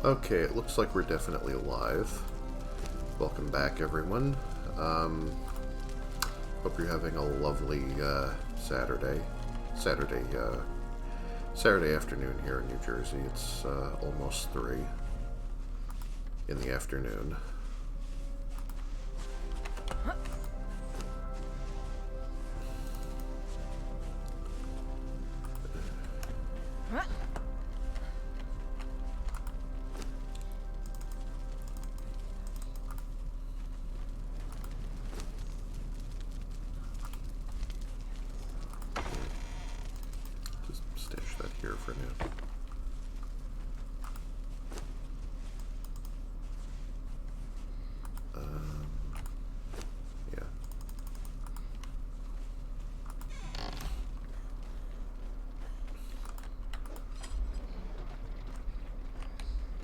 Okay, it looks like we're definitely live. Welcome back, everyone. Hope you're having a lovely Saturday afternoon here in New Jersey. It's almost 3 in the afternoon. Here for now. Yeah.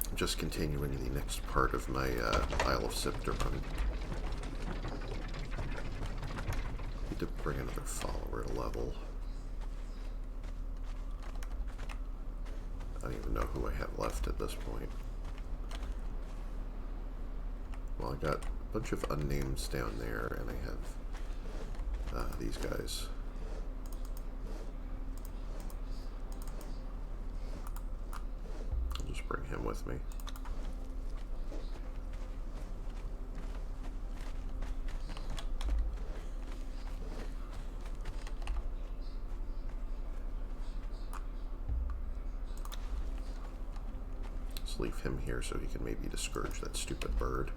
I'm just continuing the next part of my Isle of Siptah run. Need to bring another follower level. I don't even know who I have left at this point. Well, I got a bunch of unnames down there, and I have these guys. I'll just bring him with me. Leave him here so he can maybe discourage that stupid bird.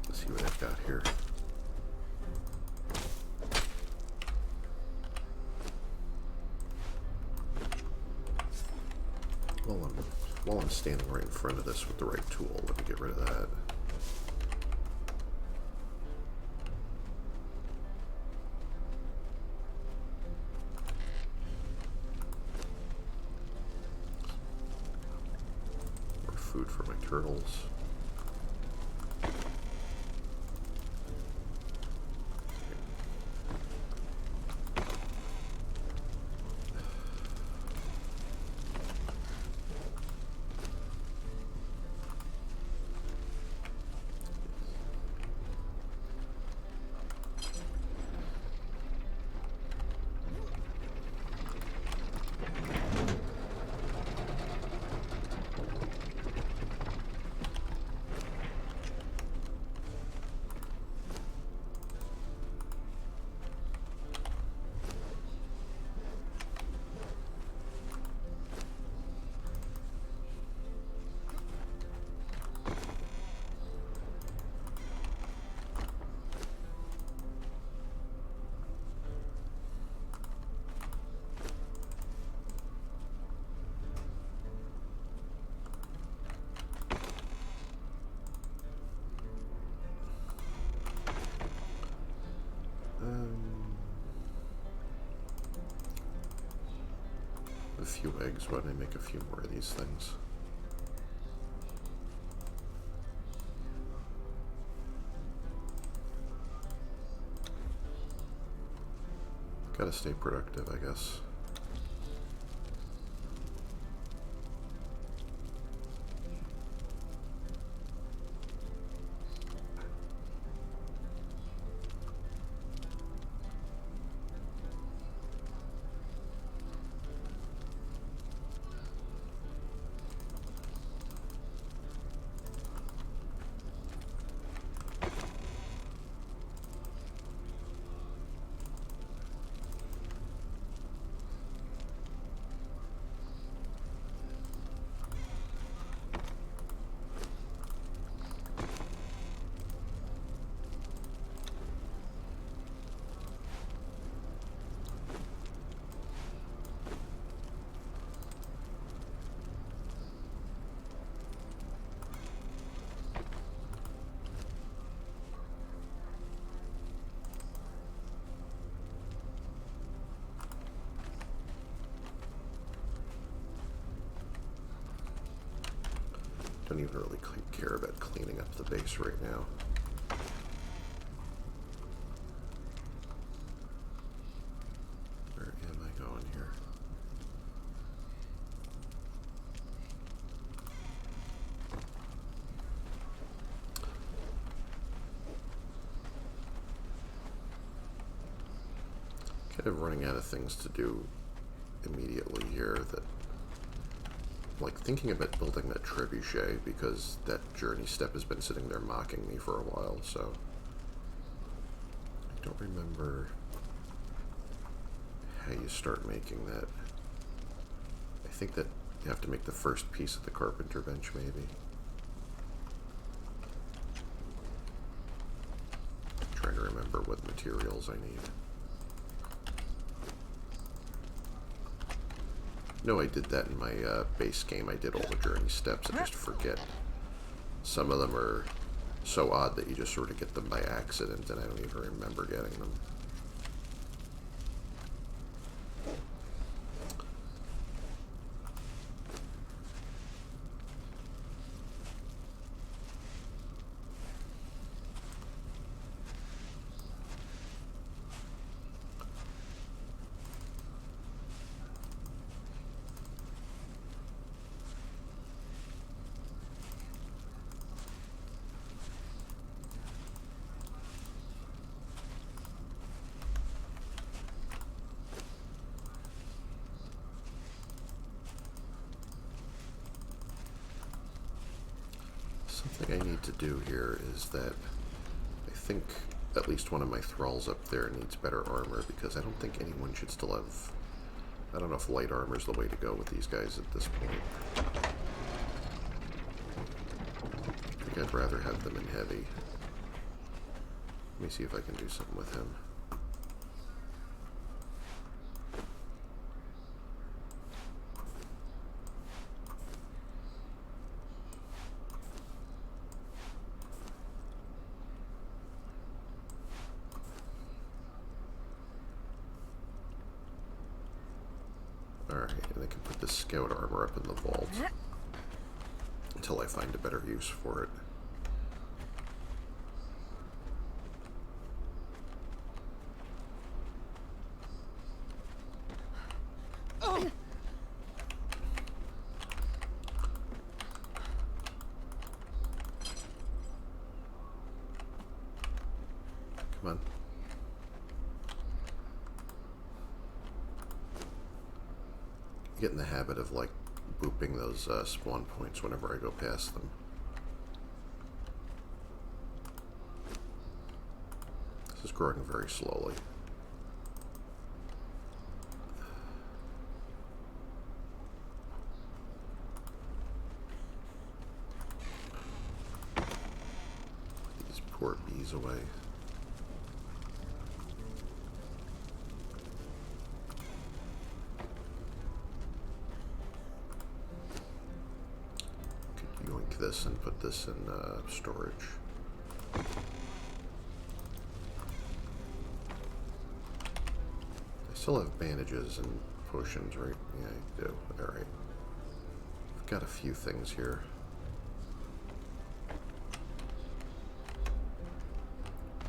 Let's see what I've got here. While I'm standing right in front of this with the right tool, let me get rid of that. More food for my turtles. A few eggs. Why don't I make a few more of these things? Gotta stay productive, I guess. even really care about cleaning up the base right now. Where am I going here? Kind of running out of things to do immediately here. That, like, thinking about building that trebuchet, because that journey step has been sitting there mocking me for a while, so I don't remember how you start making that. I think that you have to make the first piece of the carpenter bench, maybe. I'm trying to remember what materials I need. No, I did that in my base game. I did all the journey steps. I just forget. Some of them are so odd that you just sort of get them by accident, and I don't even remember getting them. Something I need to do here is that I think at least one of my thralls up there needs better armor, because I don't think anyone should still have... I don't know if light armor is the way to go with these guys at this point. I think I'd rather have them in heavy. Let me see if I can do something with him. Alright, and I can put this scout armor up in the vault until I find a better use for it. Come on. Get in the habit of, like, booping those spawn points whenever I go past them. This is growing very slowly. Put these poor bees away. This and put this in storage. I still have bandages and potions, right? Yeah, I do. Alright. I've got a few things here.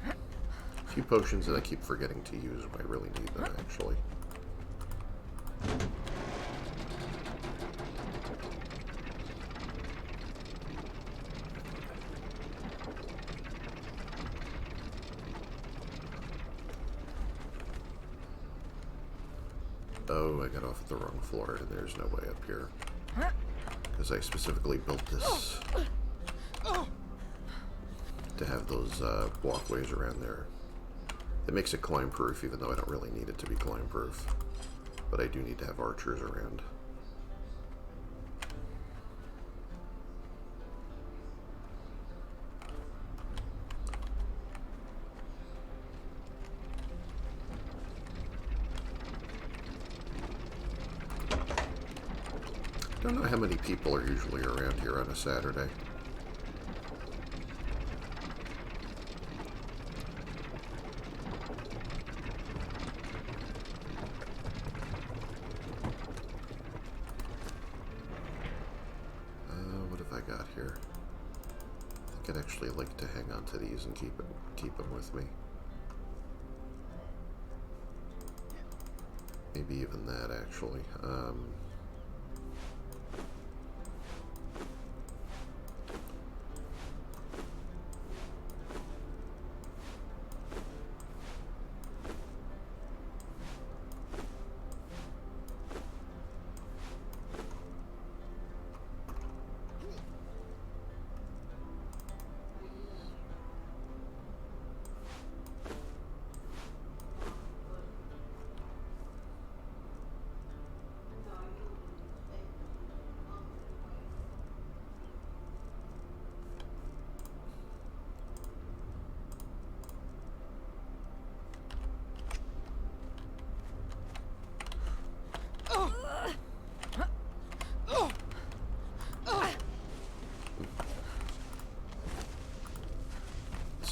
A few potions that I keep forgetting to use when I really need them, actually. Oh, I got off at the wrong floor, and there's no way up here. Because I specifically built this to have those walkways around there. It makes it climb-proof, even though I don't really need it to be climb-proof. But I do need to have archers around. I don't know how many people are usually around here on a Saturday. What have I got here? I'd actually like to hang on to these and keep them with me. Maybe even that, actually.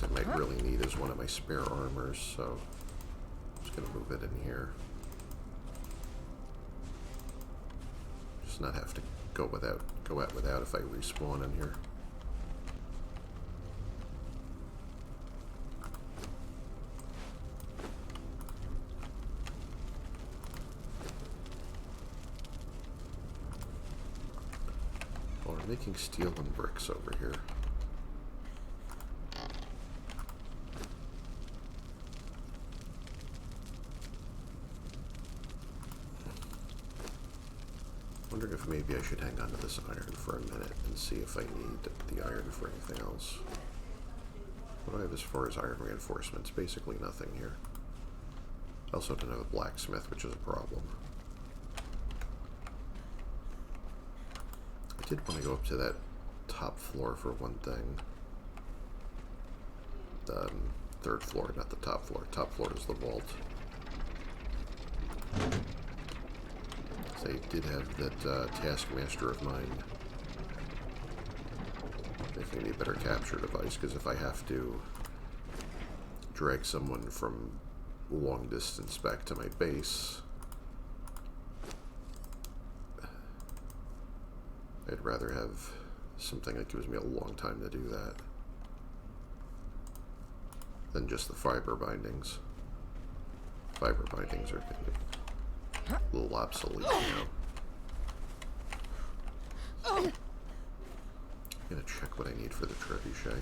I might really need is one of my spare armors, so I'm just going to move it in here. Just not have to go out without if I respawn in here. Oh, we're making steel and bricks over here. Wondering if maybe I should hang on to this iron for a minute and see if I need the iron for anything else. What do I have as far as iron reinforcements? Basically nothing here. I also don't have a blacksmith, which is a problem. I did want to go up to that top floor for one thing. The third floor, not the top floor. Top floor is the vault. I did have that taskmaster of mine making me a better capture device, because if I have to drag someone from long distance back to my base, I'd rather have something that gives me a long time to do that than just the fiber bindings. Fiber bindings are getting a little obsolete now. I'm gonna check what I need for the trebuchet.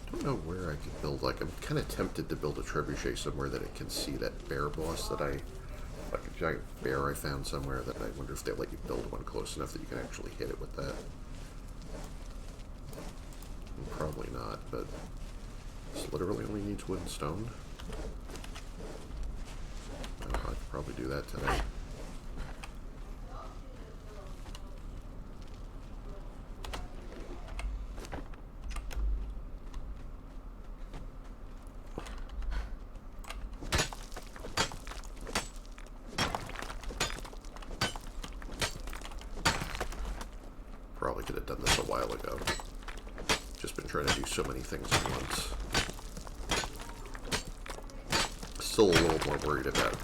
I don't know where I could build, like, I'm kind of tempted to build a trebuchet somewhere that it can see that bear boss that like a giant bear I found somewhere, that I wonder if they let you build one close enough that you can actually hit it with that. Probably not, but this literally only needs wood and stone. I don't know, I could probably do that today. Probably could have done this a while ago. Just been trying to do so many things at once. Still a little more worried about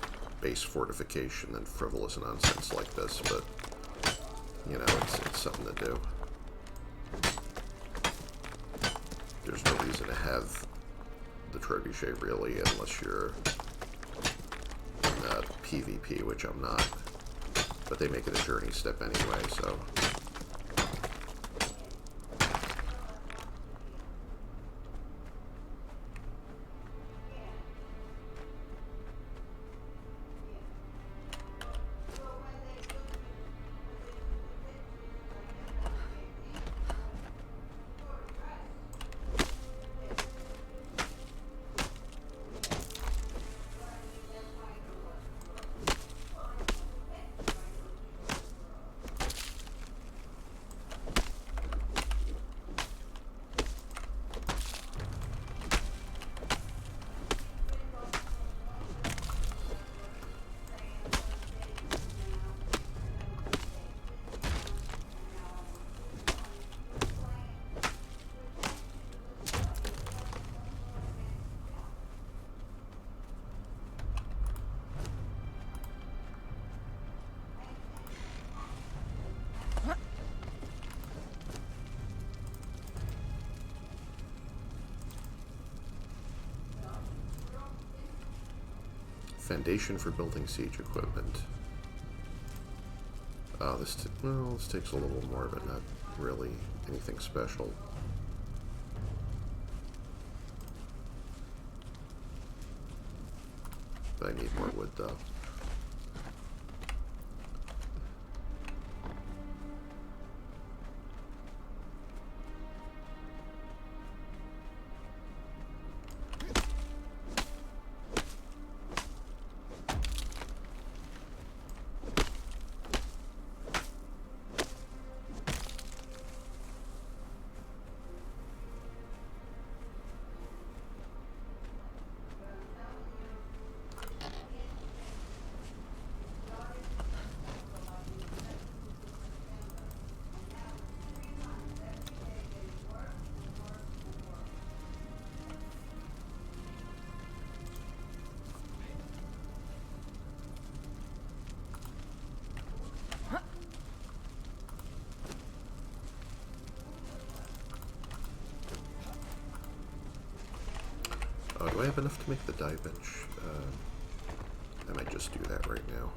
base fortification than frivolous nonsense like this, but, you know, it's something to do. There's no reason to have the trebuchet, really, unless you're in PvP, which I'm not. But they make it a journey step anyway, so... Foundation for building siege equipment. This takes a little more, but not really anything special. But I need more wood, though. Do I have enough to make the dye bench? I might just do that right now.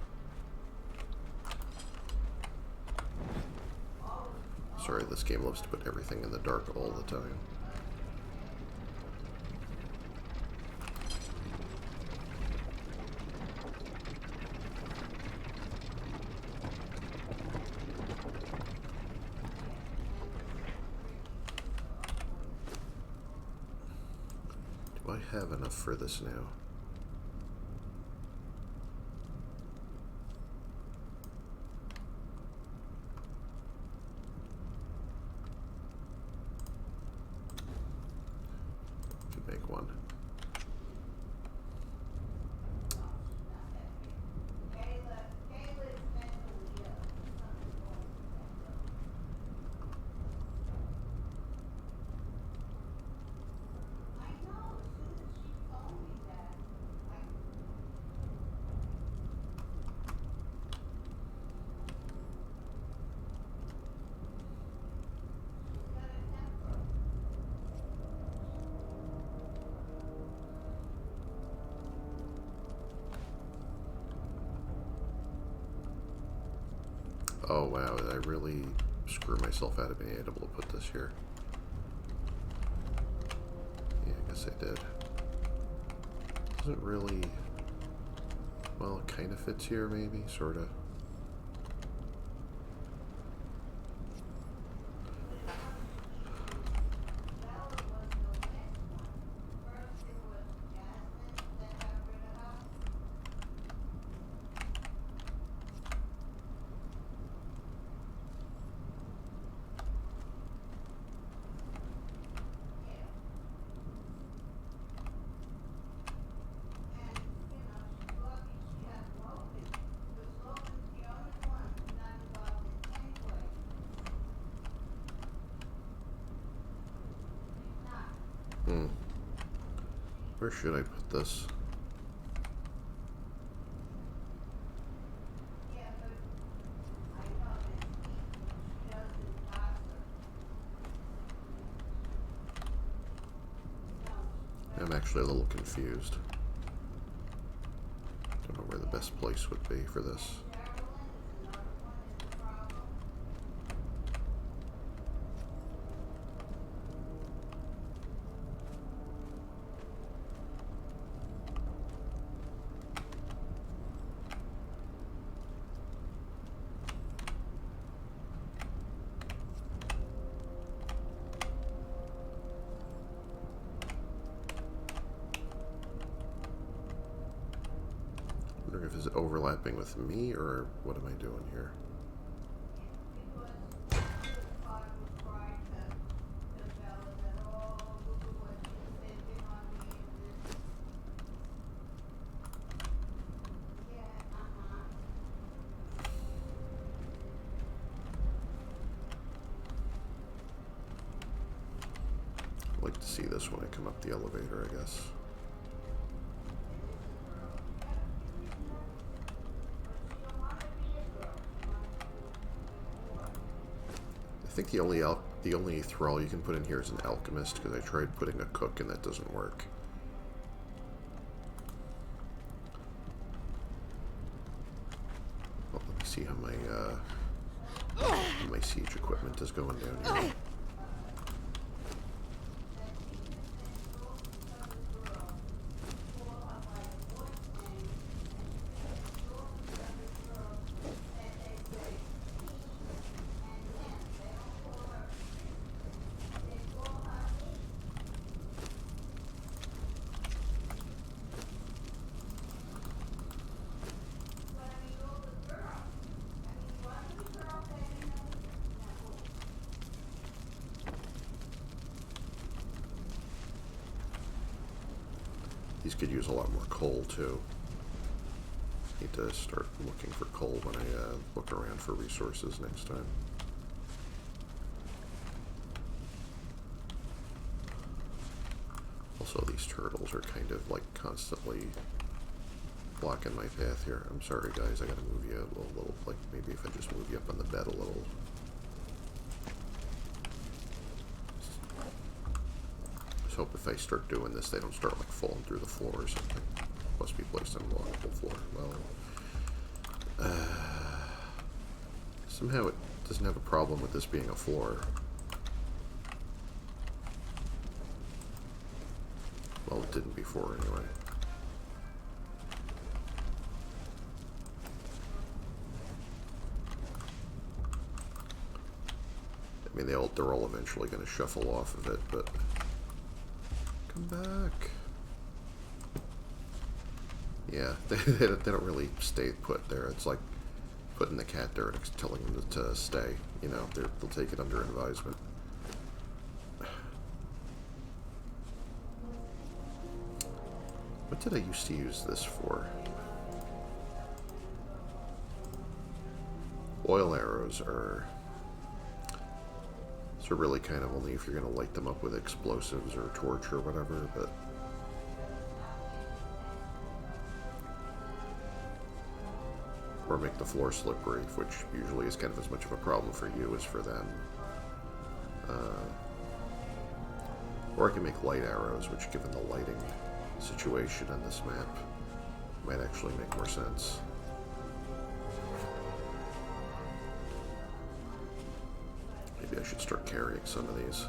Sorry, this game loves to put everything in the dark all the time. Do I have enough for this now? Could make one. Oh wow, did I really screw myself out of being able to put this here? Yeah, I guess I did. Doesn't really... Well, it kind of fits here, maybe, sort of. Where should I put this? I'm actually a little confused. Don't know where the best place would be for this. Is it overlapping with me, or what am I doing here? I'd like to see this when I come up the elevator, I guess. I think the only thrall you can put in here is an alchemist, because I tried putting a cook and that doesn't work. see how my siege equipment is going down here. These could use a lot more coal, too. Need to start looking for coal when I look around for resources next time. Also, these turtles are kind of like constantly blocking my path here. I'm sorry, guys. I gotta move you a little, like maybe if I just move you up on the bed a little. Hope if I start doing this, they don't start like falling through the floor or something. Must be placed on a walkable floor. Well, somehow it doesn't have a problem with this being a floor. Well, it didn't before anyway. I mean, they're all eventually going to shuffle off of it, but. Back. Yeah, they don't really stay put there. It's like putting the cat there and telling them to stay. You know, they'll take it under advisement. What did I used to use this for? Oil arrows are really kind of only if you're going to light them up with explosives or torch or whatever, but or make the floor slippery, which usually is kind of as much of a problem for you as for them. Or I can make light arrows, which given the lighting situation on this map might actually make more sense. Maybe I should start carrying some of these.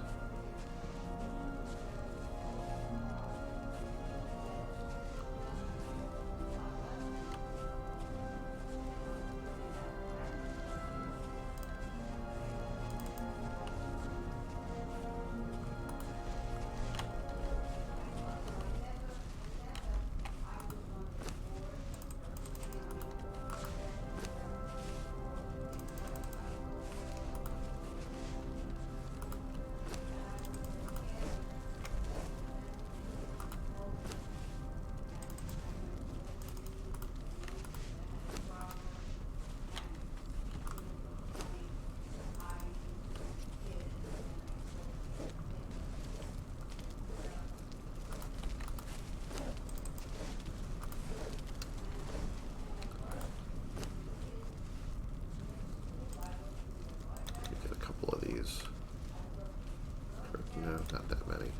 No, not that many.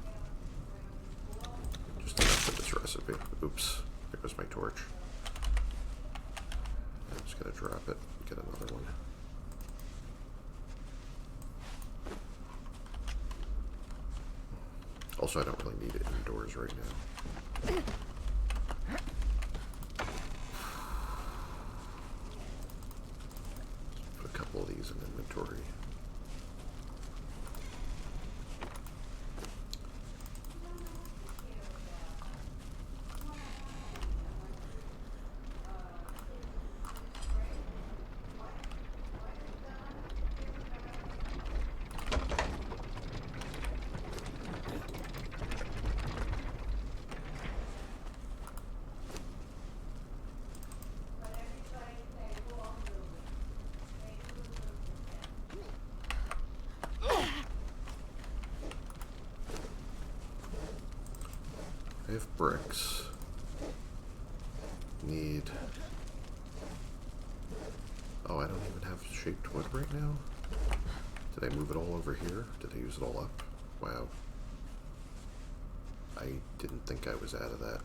Just enough for this recipe. Oops, there goes my torch. I'm just gonna drop it and get another one. Also, I don't really need it indoors right now. Put a couple of these in inventory. I have bricks. Need... Oh, I don't even have shaped wood right now? Did I move it all over here? Did I use it all up? Wow. I didn't think I was out of that.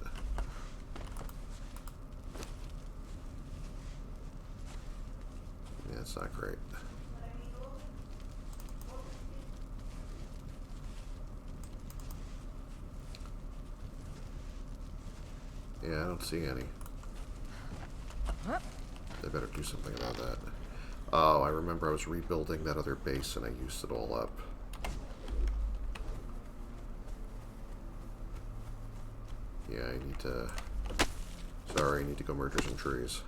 That's not great. Yeah, I don't see any. They better do something about that. Oh, I remember I was rebuilding that other base and I used it all up. Yeah, I need to... Sorry, I need to go murder some trees.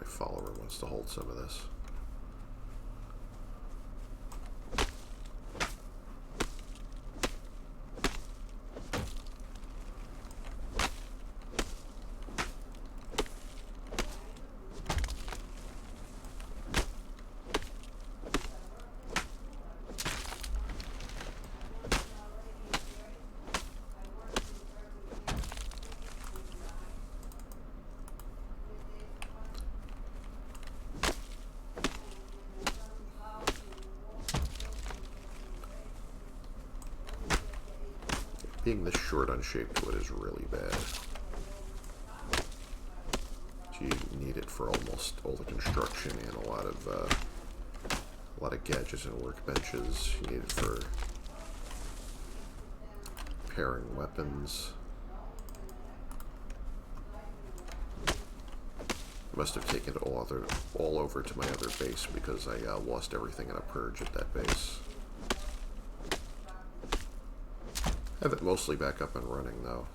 Follower wants to hold some of this. Being this short on shaped wood is really bad. You need it for almost all the construction and a lot of gadgets and workbenches. You need it for repairing weapons. I must have taken it all over to my other base because I lost everything in a purge at that base. I have it mostly back up and running, though.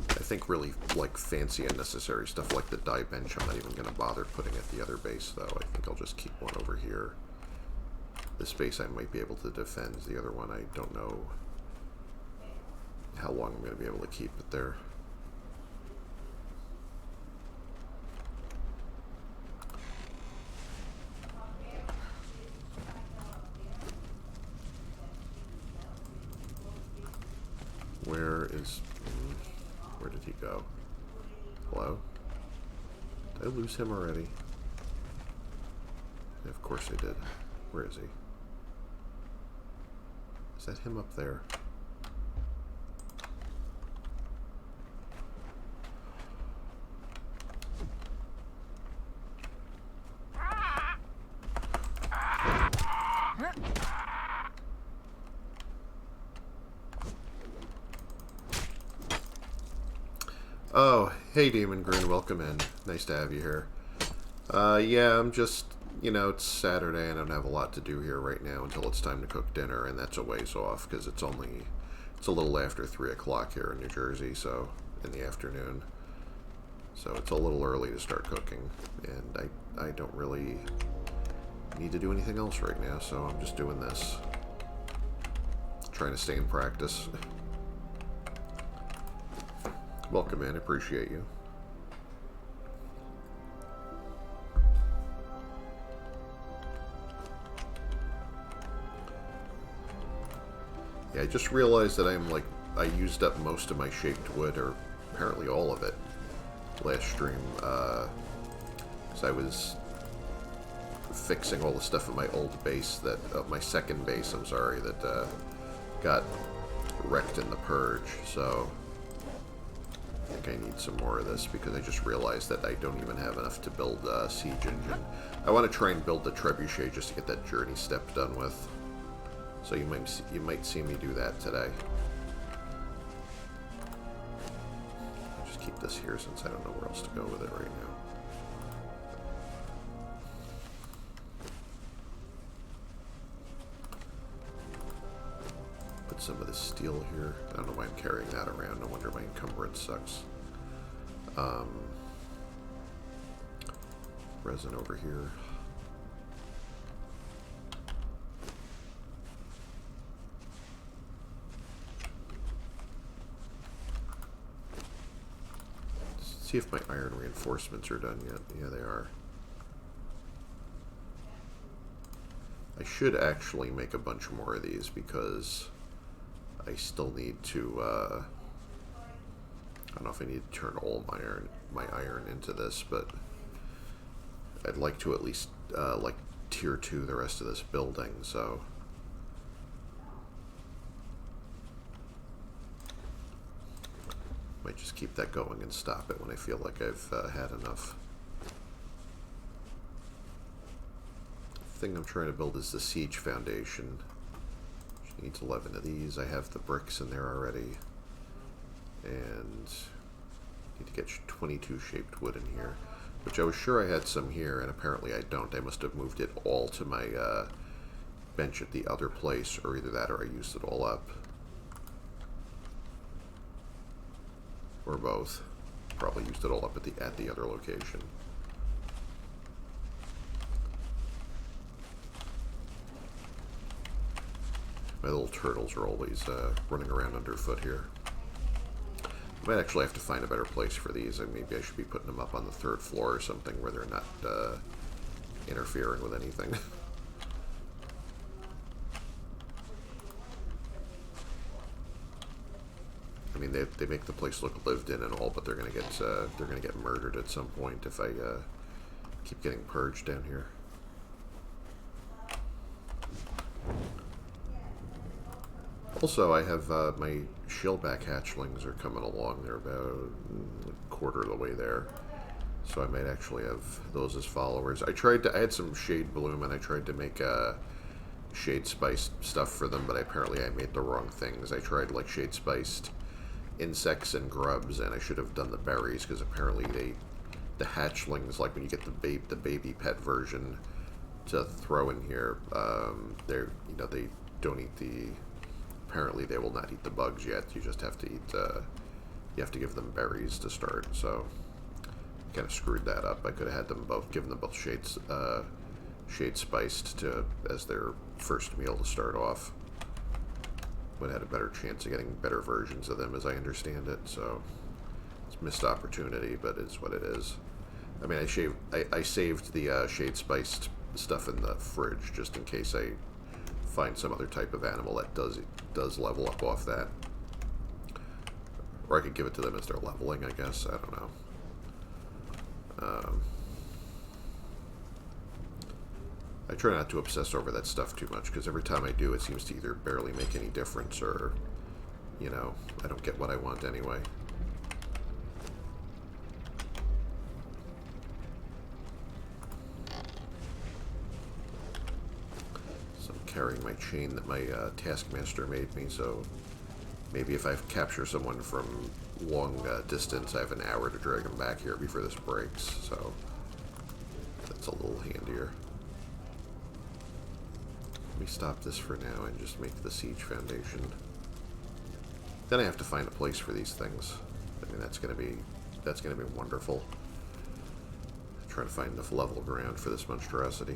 I think really, like, fancy and necessary stuff like the die bench, I'm not even going to bother putting at the other base, though. I think I'll just keep one over here. This base I might be able to defend. The other one, I don't know how long I'm going to be able to keep it there. Where did he go? Hello? Did I lose him already? Yeah, of course I did. Where is he? Is that him up there? Oh, hey Demon Grin, welcome in. Nice to have you here. Yeah, I'm just, you know, it's Saturday and I don't have a lot to do here right now until it's time to cook dinner, and that's a ways off because it's a little after 3 o'clock here in New Jersey, so in the afternoon. So it's a little early to start cooking, and I don't really need to do anything else right now, so I'm just doing this. Trying to stay in practice. Welcome in, appreciate you. Yeah, I just realized that I used up most of my shaped wood, or apparently all of it, last stream. So I was fixing all the stuff at my old base, my second base, I'm sorry, that got wrecked in the purge, so I think I need some more of this because I just realized that I don't even have enough to build a siege engine. I want to try and build the trebuchet just to get that journey step done with. So you might see me do that today. I'll just keep this here since I don't know where else to go with it right now. Put some of this steel here. I don't know why I'm carrying that around. No wonder my encumbrance sucks. Resin over here. See if my iron reinforcements are done yet. Yeah, they are. I should actually make a bunch more of these because I still need to, I don't know if I need to turn all my iron into this, but I'd like to at least, like, tier 2 the rest of this building, so. Might just keep that going and stop it when I feel like I've had enough. The thing I'm trying to build is the siege foundation. Which needs 11 of these. I have the bricks in there already. And need to get 22 shaped wood in here. Which I was sure I had some here, and apparently I don't. I must have moved it all to my bench at the other place, or either that or I used it all up. Or both. Probably used it all up at the other location. My little turtles are always running around underfoot here. I might actually have to find a better place for these. Maybe I should be putting them up on the 3rd floor or something where they're not interfering with anything. I mean, they make the place look lived in and all, but they're gonna get murdered at some point if I keep getting purged down here. Also, I have my shieldback hatchlings are coming along. They're about a quarter of the way there, so I might actually have those as followers. I had some shade bloom and I tried to make shade spiced stuff for them, but apparently I made the wrong things. I tried like shade spiced insects and grubs, and I should have done the berries because apparently the hatchlings, like when you get the baby pet version to throw in here, they don't eat the. Apparently they will not eat the bugs yet. You just have to eat. You have to give them berries to start. So kind of screwed that up. I could have had them both, given them both shade spiced as their first meal to start off. Would have had a better chance of getting better versions of them, as I understand it. So it's a missed opportunity, but it's what it is. I mean, I saved the shade spiced stuff in the fridge just in case I find some other type of animal that does level up off that. Or I could give it to them as they're leveling, I guess. I don't know. I try not to obsess over that stuff too much, because every time I do, it seems to either barely make any difference or, I don't get what I want anyway. So I'm carrying my chain that my taskmaster made me, so maybe if I capture someone from long distance, I have an hour to drag them back here before this breaks, so that's a little handier. Let me stop this for now and just make the siege foundation. Then I have to find a place for these things. I mean, that's gonna be wonderful. I'm trying to find enough level ground for this monstrosity.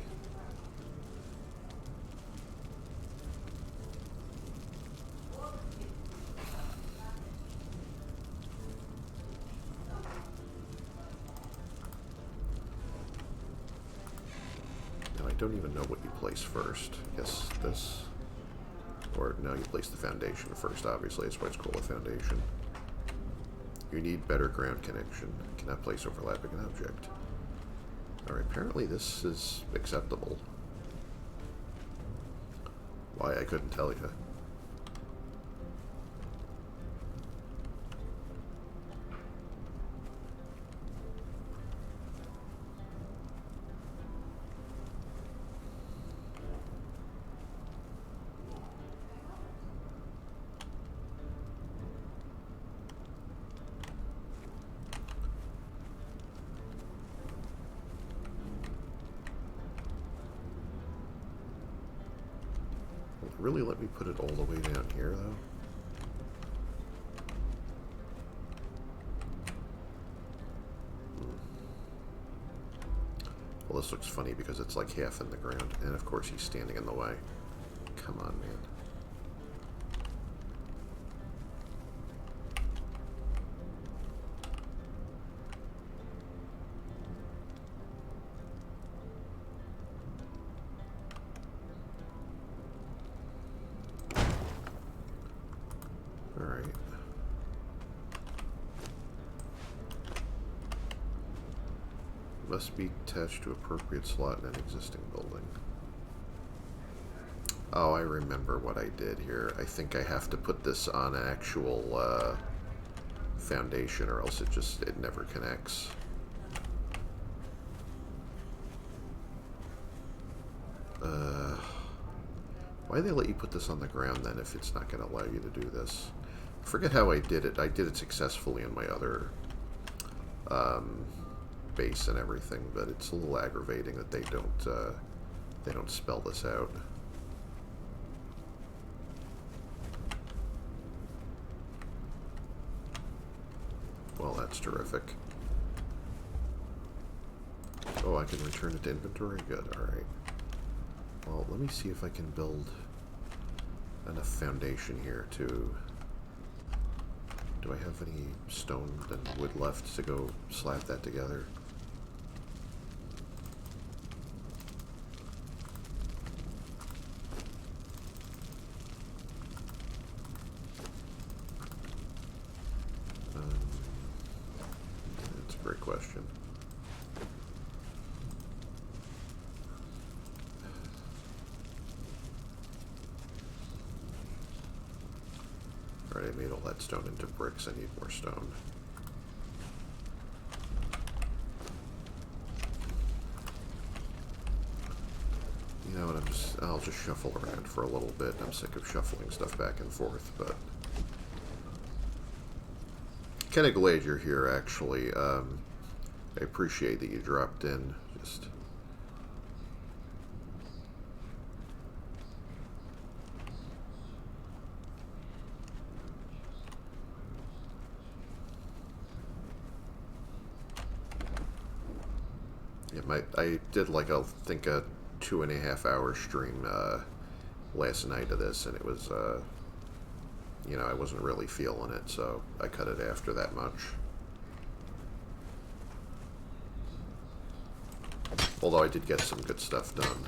I don't even know what you place first. Yes, this. Or, no, you place the foundation first, obviously. That's why it's called a foundation. You need better ground connection. Cannot place overlapping an object. Alright, apparently this is acceptable. Why, I couldn't tell you. Really let me put it all the way down here, though? Well, this looks funny because it's like half in the ground, and of course he's standing in the way. Come on, man. Must be attached to appropriate slot in an existing building. Oh, I remember what I did here. I think I have to put this on an actual foundation, or else it never connects. Why do they let you put this on the ground then if it's not going to allow you to do this? I forget how I did it. I did it successfully in my other base and everything, but it's a little aggravating that they don't spell this out. Well, that's terrific. Oh, I can return it to inventory? Good, alright. Well, let me see if I can build enough foundation here to... Do I have any stone and wood left to go slap that together? That's a great question. Alright, I made all that stone into bricks. I need more stone. You know what, I'll just shuffle around for a little bit. I'm sick of shuffling stuff back and forth, but... Kind of glad you're here, actually. I appreciate that you dropped in. Just... Yeah, I did like I think a 2.5-hour stream last night of this, and it was you know, I wasn't really feeling it, so I cut it after that much. Although I did get some good stuff done.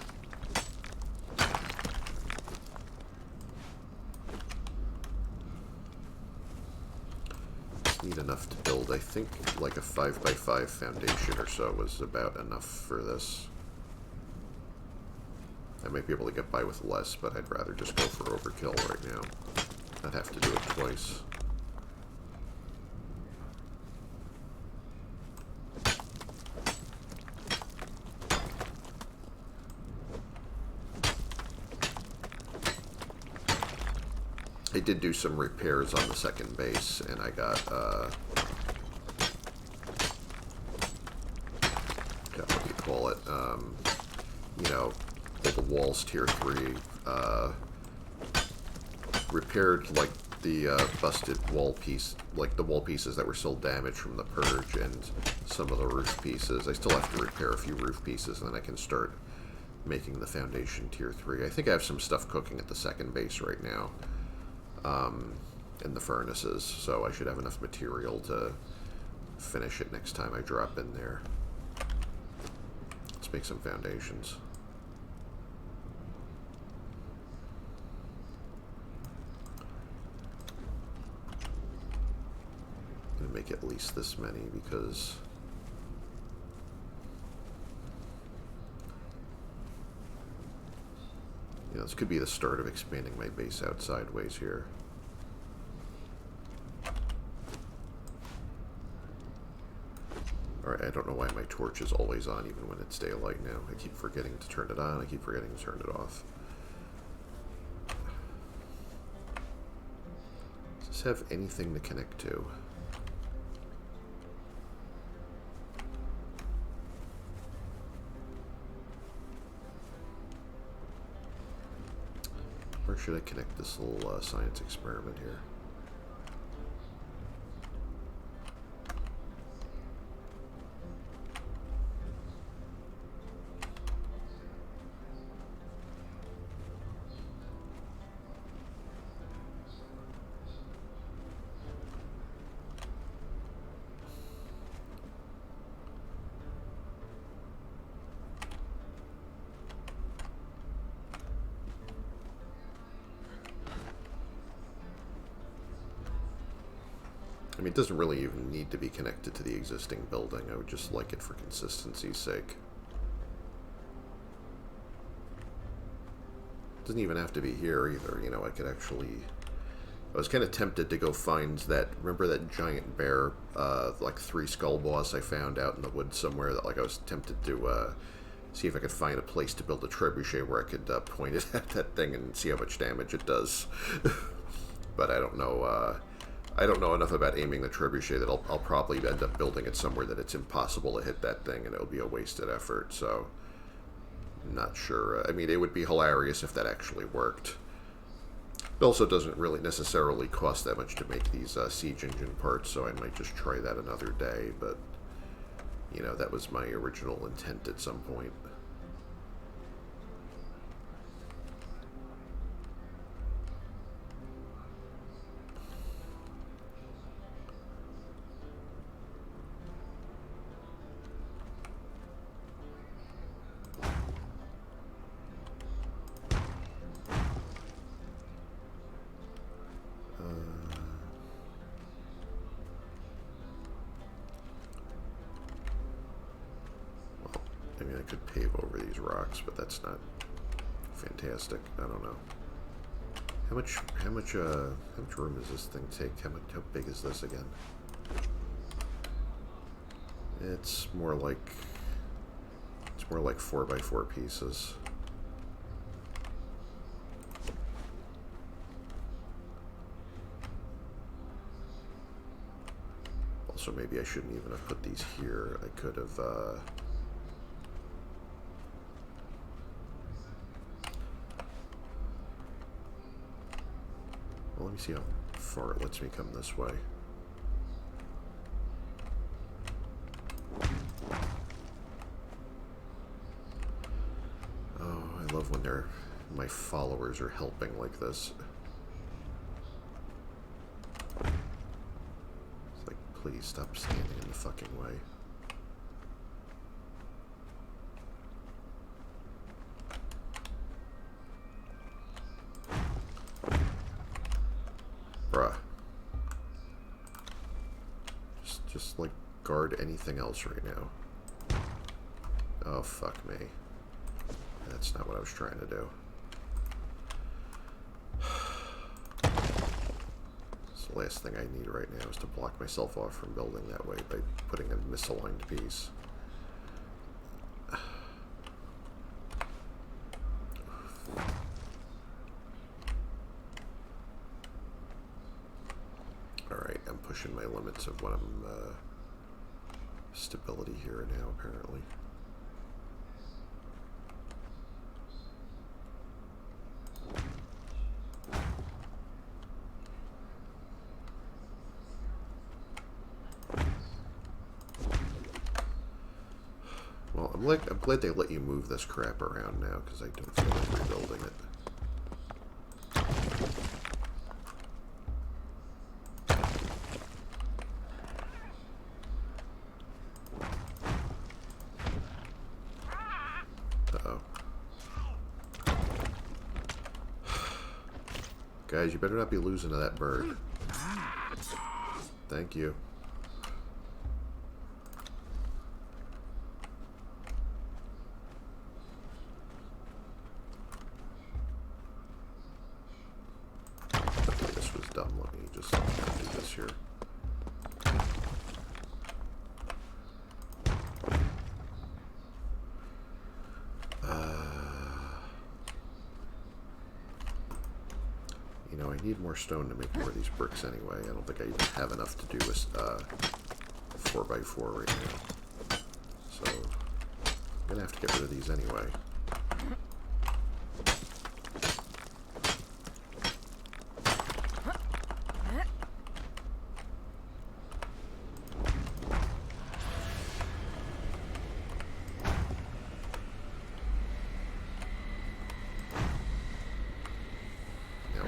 Need enough to build, I think, like a 5x5 foundation or so was about enough for this. I might be able to get by with less, but I'd rather just go for overkill right now. Not have to do it twice. I did do some repairs on the second base, and I got, what do you call it, you know, the walls tier 3, repaired, like, the, busted wall piece, like the wall pieces that were still damaged from the purge, and some of the roof pieces. I still have to repair a few roof pieces, and then I can start making the foundation tier 3. I think I have some stuff cooking at the second base right now. In the furnaces, so I should have enough material to finish it next time I drop in there. Let's make some foundations. I'm gonna make at least this many because you know, this could be the start of expanding my base out sideways here. Alright, I don't know why my torch is always on even when it's daylight now. I keep forgetting to turn it on, I keep forgetting to turn it off. Does this have anything to connect to? Where should I connect this little science experiment here? mean, it doesn't really even need to be connected to the existing building. I would just like it for consistency's sake. Doesn't even have to be here either, you know, I could actually... I was kind of tempted to go find that... Remember that giant bear, like 3 skull boss I found out in the woods somewhere? That, like, I was tempted to see if I could find a place to build a trebuchet where I could point it at that thing and see how much damage it does. But I don't know... I don't know enough about aiming the trebuchet that I'll probably end up building it somewhere that it's impossible to hit that thing and it'll be a wasted effort, so... Not sure. I mean, it would be hilarious if that actually worked. It also doesn't really necessarily cost that much to make these siege engine parts, so I might just try that another day, but... You know, that was my original intent at some point. I mean, I could pave over these rocks, but that's not fantastic. I don't know. How much room does this thing take? How big is this again? It's more like 4x4 pieces. Also, maybe I shouldn't even have put these here. I could have, well, let me see how far it lets me come this way. Oh, I love when my followers are helping like this. It's like, please stop standing in the fucking way. Bruh. Just like guard anything else right now. Oh, fuck me. That's not what I was trying to do. So the last thing I need right now is to block myself off from building that way by putting a misaligned piece. Alright, I'm pushing my limits of what I'm, stability here now, apparently. Well, I'm glad they let you move this crap around now, because I don't feel like rebuilding it. Uh-oh. Guys, you better not be losing to that bird. Thank you. This was dumb. Let me just do this here. You know, I need more stone to make more of these bricks anyway. I don't think I even have enough to do with 4x4 right now. So, I'm going to have to get rid of these anyway.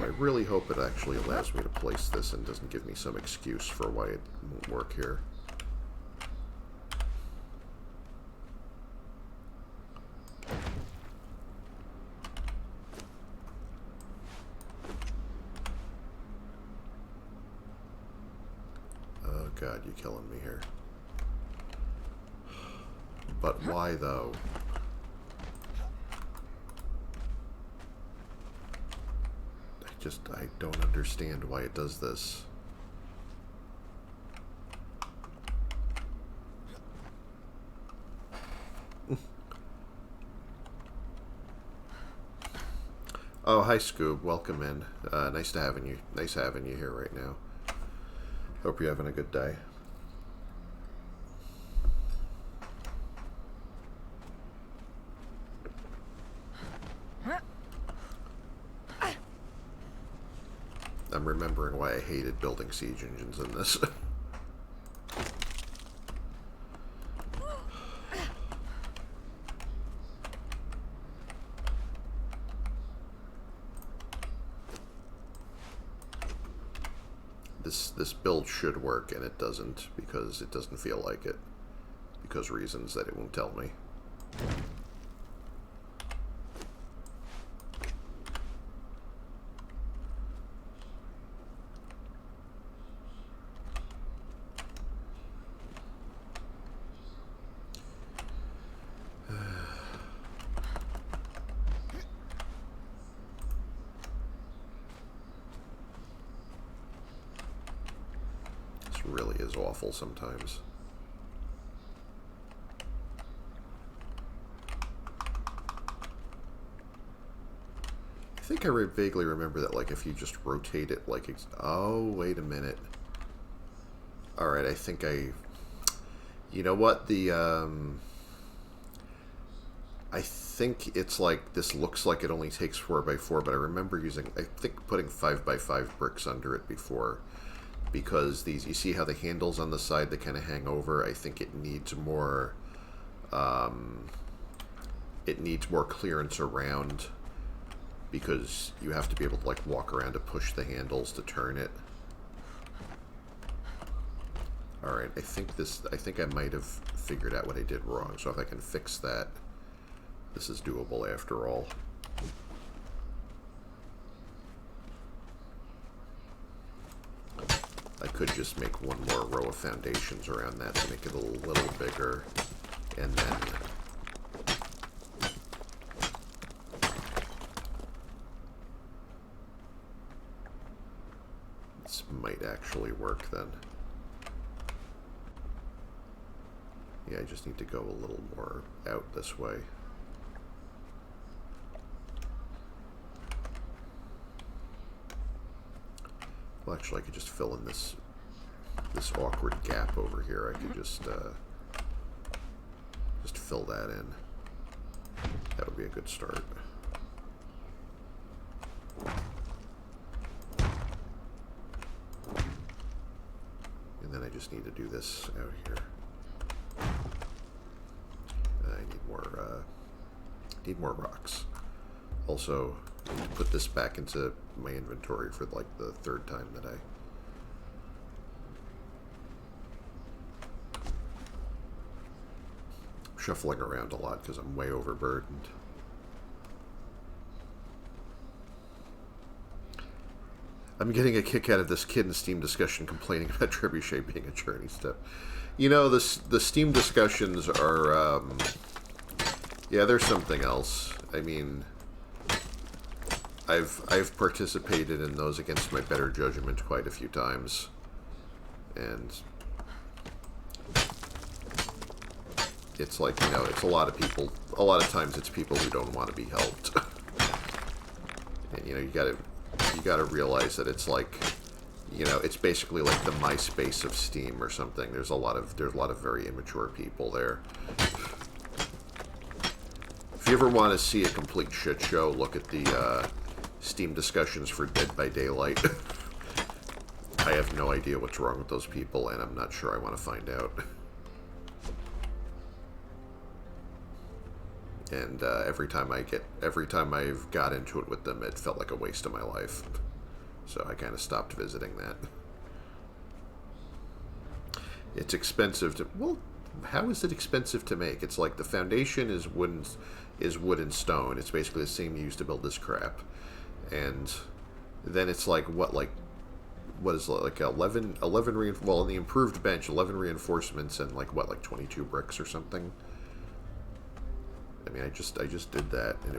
I really hope it actually allows me to place this and doesn't give me some excuse for why it won't work here. God, you're killing me here. But why, though? I don't understand why it does this. Oh, hi, Scoob. Welcome in. Nice having you here right now. Hope you're having a good day. I'm remembering why I hated building siege engines in this. This build should work, and it doesn't, because it doesn't feel like it. Because reasons that it won't tell me. Really is awful sometimes. I think I vaguely remember that, like, if you just rotate it, like, oh, wait a minute. Alright, I think you know what, I think it's like, this looks like it only takes 4x4, but I remember I think putting 5x5 bricks under it before. Because you see how the handles on the side, they kind of hang over. I think it needs more, clearance around, because you have to be able to, like, walk around to push the handles to turn it. Alright, I think I might have figured out what I did wrong, so if I can fix that, this is doable after all. I could just make one more row of foundations around that to make it a little bigger, and then this might actually work then. Yeah, I just need to go a little more out this way. Well, actually, I could just fill in this awkward gap over here. I could just fill that in. That would be a good start. And then I just need to do this out here. I need more rocks. Also, I need to put this back into my inventory for, like, the third time today. Shuffling around a lot because I'm way overburdened. I'm getting a kick out of this kid in Steam discussion complaining about Trebuchet being a journey step. You know, the Steam discussions are, yeah, there's something else. I mean, I've participated in those against my better judgment quite a few times, and it's like, you know, it's a lot of times it's people who don't want to be helped. And, you know, you gotta realize that it's like, you know, it's basically like the MySpace of Steam or something. There's a lot of very immature people there. If you ever want to see a complete shit show, look at the Steam discussions for Dead by Daylight. I have no idea what's wrong with those people, and I'm not sure I want to find out. And every time I've got into it with them, it felt like a waste of my life. So I kind of stopped visiting that. It's expensive to... Well, how is it expensive to make? It's like the foundation is wood and stone. It's basically the same you used to build this crap. And then it's like, what, like what is it, like 11 well, in the improved bench, 11 reinforcements and like, what, like 22 bricks or something? I mean, I just did that, and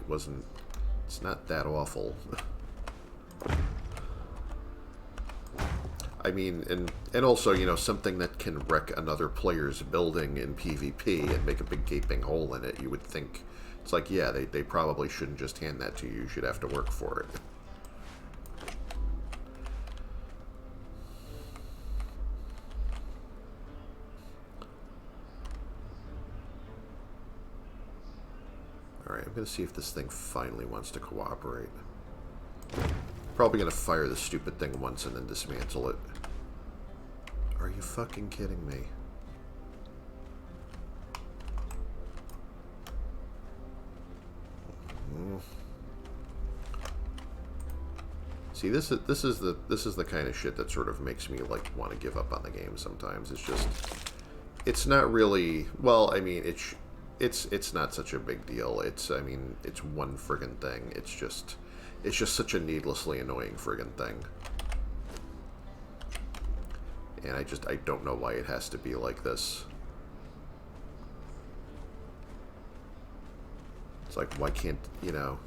it's not that awful. I mean, and also, you know, something that can wreck another player's building in PvP and make a big gaping hole in it, you would think, it's like, yeah, they probably shouldn't just hand that to you. You should have to work for it. Alright, I'm going to see if this thing finally wants to cooperate. Probably going to fire the stupid thing once and then dismantle it. Are you fucking kidding me? See, this is the kind of shit that sort of makes me like want to give up on the game sometimes. It's just, it's not really, well, I mean, it's not such a big deal. I mean, it's one friggin' thing. It's just such a needlessly annoying friggin' thing. And I don't know why it has to be like this. It's like, why can't, you know,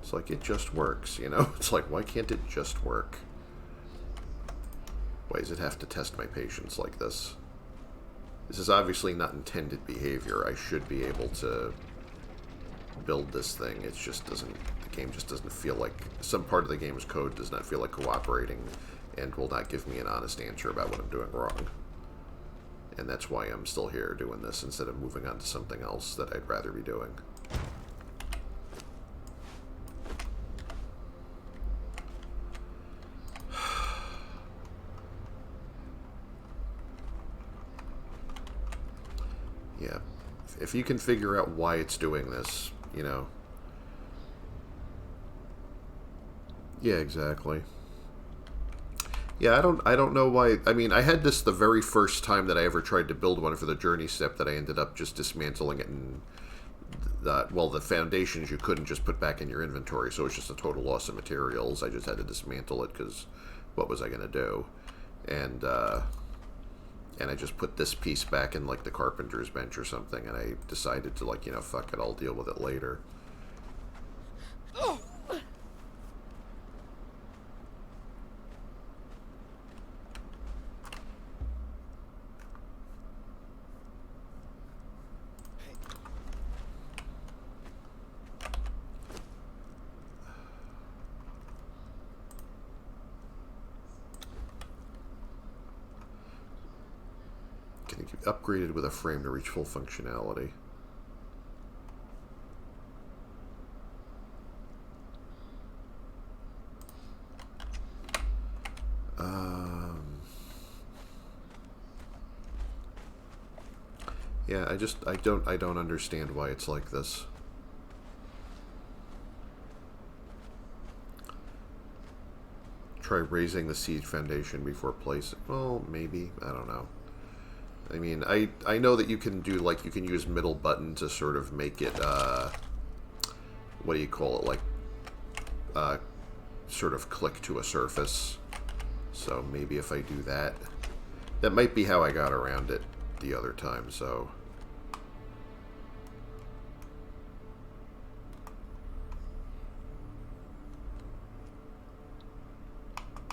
it's like, it just works, you know? It's like, why can't it just work? Why does it have to test my patience like this? This is obviously not intended behavior. I should be able to build this thing. It just doesn't, the game just doesn't feel like, some part of the game's code does not feel like cooperating and will not give me an honest answer about what I'm doing wrong. And that's why I'm still here doing this instead of moving on to something else that I'd rather be doing. Yeah. If you can figure out why it's doing this, you know. Yeah, exactly. Yeah, I don't know why. I mean, I had this the very first time that I ever tried to build one for the journey step, that I ended up just dismantling it, and well, the foundations you couldn't just put back in your inventory, so it's just a total loss of materials. I just had to dismantle it because what was I going to do? And I just put this piece back in like the carpenter's bench or something, and I decided to, like, you know, fuck it, I'll deal with it later. Can it be upgraded with a frame to reach full functionality? Yeah, I don't understand why it's like this. Try raising the siege foundation before placing. Well, maybe. I don't know. I mean, I know that you can do, like, you can use middle button to sort of make it, what do you call it, like, sort of click to a surface. So maybe if I do that, that might be how I got around it the other time, so.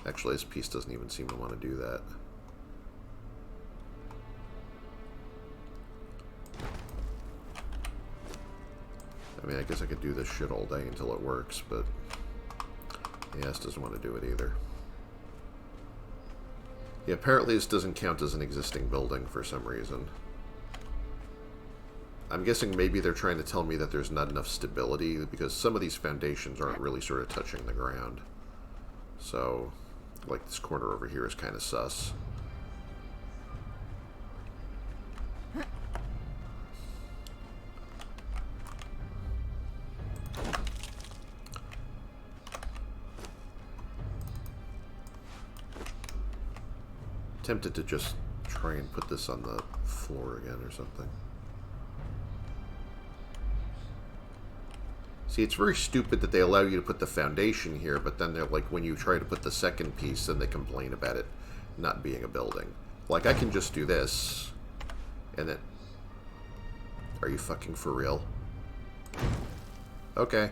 Actually, this piece doesn't even seem to want to do that. I mean, I guess I could do this shit all day until it works, but yes, doesn't want to do it either. Yeah, apparently this doesn't count as an existing building for some reason. I'm guessing maybe they're trying to tell me that there's not enough stability, because some of these foundations aren't really sort of touching the ground. So, like, this corner over here is kind of sus. Tempted to just try and put this on the floor again or something. See, it's very stupid that they allow you to put the foundation here, but then they're like, when you try to put the second piece, then they complain about it not being a building. Like, I can just do this, and then... Are you fucking for real? Okay.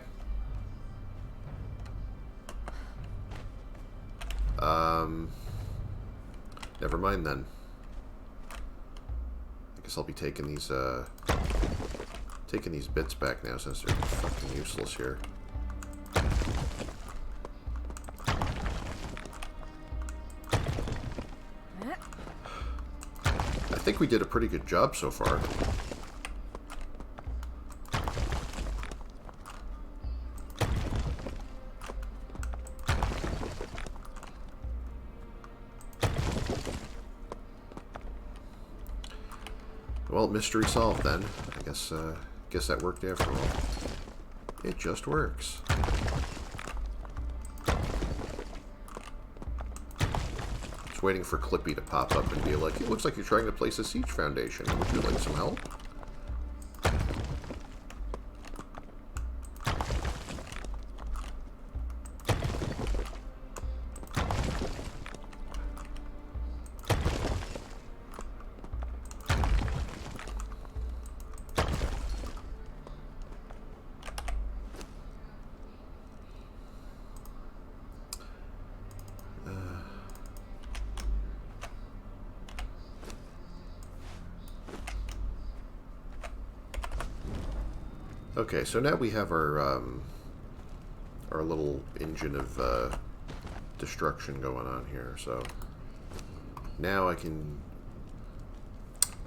Never mind then. I guess I'll be taking these bits back now since they're fucking useless here. I think we did a pretty good job so far. Well, mystery solved then. I guess that worked after all. It just works. Just waiting for Clippy to pop up and be like, it looks like you're trying to place a siege foundation. Would you like some help? Okay, so now we have our little engine of destruction going on here. So now I can.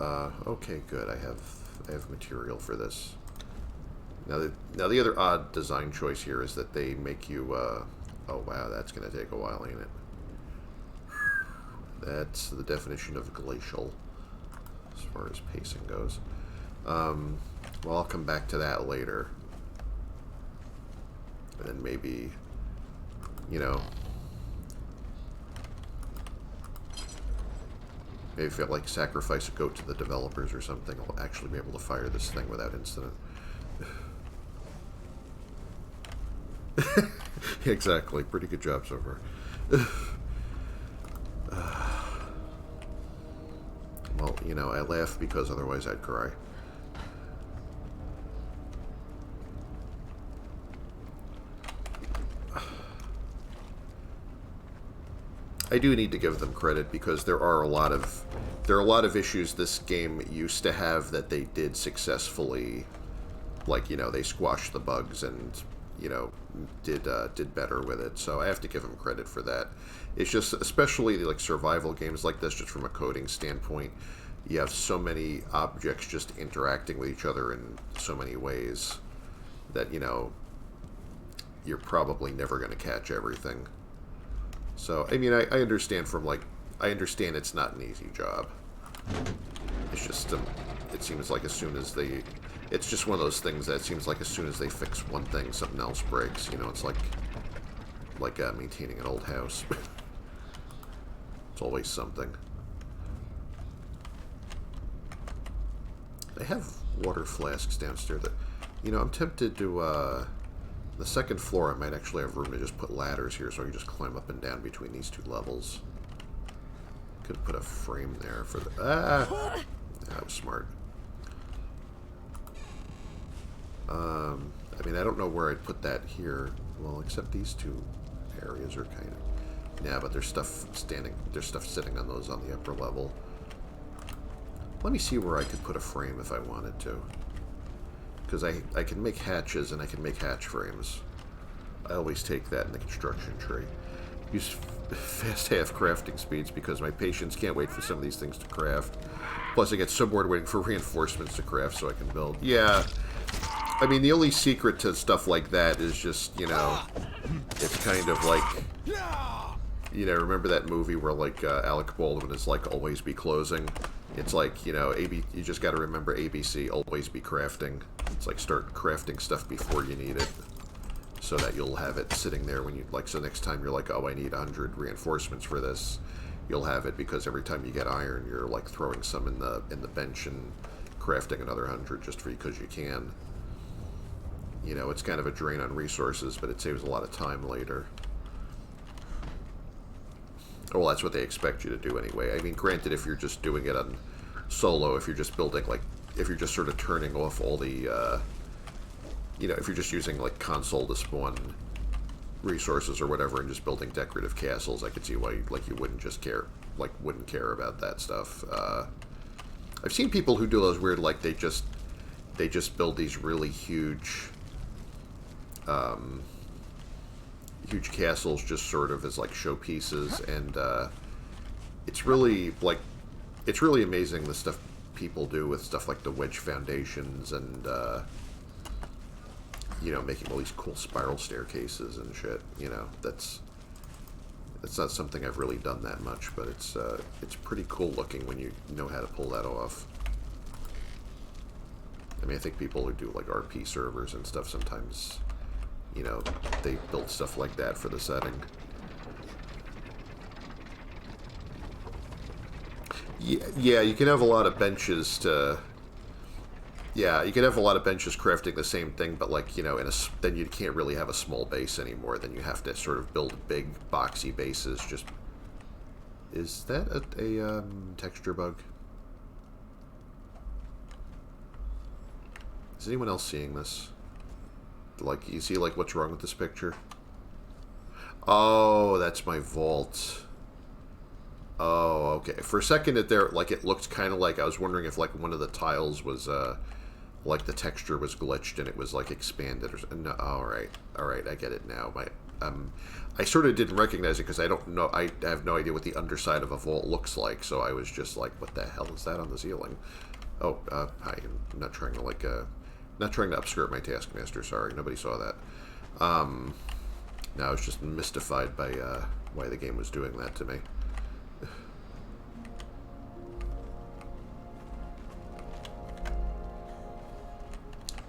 Okay, good. I have material for this. Now the other odd design choice here is that they make you. Oh wow, that's going to take a while, ain't it? That's the definition of glacial as far as pacing goes. Well, I'll come back to that later. And then maybe, you know, maybe if I like sacrifice a goat to the developers or something, I'll actually be able to fire this thing without incident. Exactly. Pretty good job so far. Well, you know, I laugh because otherwise I'd cry. I do need to give them credit because there are a lot of issues this game used to have that they did successfully, like, you know, they squashed the bugs and, you know, did better with it. So I have to give them credit for that. It's just, especially like survival games like this, just from a coding standpoint, you have so many objects just interacting with each other in so many ways that, you know, you're probably never going to catch everything. So, I mean, I understand from, like, I understand it's not an easy job. It's just, it seems like as soon as they, it's just one of those things that seems like as soon as they fix one thing, something else breaks. You know, it's like maintaining an old house. It's always something. They have water flasks downstairs that, you know, I'm tempted to, the second floor, I might actually have room to just put ladders here so I can just climb up and down between these two levels. Could put a frame there for the... Ah! That was smart. I mean, I don't know where I'd put that here. Well, except these two areas are kind of... Yeah, but there's stuff sitting on those on the upper level. Let me see where I could put a frame if I wanted to. Because I can make hatches and I can make hatch frames. I always take that in the construction tree. Use fast half crafting speeds because my patience can't wait for some of these things to craft. Plus I get so bored waiting for reinforcements to craft so I can build. Yeah. I mean, the only secret to stuff like that is just, you know, it's kind of like, you know, remember that movie where, like, Alec Baldwin is like, always be closing? It's like, you know, you just got to remember ABC, always be crafting. It's like start crafting stuff before you need it, so that you'll have it sitting there when you, like, so next time you're like, oh, I need 100 reinforcements for this, you'll have it because every time you get iron, you're like throwing some in the bench and crafting another 100 just because you can. You know, it's kind of a drain on resources, but it saves a lot of time later. Well, that's what they expect you to do anyway. I mean, granted, if you're just doing it on solo, if you're just building, like, if you're just sort of turning off all the, you know, if you're just using, like, console to spawn resources or whatever and just building decorative castles, I could see why, like, you wouldn't just care, like, wouldn't care about that stuff. I've seen people who do those weird, like, they just build these really huge, huge castles just sort of as, like, showpieces, and, it's really, like, it's really amazing the stuff people do with stuff like the wedge foundations and, you know, making all these cool spiral staircases and shit. You know, that's not something I've really done that much, but it's pretty cool looking when you know how to pull that off. I mean, I think people who do, like, RP servers and stuff sometimes, you know, they build stuff like that for the setting. Yeah, you can have a lot of benches to... Yeah, you can have a lot of benches crafting the same thing, but, like, you know, then you can't really have a small base anymore. Then you have to sort of build big, boxy bases. Just... Is that a texture bug? Is anyone else seeing this? Like, you see, like, what's wrong with this picture? Oh, that's my vault. Oh, okay. For a second, it looked kind of like, I was wondering if, like, one of the tiles was, like, the texture was glitched and it was, like, expanded or something. No, alright, I get it now. I sort of didn't recognize it because I don't know, I have no idea what the underside of a vault looks like, so I was just like, what the hell is that on the ceiling? Oh, hi, I'm not trying to, like, not trying to obscure my Taskmaster, sorry, nobody saw that. No, I was just mystified by, why the game was doing that to me.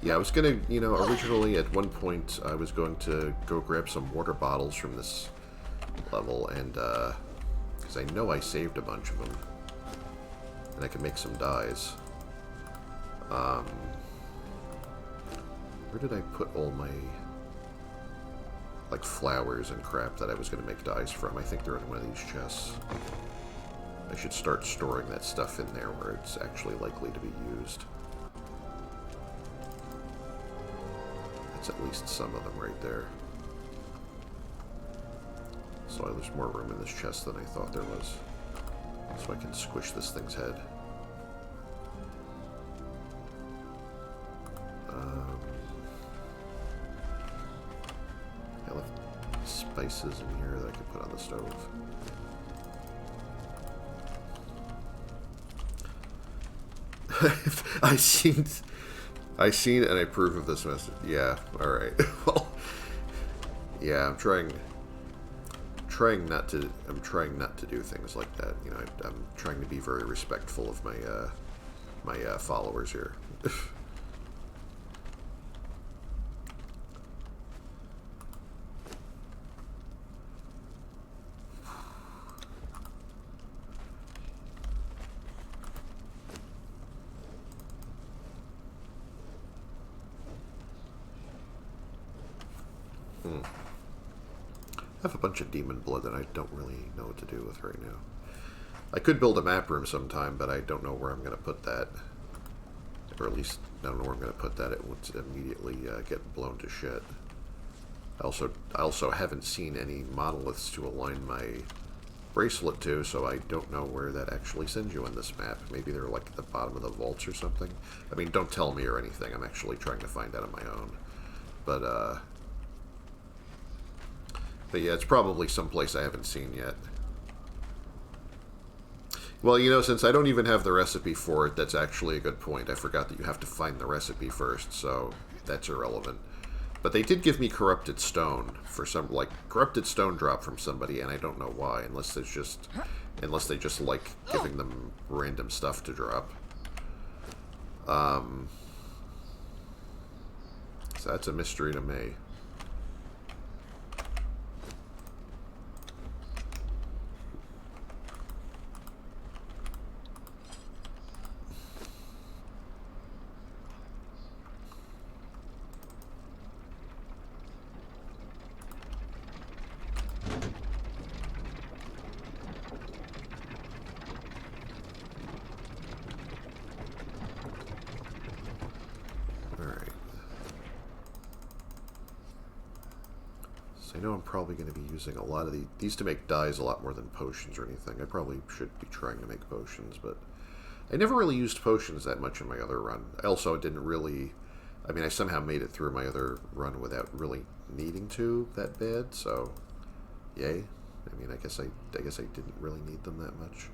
Yeah, I was gonna, you know, originally at one point I was going to go grab some water bottles from this level, and, because I know I saved a bunch of them, and I could make some dyes. Where did I put all my, like, flowers and crap that I was gonna make dyes from? I think they're in one of these chests. I should start storing that stuff in there where it's actually likely to be used. At least some of them right there. So there's more room in this chest than I thought there was. So I can squish this thing's head. I left spices in here that I could put on the stove. I seen and I approve of this message. Yeah, alright. Well, yeah, I'm trying not to do things like that. You know, I'm trying to be very respectful of my, my followers here. I have a bunch of demon blood that I don't really know what to do with right now. I could build a map room sometime, but I don't know where I'm going to put that. Or at least, I don't know where I'm going to put that. It would immediately get blown to shit. I also haven't seen any monoliths to align my bracelet to, so I don't know where that actually sends you on this map. Maybe they're like at the bottom of the vaults or something. I mean, don't tell me or anything. I'm actually trying to find out on my own. But yeah, it's probably someplace I haven't seen yet. Well, you know, since I don't even have the recipe for it, that's actually a good point. I forgot that you have to find the recipe first, so that's irrelevant. But they did give me corrupted stone for some, like, corrupted stone drop from somebody, and I don't know why, unless they just like giving them random stuff to drop. So that's a mystery to me. I know I'm probably going to be using a lot of these to make dyes a lot more than potions or anything. I probably should be trying to make potions, but I never really used potions that much in my other run. I also didn't really... I mean, I somehow made it through my other run without really needing to that bad, so yay. I mean, I guess I didn't really need them that much.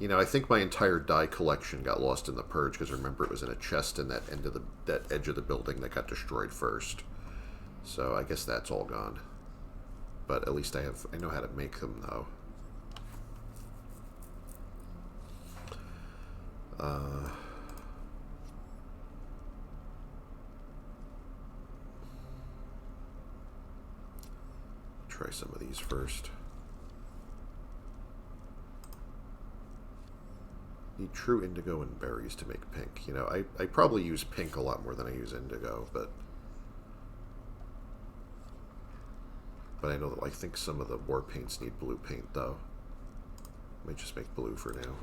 You know, I think my entire dye collection got lost in the purge because remember it was in a chest in that edge of the building that got destroyed first. So I guess that's all gone. But at least I know how to make them though. Try some of these first. Need true indigo and berries to make pink. You know, I probably use pink a lot more than I use indigo, but I know that I think some of the war paints need blue paint though. Might just make blue for now.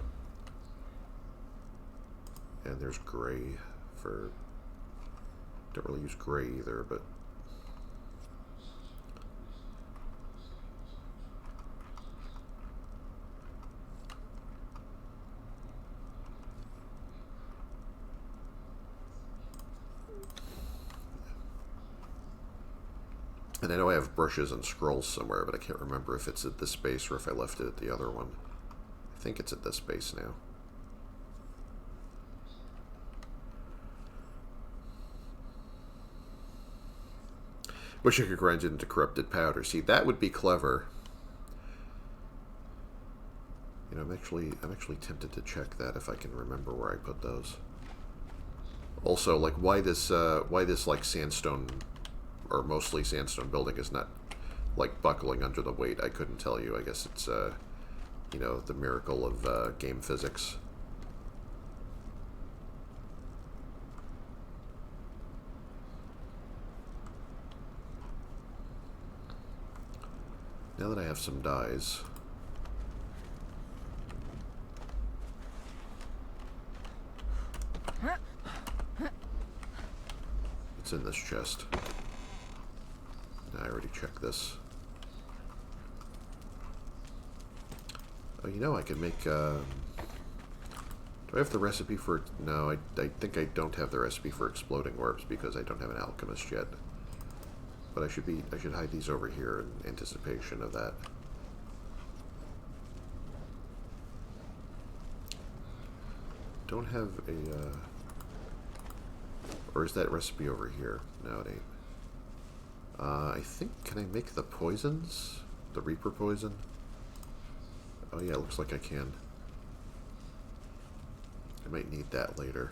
And there's gray for... Don't really use gray either, but... And I know I have brushes and scrolls somewhere, but I can't remember if it's at this base or if I left it at the other one. I think it's at this base now. Wish I could grind it into corrupted powder. See, that would be clever. You know, I'm actually tempted to check that if I can remember where I put those. Also, like, why this like sandstone, or mostly sandstone building is not like buckling under the weight, I couldn't tell you. I guess it's you know, the miracle of game physics. Now that I have some dyes, it's in this chest. I already checked this. Oh, you know, I can make, do I have the recipe for... No, I think I don't have the recipe for exploding orbs because I don't have an alchemist yet. But I should hide these over here in anticipation of that. Don't have a, or is that recipe over here? No, it ain't. I think, can I make the poisons? The Reaper poison? Oh yeah, it looks like I can. I might need that later.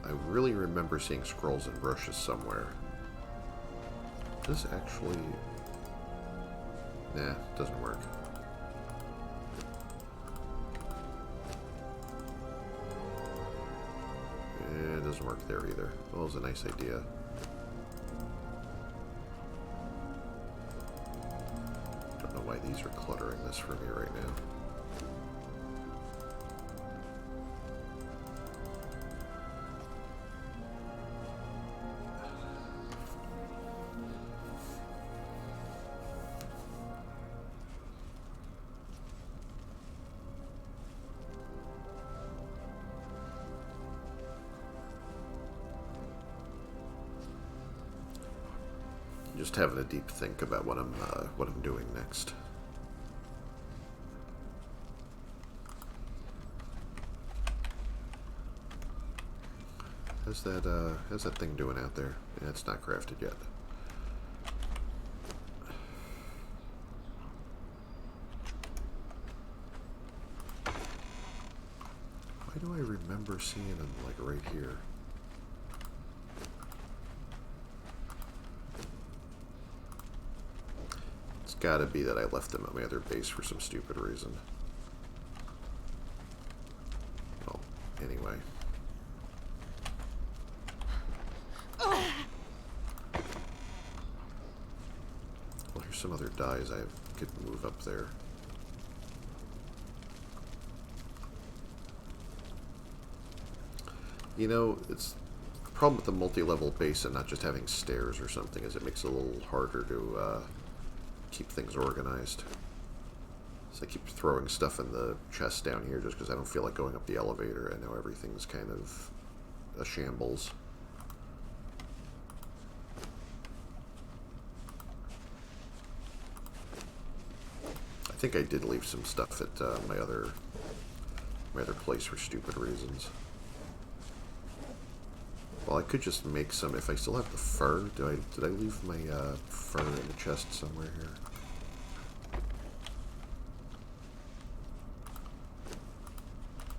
I really remember seeing scrolls and brushes somewhere. Does this actually... Nah, doesn't work. It doesn't work there either. Well, it was a nice idea. Don't know why these are cluttering this for me right now. Just having a deep think about what I'm doing next. How's that thing doing out there? Yeah, it's not crafted yet. Why do I remember seeing them, like, right here? It's gotta be that I left them at my other base for some stupid reason. Well, anyway. Well, here's some other dies I could move up there. You know, it's the problem with the multi-level base and not just having stairs or something is it makes it a little harder to keep things organized. So I keep throwing stuff in the chest down here just because I don't feel like going up the elevator. I know everything's kind of a shambles. I think I did leave some stuff at my other place for stupid reasons. Well, I could just make some. If I still have the fur, did I leave my fur in the chest somewhere here?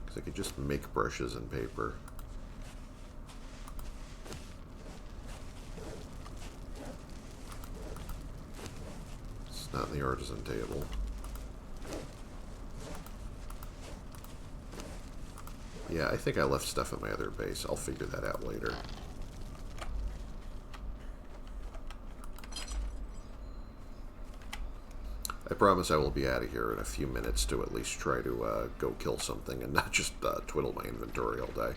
Because I could just make brushes and paper. It's not in the artisan table. Yeah, I think I left stuff at my other base. I'll figure that out later. I promise I will be out of here in a few minutes to at least try to go kill something and not just twiddle my inventory all day.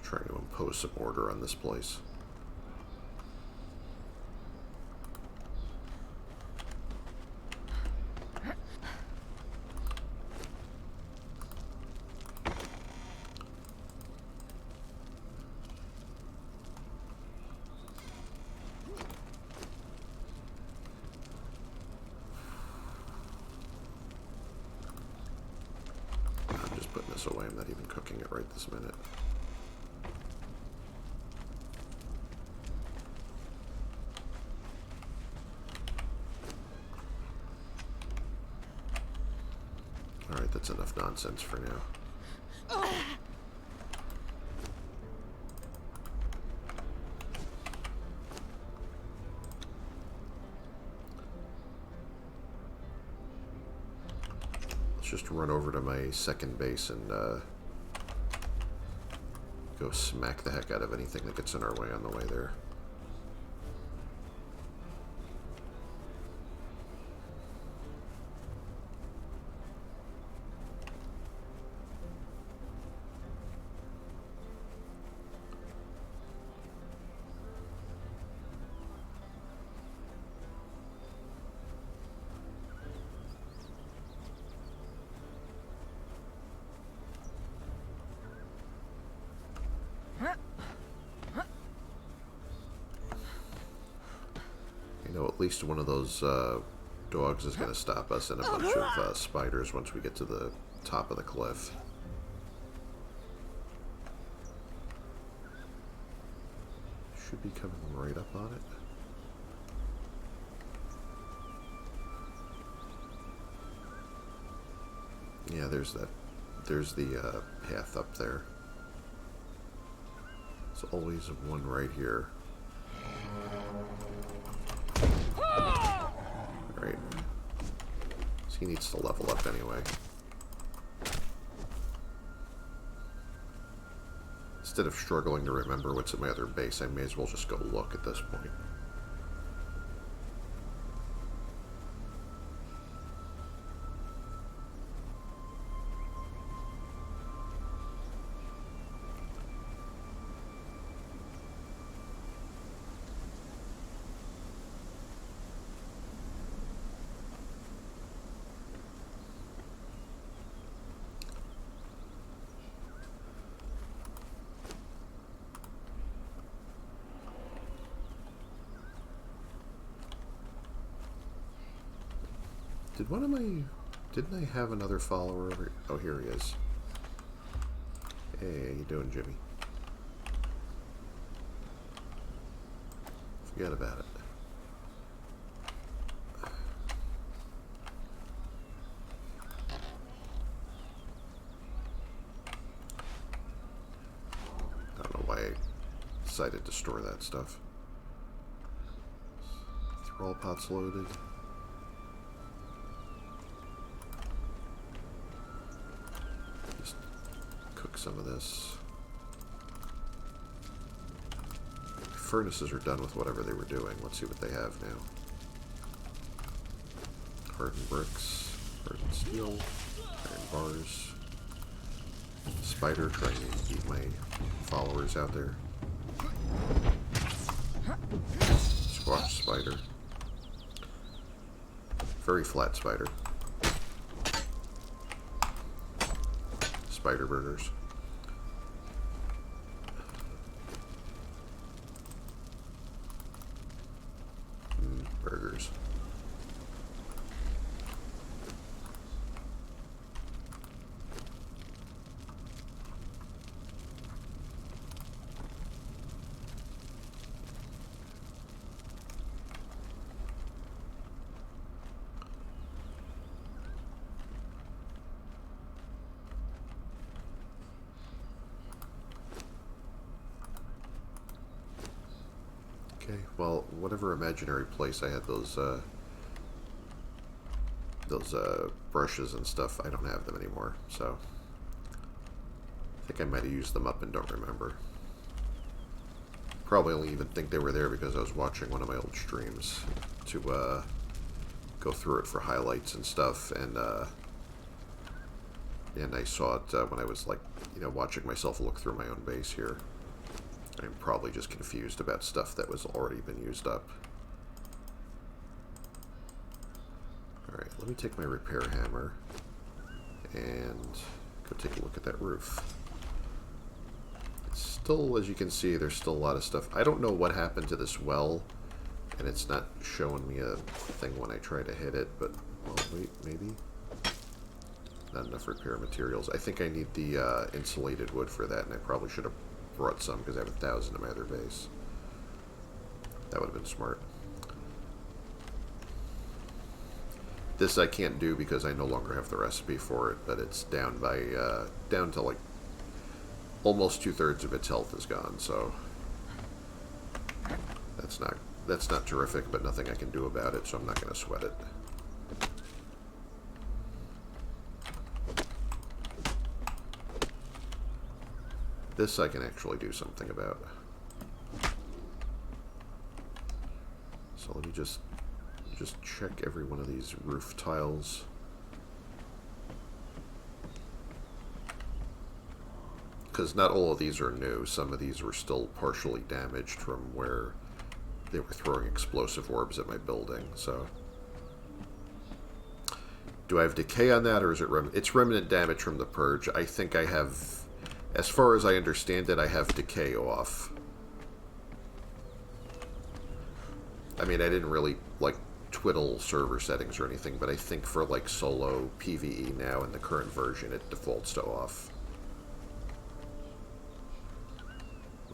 Trying to impose some order on this place. I'm just putting this away. I'm not even cooking it right this minute. Alright, that's enough nonsense for now. Let's just run over to my second base and go smack the heck out of anything that gets in our way on the way there. At least one of those dogs is going to stop us and a bunch of spiders once we get to the top of the cliff. Should be coming right up on it. Yeah, there's that. There's the path up there. There's always one right here. Right. So he needs to level up anyway. Instead of struggling to remember what's at my other base, I may as well just go look at this point. Did one of my... Didn't I have another follower over... Oh, here he is. Hey, how you doing, Jimmy? Forget about it. I don't know why I decided to store that stuff. Thrall pots loaded. Just cook some of this. Furnaces are done with whatever they were doing. Let's see what they have now. Hardened bricks, hardened steel, iron bars. Spider trying to keep my followers out there. Squash spider. Very flat spider. Spider burgers. Burgers. Okay, well, whatever imaginary place I had those brushes and stuff, I don't have them anymore, so I think I might have used them up and don't remember. Probably only even think they were there because I was watching one of my old streams to go through it for highlights and stuff, and I saw it when I was, like, you know, watching myself look through my own base here. I'm probably just confused about stuff that was already been used up. Alright, let me take my repair hammer and go take a look at that roof. It's still, as you can see, there's still a lot of stuff. I don't know what happened to this well, and it's not showing me a thing when I try to hit it, but, well, wait, maybe? Not enough repair materials. I think I need the insulated wood for that, and I probably should have brought some because I have 1,000 in my other base. That would have been smart. This I can't do because I no longer have the recipe for it, but it's down by down to like almost 2/3 of its health is gone. So that's not terrific, but nothing I can do about it. So I'm not going to sweat it. This I can actually do something about. So let me just check every one of these roof tiles. Because not all of these are new. Some of these were still partially damaged from where they were throwing explosive orbs at my building. So do I have decay on that, or is it it's remnant damage from the purge? I think I have, as far as I understand it, I have decay off. I mean, I didn't really, like, twiddle server settings or anything, but I think for, like, solo PvE now in the current version, it defaults to off.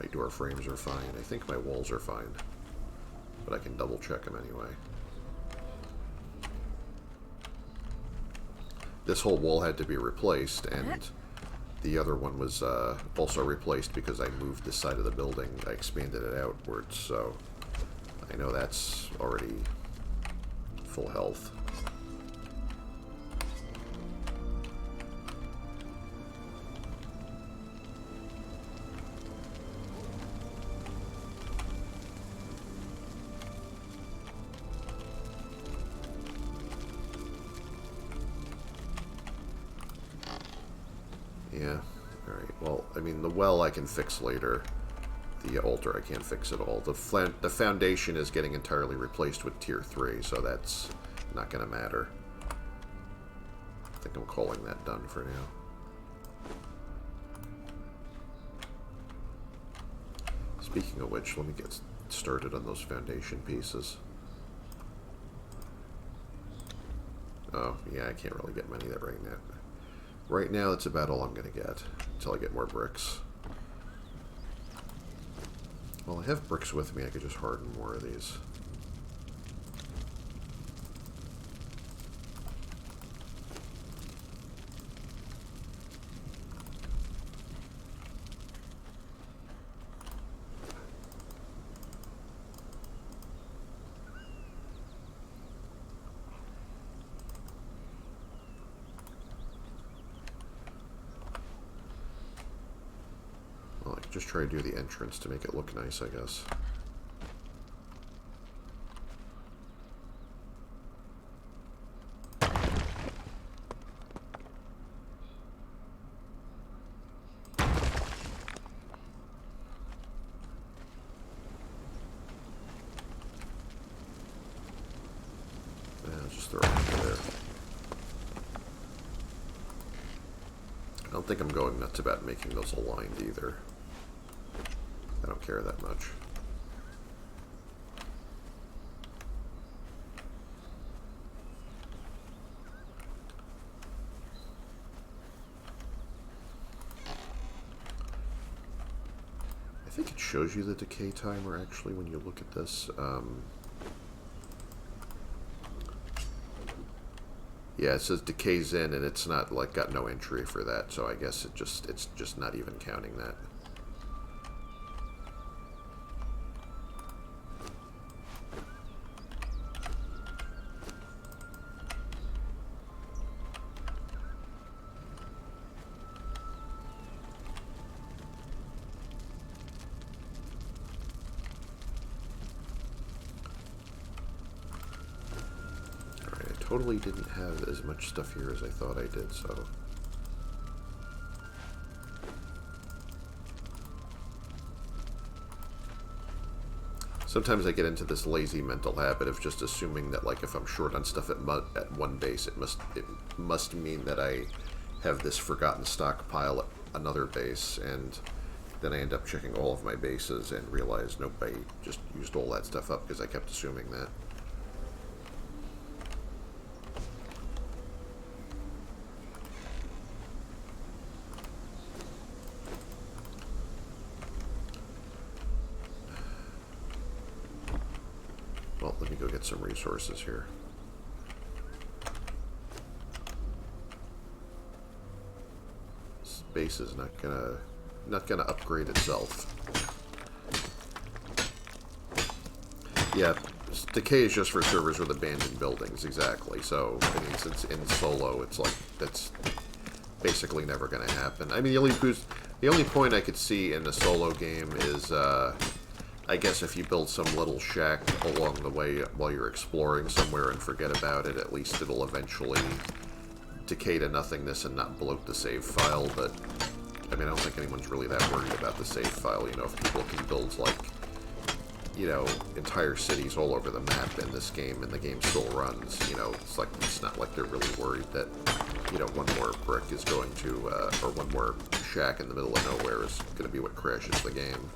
My door frames are fine. I think my walls are fine. But I can double check them anyway. This whole wall had to be replaced, and the other one was also replaced because I moved this side of the building. I expanded it outwards, so I know that's already full health. Yeah, alright. Well, I mean, the well I can fix later. The altar I can't fix at all. The foundation is getting entirely replaced with tier 3, so that's not going to matter. I think I'm calling that done for now. Speaking of which, let me get started on those foundation pieces. Oh, yeah, I can't really get many of that right now. Right now, that's about all I'm going to get until I get more bricks. Well, I have bricks with me. I could just harden more of these. Well, I could just try to do the entrance to make it look nice, I guess. Just throw it over there. I don't think I'm going nuts about making those aligned either. I don't care that much. I think it shows you the decay timer actually when you look at this. Yeah, it says decays in, and it's not like got no entry for that, so I guess it's just not even counting that. Totally didn't have as much stuff here as I thought I did, so... Sometimes I get into this lazy mental habit of just assuming that, like, if I'm short on stuff at one base, it must mean that I have this forgotten stockpile at another base, and then I end up checking all of my bases and realize nobody just used all that stuff up because I kept assuming that. Well, let me go get some resources here. This base is not gonna upgrade itself. Yeah, decay is just for servers with abandoned buildings, exactly. So, I mean, since in solo, it's like that's basically never gonna happen. I mean, the only point I could see in a solo game is. I guess if you build some little shack along the way while you're exploring somewhere and forget about it, at least it'll eventually decay to nothingness and not bloat the save file, but, I mean, I don't think anyone's really that worried about the save file, you know, if people can build, like, you know, entire cities all over the map in this game and the game still runs, you know, it's not like they're really worried that, you know, one more brick is going to, or one more shack in the middle of nowhere is going to be what crashes the game.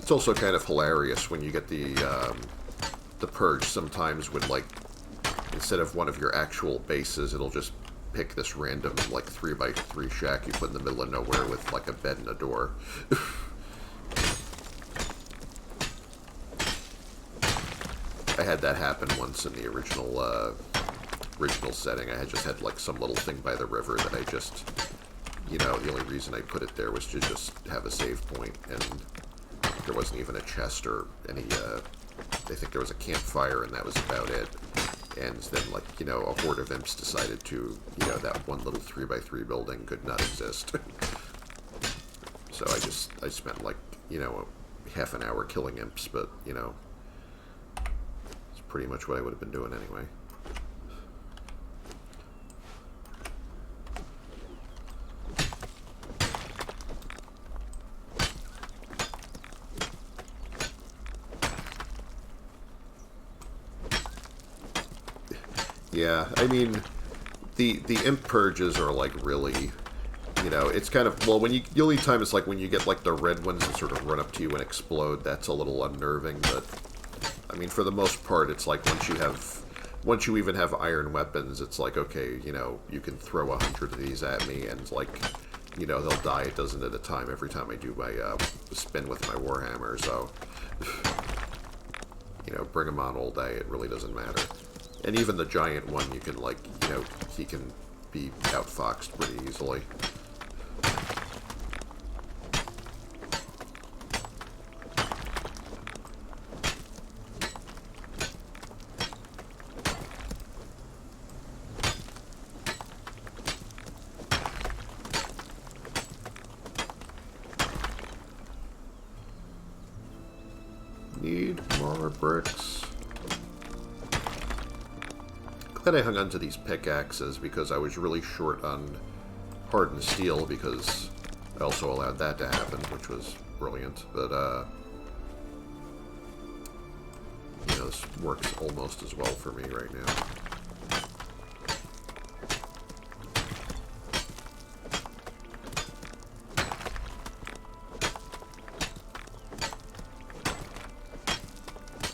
It's also kind of hilarious when you get the purge sometimes when, like, instead of one of your actual bases, it'll just pick this random, like, 3x3 shack you put in the middle of nowhere with, like, a bed and a door. I had that happen once in the original setting. I had just had, like, some little thing by the river that I just, you know, the only reason I put it there was to just have a save point, and there wasn't even a chest or any, I think there was a campfire and that was about it. And then, like, you know, a horde of imps decided to, you know, that one little 3x3 building could not exist. So I spent, like, you know, half an hour killing imps, but, you know, it's pretty much what I would have been doing anyway. Yeah, I mean, The imp purges are like really, you know, it's kind of, well, when you, the only time it's like when you get like the red ones that sort of run up to you and explode, that's a little unnerving, but I mean, for the most part, it's like once you even have iron weapons, it's like, okay, you know, you can throw 100 of these at me and like, you know, they'll die a dozen at a time every time I do my spin with my warhammer, so you know, bring them on all day, it really doesn't matter. And even the giant one, you can, like, you know, he can be outfoxed pretty easily. Need more bricks. Glad I hung on to these pickaxes because I was really short on hardened steel because I also allowed that to happen, which was brilliant. But, you know, this works almost as well for me right now.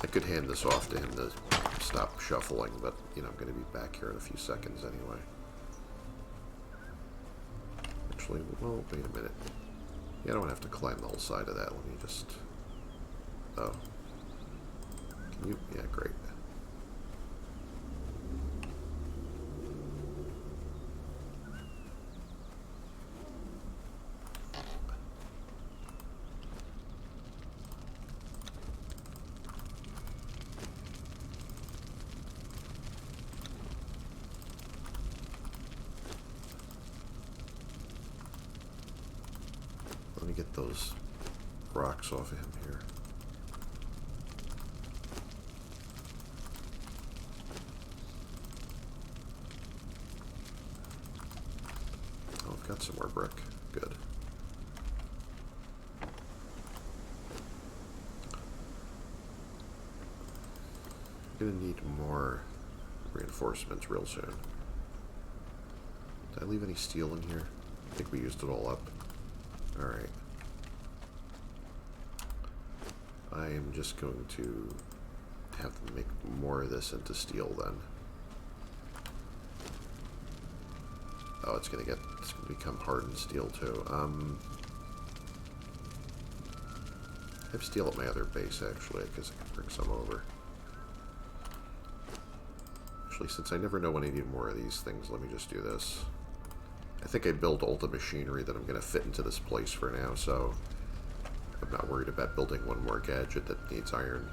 I could hand this off to him to stop shuffling, but, you know, I'm going to be back here in a few seconds anyway. Actually, well, wait a minute. Yeah, I don't have to climb the whole side of that. Let me just... Oh. Can you... Yeah, great. Let me get those rocks off of him here. Oh, I've got some more brick. Good. I'm gonna need more reinforcements real soon. Did I leave any steel in here? I think we used it all up. Alright. I am just going to have to make more of this into steel then. Oh, it's gonna become hardened steel too. I have steel at my other base actually, because I can bring some over. Actually, since I never know when I need more of these things, let me just do this. I think I built all the machinery that I'm going to fit into this place for now, so I'm not worried about building one more gadget that needs iron.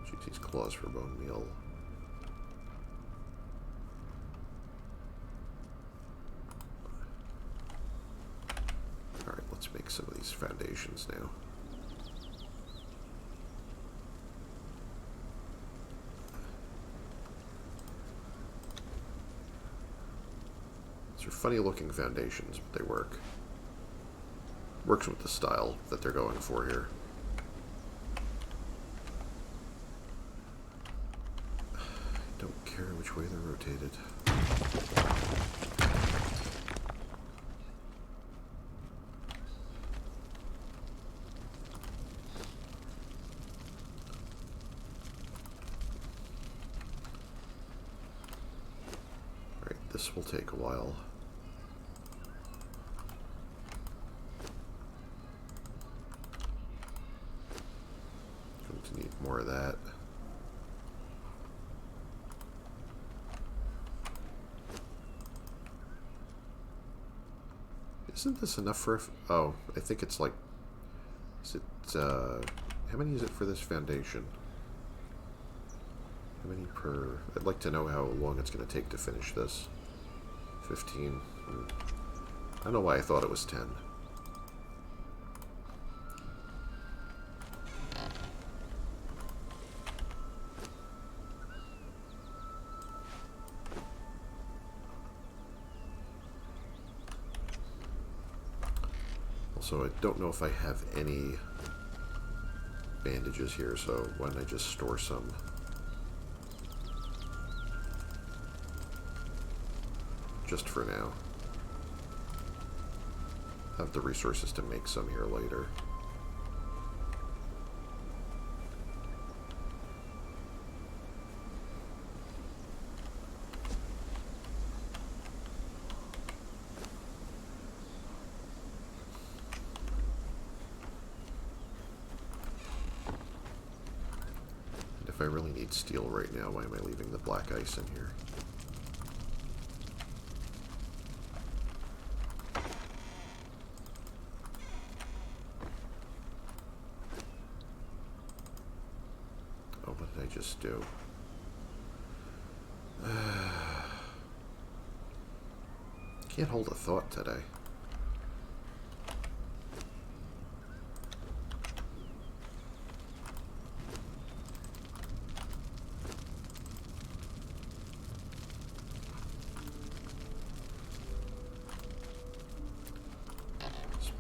Jeez, these claws for bone meal. Alright, let's make some of these foundations now. These are funny looking foundations, but they work. Works with the style that they're going for here. I don't care which way they're rotated. This will take a while. Going to need more of that. Isn't this enough for... Oh, I think it's like... Is it... how many is it for this foundation? How many per... I'd like to know how long it's going to take to finish this. 15. I don't know why I thought it was 10. So I don't know if I have any bandages here, so why don't I just store some? Just for now. Have the resources to make some here later. If I really need steel right now, why am I leaving the black ice in here? Oh, what did I just do? Can't hold a thought today.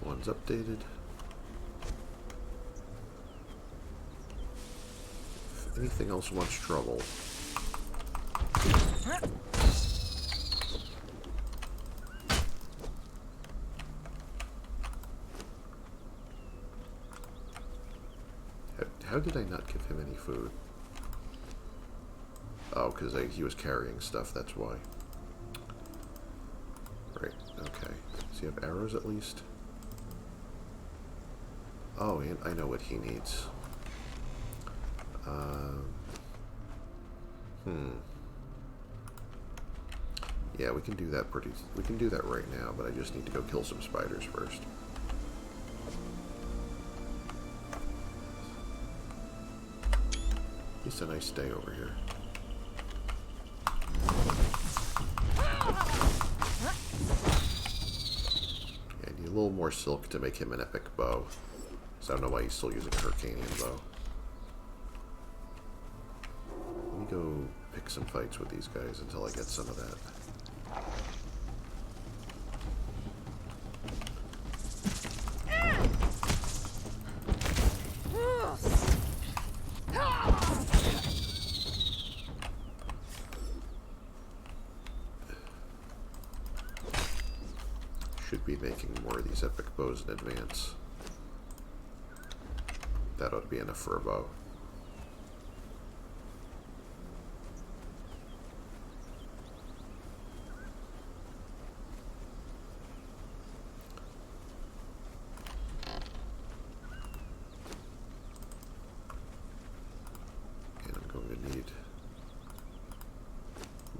One's updated. If anything else wants trouble. How did I not give him any food? Oh, because he was carrying stuff, that's why. Right, okay. Does he have arrows at least? Oh, and I know what he needs. Yeah, we can do that we can do that right now, but I just need to go kill some spiders first. It's a nice day over here. Yeah, I need a little more silk to make him an epic bow. So I don't know why he's still using a Hyrcanian bow. Let me go pick some fights with these guys until I get some of that. Should be making more of these epic bows in advance. That ought to be enough for a bow. And I'm going to need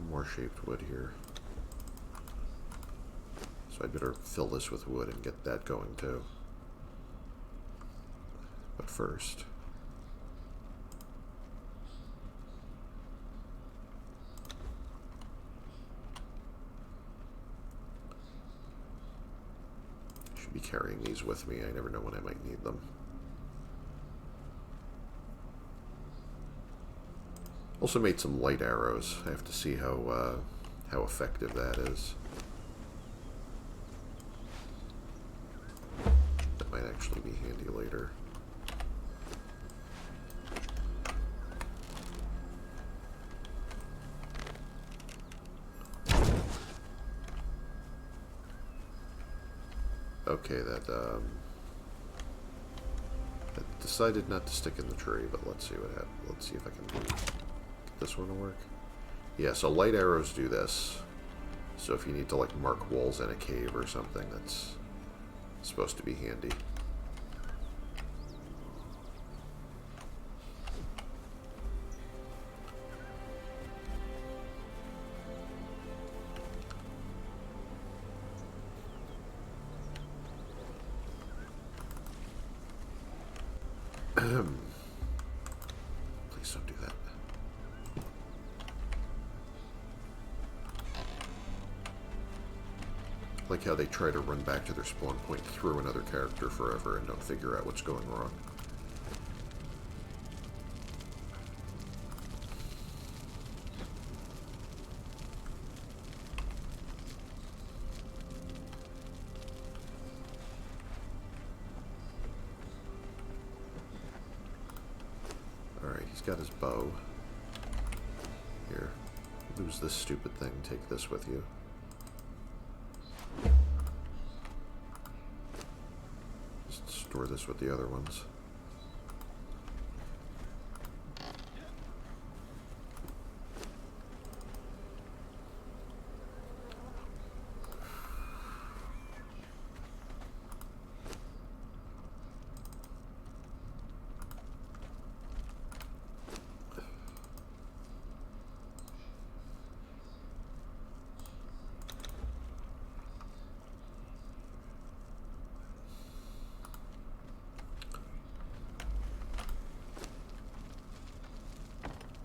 more shaped wood here. So I'd better fill this with wood and get that going too. But first, I should be carrying these with me. I never know when I might need them. Also made some light arrows. I have to see how effective that is. That might actually be handy later. Okay, that decided not to stick in the tree, but let's see what happens. Let's see if I can get this one to work. Yeah, so light arrows do this. So if you need to like mark walls in a cave or something, that's supposed to be handy. Please don't do that. Like how they try to run back to their spawn point through another character forever and don't figure out what's going wrong. got his bow. Here, lose this stupid thing, take this with you. Just store this with the other ones.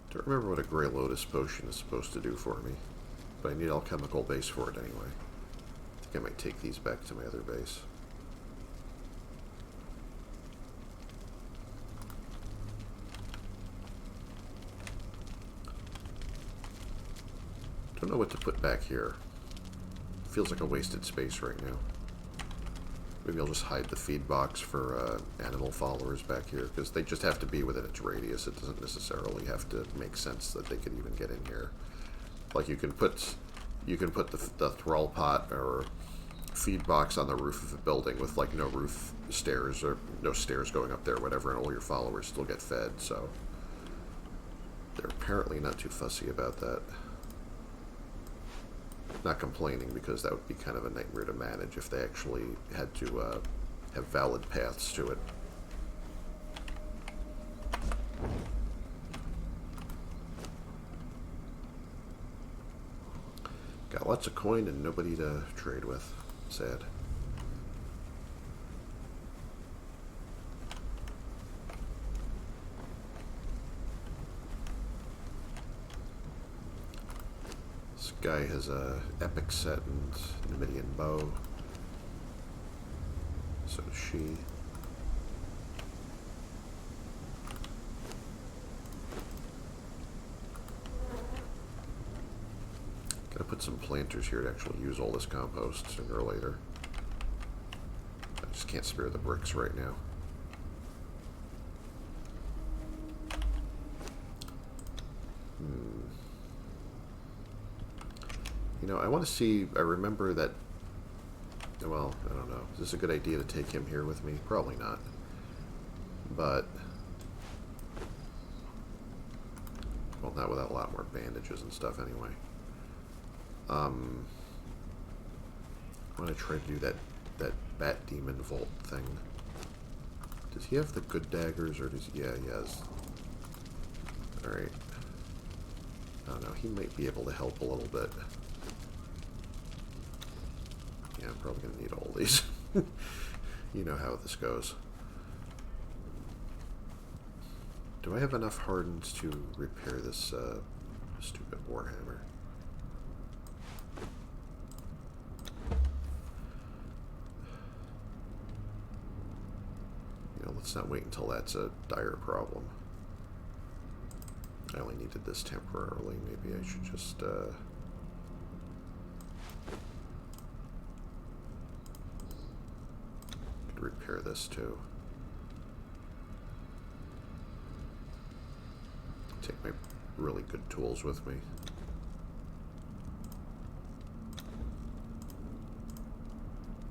I don't remember what a Grey Lotus potion is supposed to do for me, but I need alchemical base for it anyway. I think I might take these back to my other base. Don't know what to put back here. Feels like a wasted space right now. Maybe I'll just hide the feed box for animal followers back here, because they just have to be within its radius. It doesn't necessarily have to make sense that they could even get in here. Like you can put the thrall pot or feed box on the roof of a building with like no roof stairs or no stairs going up there, whatever, and all your followers still get fed. So they're apparently not too fussy about that. Not complaining, because that would be kind of a nightmare to manage if they actually had to have valid paths to it. Got lots of coin and nobody to trade with. Sad. Guy has a epic set and Numidian bow. So does she. Gotta put some planters here to actually use all this compost sooner or later. I just can't spare the bricks right now. You know, I want to see, I remember that, well, I don't know. Is this a good idea to take him here with me? Probably not. But, well, not without a lot more bandages and stuff anyway. I want to try to do that Bat Demon Vault thing. Does he have the good daggers, or does he? Yeah, he has. Alright. I don't know, he might be able to help a little bit. Yeah, I'm probably going to need all these. You know how this goes. Do I have enough hardens to repair this stupid warhammer? You know, let's not wait until that's a dire problem. I only needed this temporarily. Maybe I should just repair this too. Take my really good tools with me.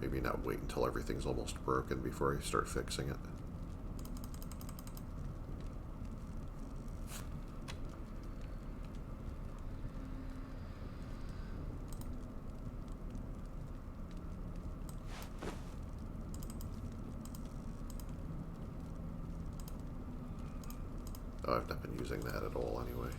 Maybe not wait until everything's almost broken before I start fixing it. Oh, I've not been using that at all anyway.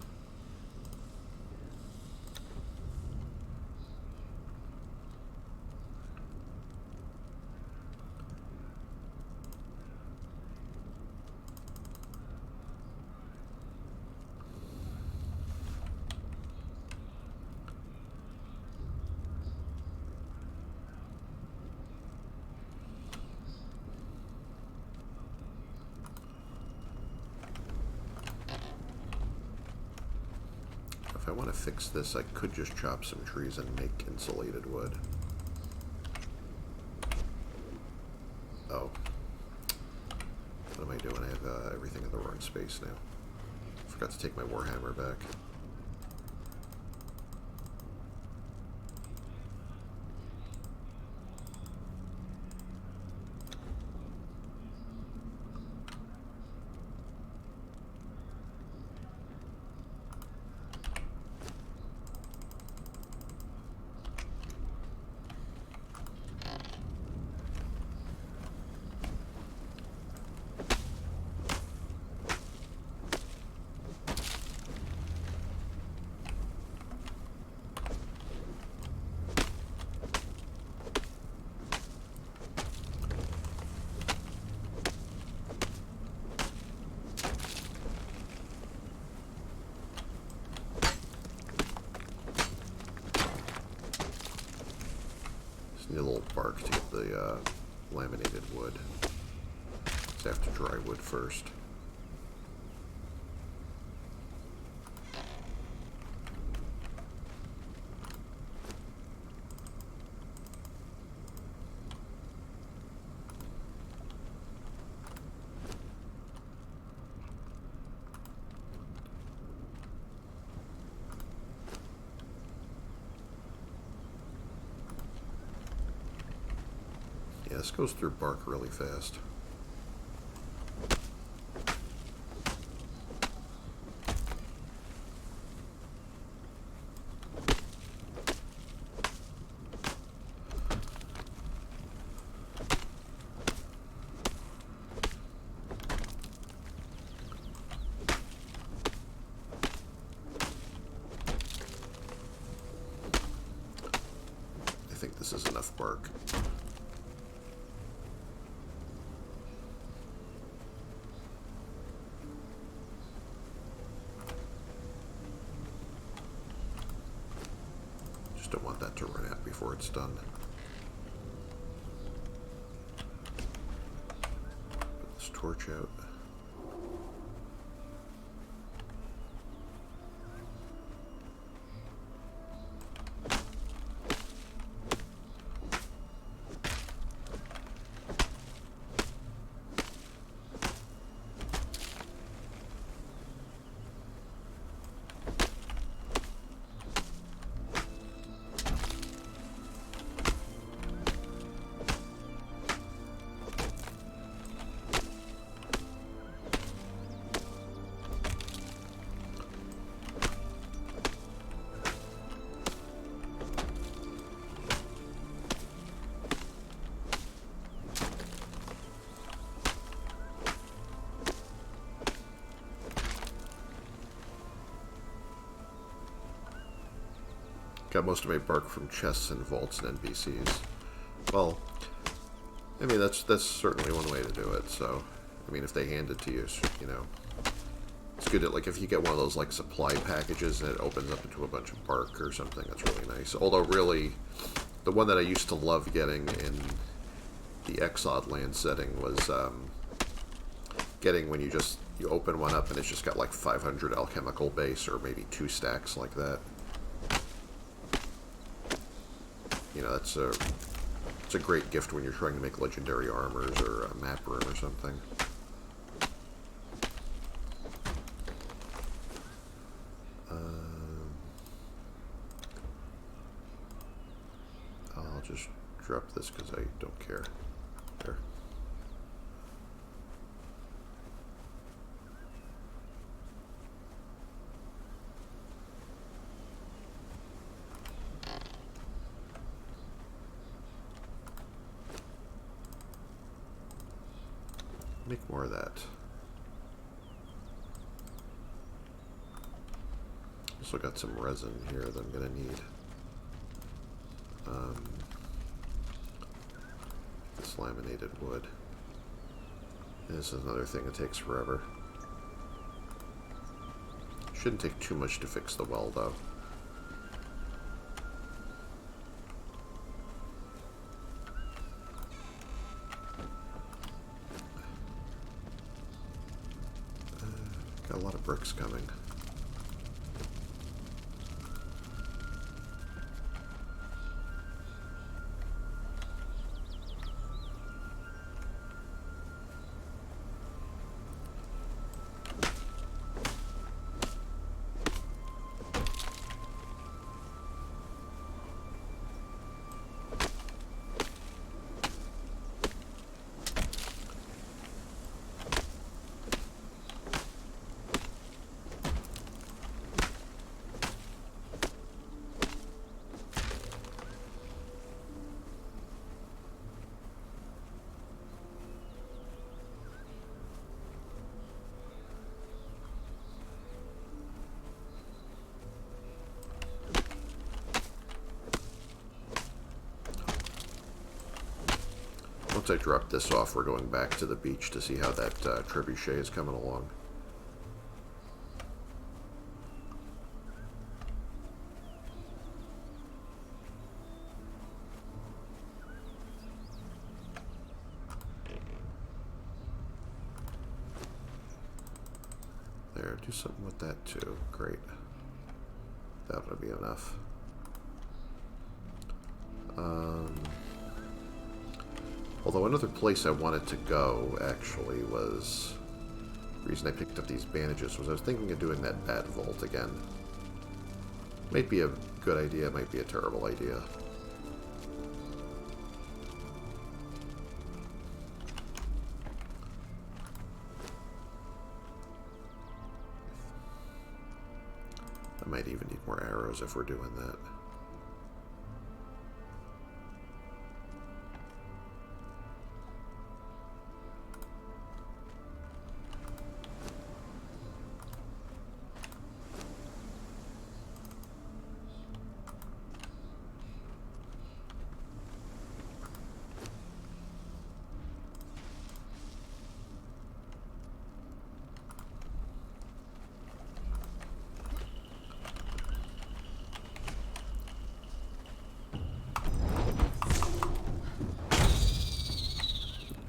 If I want to fix this, I could just chop some trees and make insulated wood. Oh. What am I doing? I have everything in the wrong space now. forgot to take my Warhammer back. Need a little bark to get the laminated wood. So I have to dry wood first. Yeah, this goes through bark really fast. I think this is enough bark. Don't want that to run out before it's done. Put this torch out. Got most of my bark from chests and vaults and NPCs. Well, I mean, that's certainly one way to do it, so, I mean, if they hand it to you, you know, it's good to, like, if you get one of those, like, supply packages and it opens up into a bunch of bark or something, that's really nice. Although, really, the one that I used to love getting in the Exod land setting was, getting when you open one up and it's just got, like, 500 alchemical base, or maybe 2 stacks like that. You know, it's a great gift when you're trying to make legendary armors or a map room or something. I'll just drop this because I don't care. There. Make more of that. Also got some resin here that I'm going to need. This laminated wood. And this is another thing that takes forever. Shouldn't take too much to fix the well, though. Got a lot of bricks coming. Once I drop this off, we're going back to the beach to see how that trebuchet is coming along. There, do something with that too. Great. That would be enough. Although another place I wanted to go, actually, was... The reason I picked up these bandages was I was thinking of doing that bat vault again. Might be a good idea, might be a terrible idea. I might even need more arrows if we're doing that.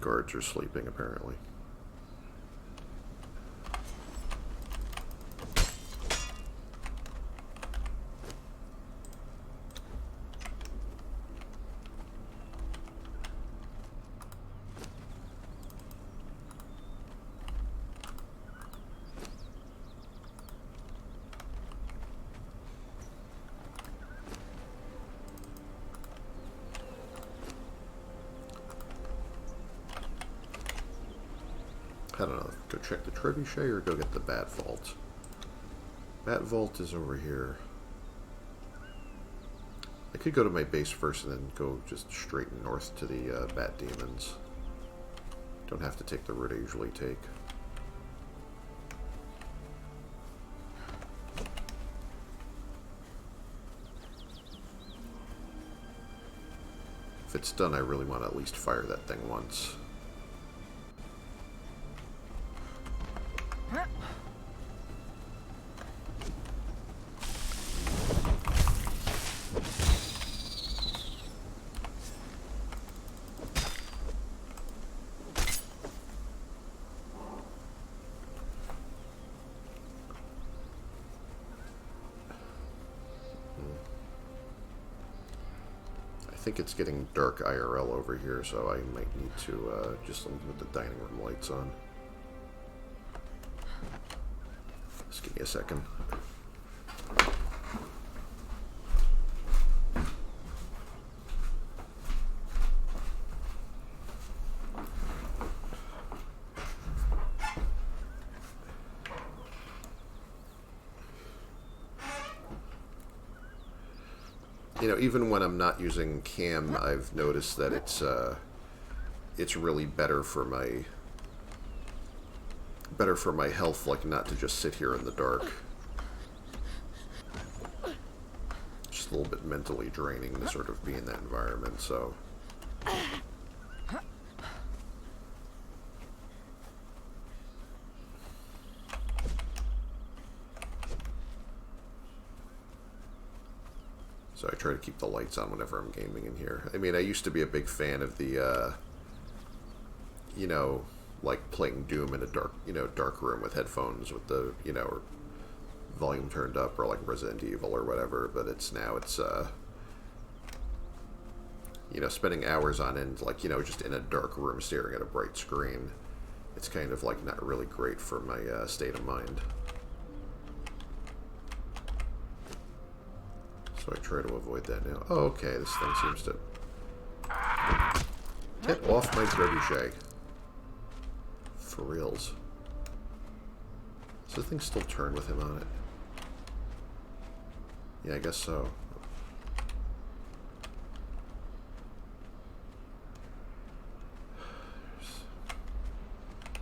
Guards are sleeping, apparently. I don't know, go check the trebuchet or go get the bat vault. Bat vault is over here. I could go to my base first and then go just straight north to the bat demons. Don't have to take the route I usually take. If it's done, I really want to at least fire that thing once. I think it's getting dark IRL over here, so I might need to just put the dining room lights on. Just give me a second. You know, even when I'm not using cam, I've noticed that it's really better for my health, like not to just sit here in the dark. Just a little bit mentally draining to sort of be in that environment, so. So I try to keep the lights on whenever I'm gaming in here. I mean, I used to be a big fan of the, you know, like playing Doom in a dark room with headphones with the, you know, or volume turned up, or like Resident Evil or whatever. But it's you know, spending hours on end, like, you know, just in a dark room staring at a bright screen. It's kind of like not really great for my state of mind. So I try to avoid that now. Oh, okay, this thing seems to... Get off my trebuchet. For reals. Does the thing still turn with him on it? Yeah, I guess so.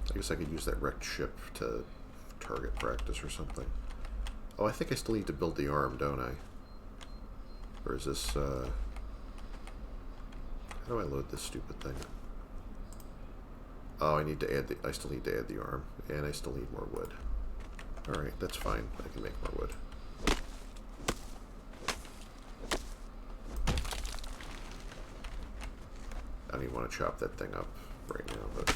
I guess I could use that wrecked ship to target practice or something. Oh, I think I still need to build the arm, don't I? Or is this, how do I load this stupid thing? Oh, I need to add the... I still need to add the arm. And I still need more wood. Alright, that's fine. I can make more wood. I don't even want to chop that thing up right now, but...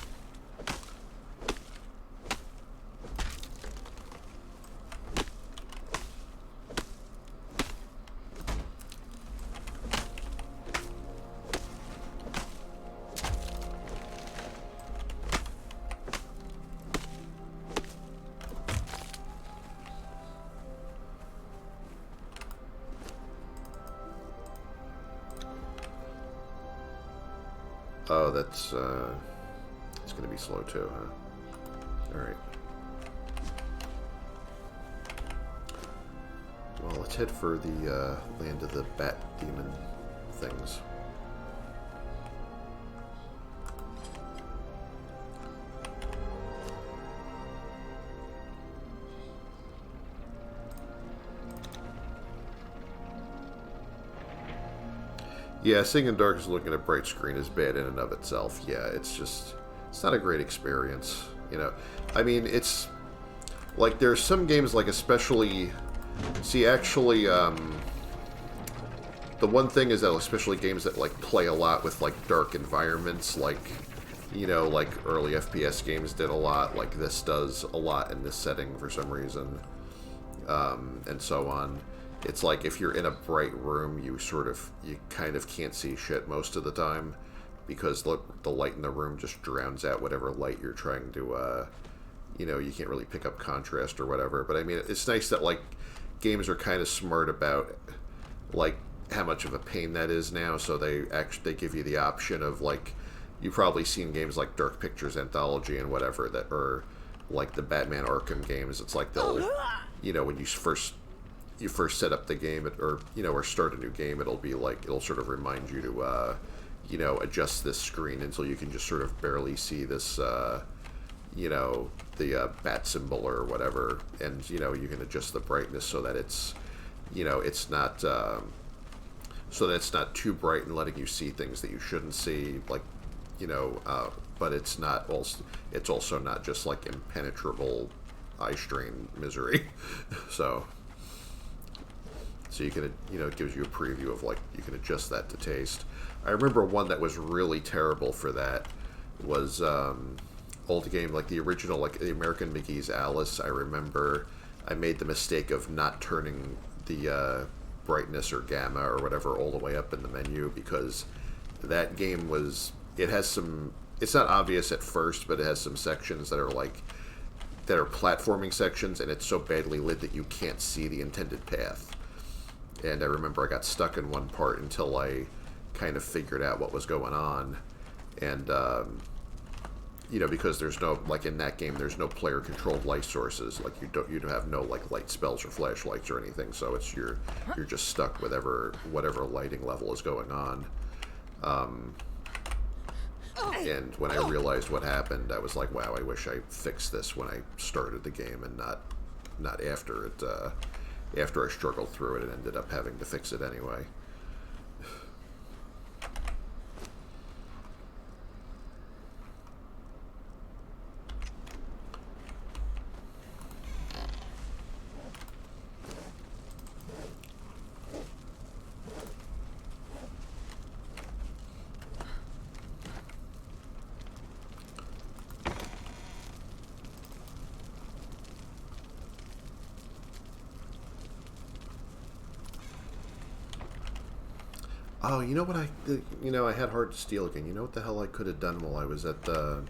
Oh, that's, it's gonna be slow too, huh? Alright. Well, let's head for the, land of the bat demon things. Yeah, seeing in dark is looking at a bright screen is bad in and of itself. Yeah, it's just... It's not a great experience, you know. I mean, it's... Like, there's some games, like, especially... See, actually, the one thing is that especially games that, like, play a lot with, like, dark environments, like, you know, like, early FPS games did a lot, like, this does a lot in this setting for some reason, and so on. It's like if you're in a bright room, you kind of can't see shit most of the time because the light in the room just drowns out whatever light you're trying to, you know, you can't really pick up contrast or whatever. But I mean, it's nice that, like, games are kind of smart about, like, how much of a pain that is now. So they give you the option of, like, you've probably seen games like Dark Pictures Anthology and whatever that are like the Batman Arkham games. It's like they'll, you know, when you first set up the game, or, you know, or start a new game, it'll be like, it'll sort of remind you to, you know, adjust this screen until you can just sort of barely see this, you know, the bat symbol or whatever, and, you know, you can adjust the brightness so that it's, you know, it's not, so that it's not too bright and letting you see things that you shouldn't see, like, you know, but it's not also, it's also not just like impenetrable eye strain misery. So you can, you know, it gives you a preview of, like, you can adjust that to taste. I remember one that was really terrible for that was old game, like the original, like the American McGee's Alice. I remember I made the mistake of not turning the brightness or gamma or whatever all the way up in the menu, because that game was, it has some, it's not obvious at first, but it has some sections that are like, that are platforming sections, and it's so badly lit that you can't see the intended path. And I remember I got stuck in one part until I kind of figured out what was going on. And, you know, because there's no, like in that game, there's no player-controlled light sources. Like, you don't have no, like, light spells or flashlights or anything. So it's, you're just stuck with whatever lighting level is going on. And when I realized what happened, I was like, wow, I wish I fixed this when I started the game and not after it, after I struggled through it and ended up having to fix it anyway. Oh, you know what I had Hard to Steal again. You know what the hell I could have done while I was at the...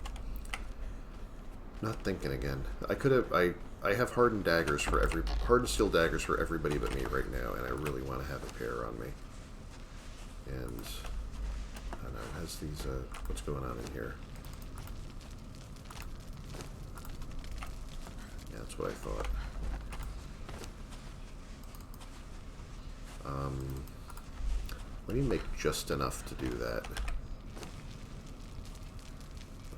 Not thinking again. I could have... I have hardened steel daggers for everybody but me right now, and I really want to have a pair on me. And... I don't know, it has these, what's going on in here? Yeah, that's what I thought. Let me make just enough to do that.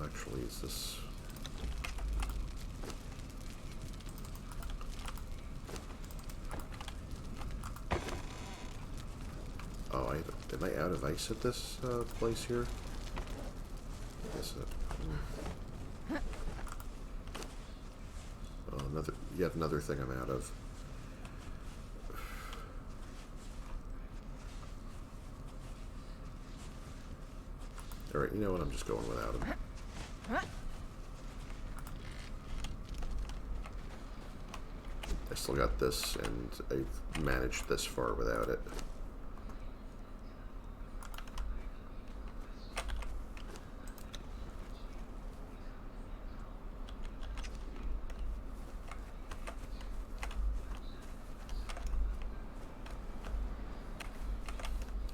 Actually, is this... Oh, am I out of ice at this place here? I guess Oh, yet another thing I'm out of. Alright, you know what? I'm just going without him. I still got this, and I've managed this far without it.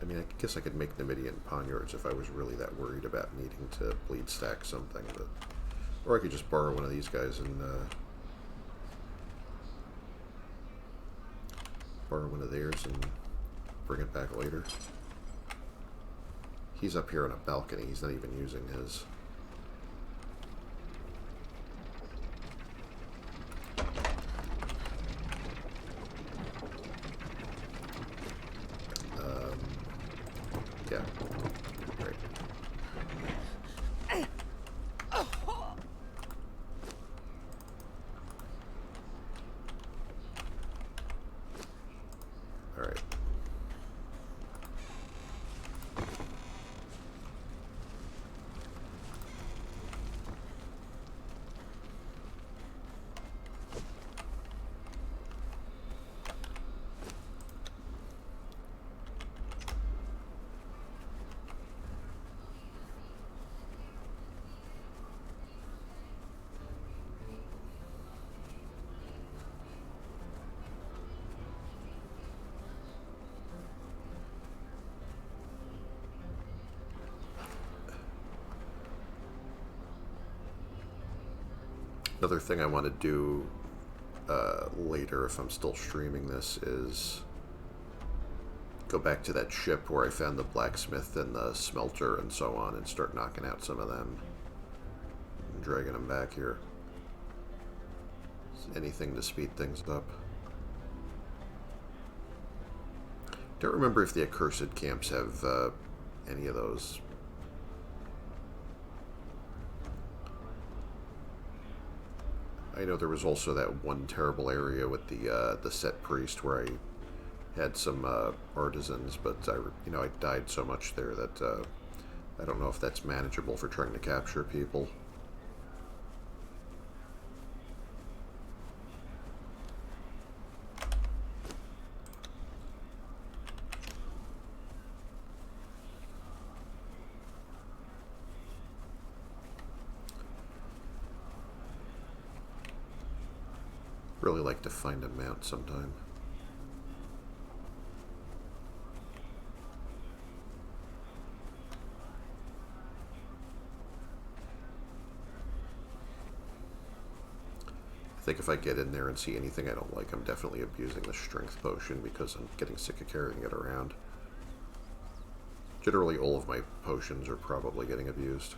I mean, I guess I could make Numidian poniards if I was really that worried about needing to bleed stack something, but... Or I could just borrow one of these guys and, borrow one of theirs and bring it back later. He's up here on a balcony, he's not even using his. Yeah. Right. All right. Another thing I want to do later, if I'm still streaming this, is go back to that ship where I found the blacksmith and the smelter and so on, and start knocking out some of them and dragging them back here. Anything to speed things up. Don't remember if the accursed camps have any of those. I know there was also that one terrible area with the set priest where I had some artisans, but I died so much there that I don't know if that's manageable for trying to capture people. Really like to find a mount sometime. I think if I get in there and see anything I don't like, I'm definitely abusing the strength potion because I'm getting sick of carrying it around. Generally, all of my potions are probably getting abused.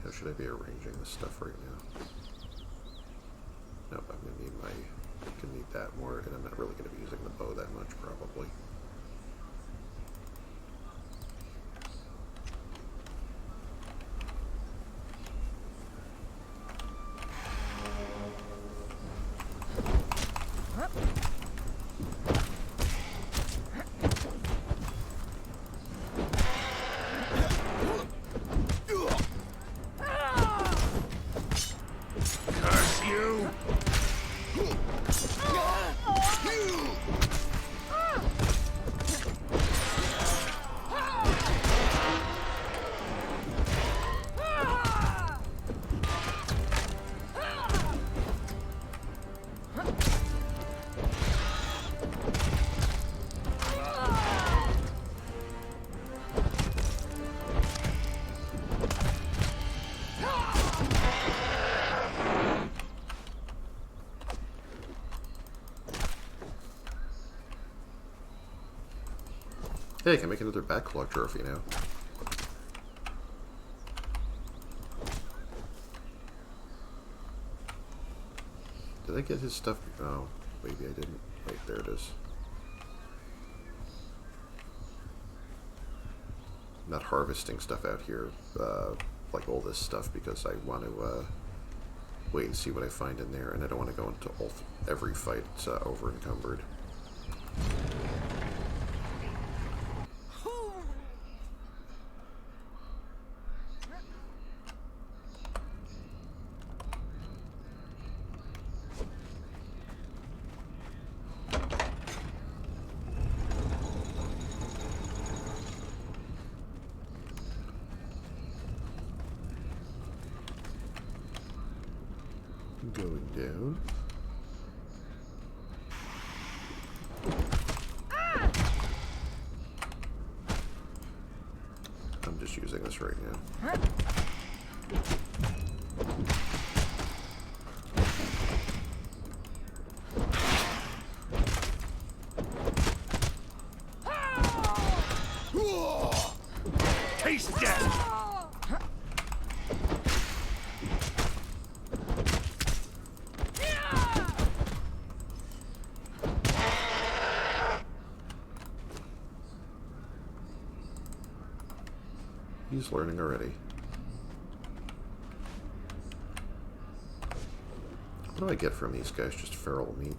How should I be arranging this stuff right now? Nope, I'm gonna need that more, and I'm not really gonna be using the bow that much probably. Hey, I can make another backlog trophy now. Did I get his stuff? Oh, maybe I didn't. Wait, there it is. I'm not harvesting stuff out here, like all this stuff, because I want to wait and see what I find in there, and I don't want to go into every fight over encumbered. Going down. I'm just using this right now. Taste death! He's learning already. What do I get from these guys? Just feral meat.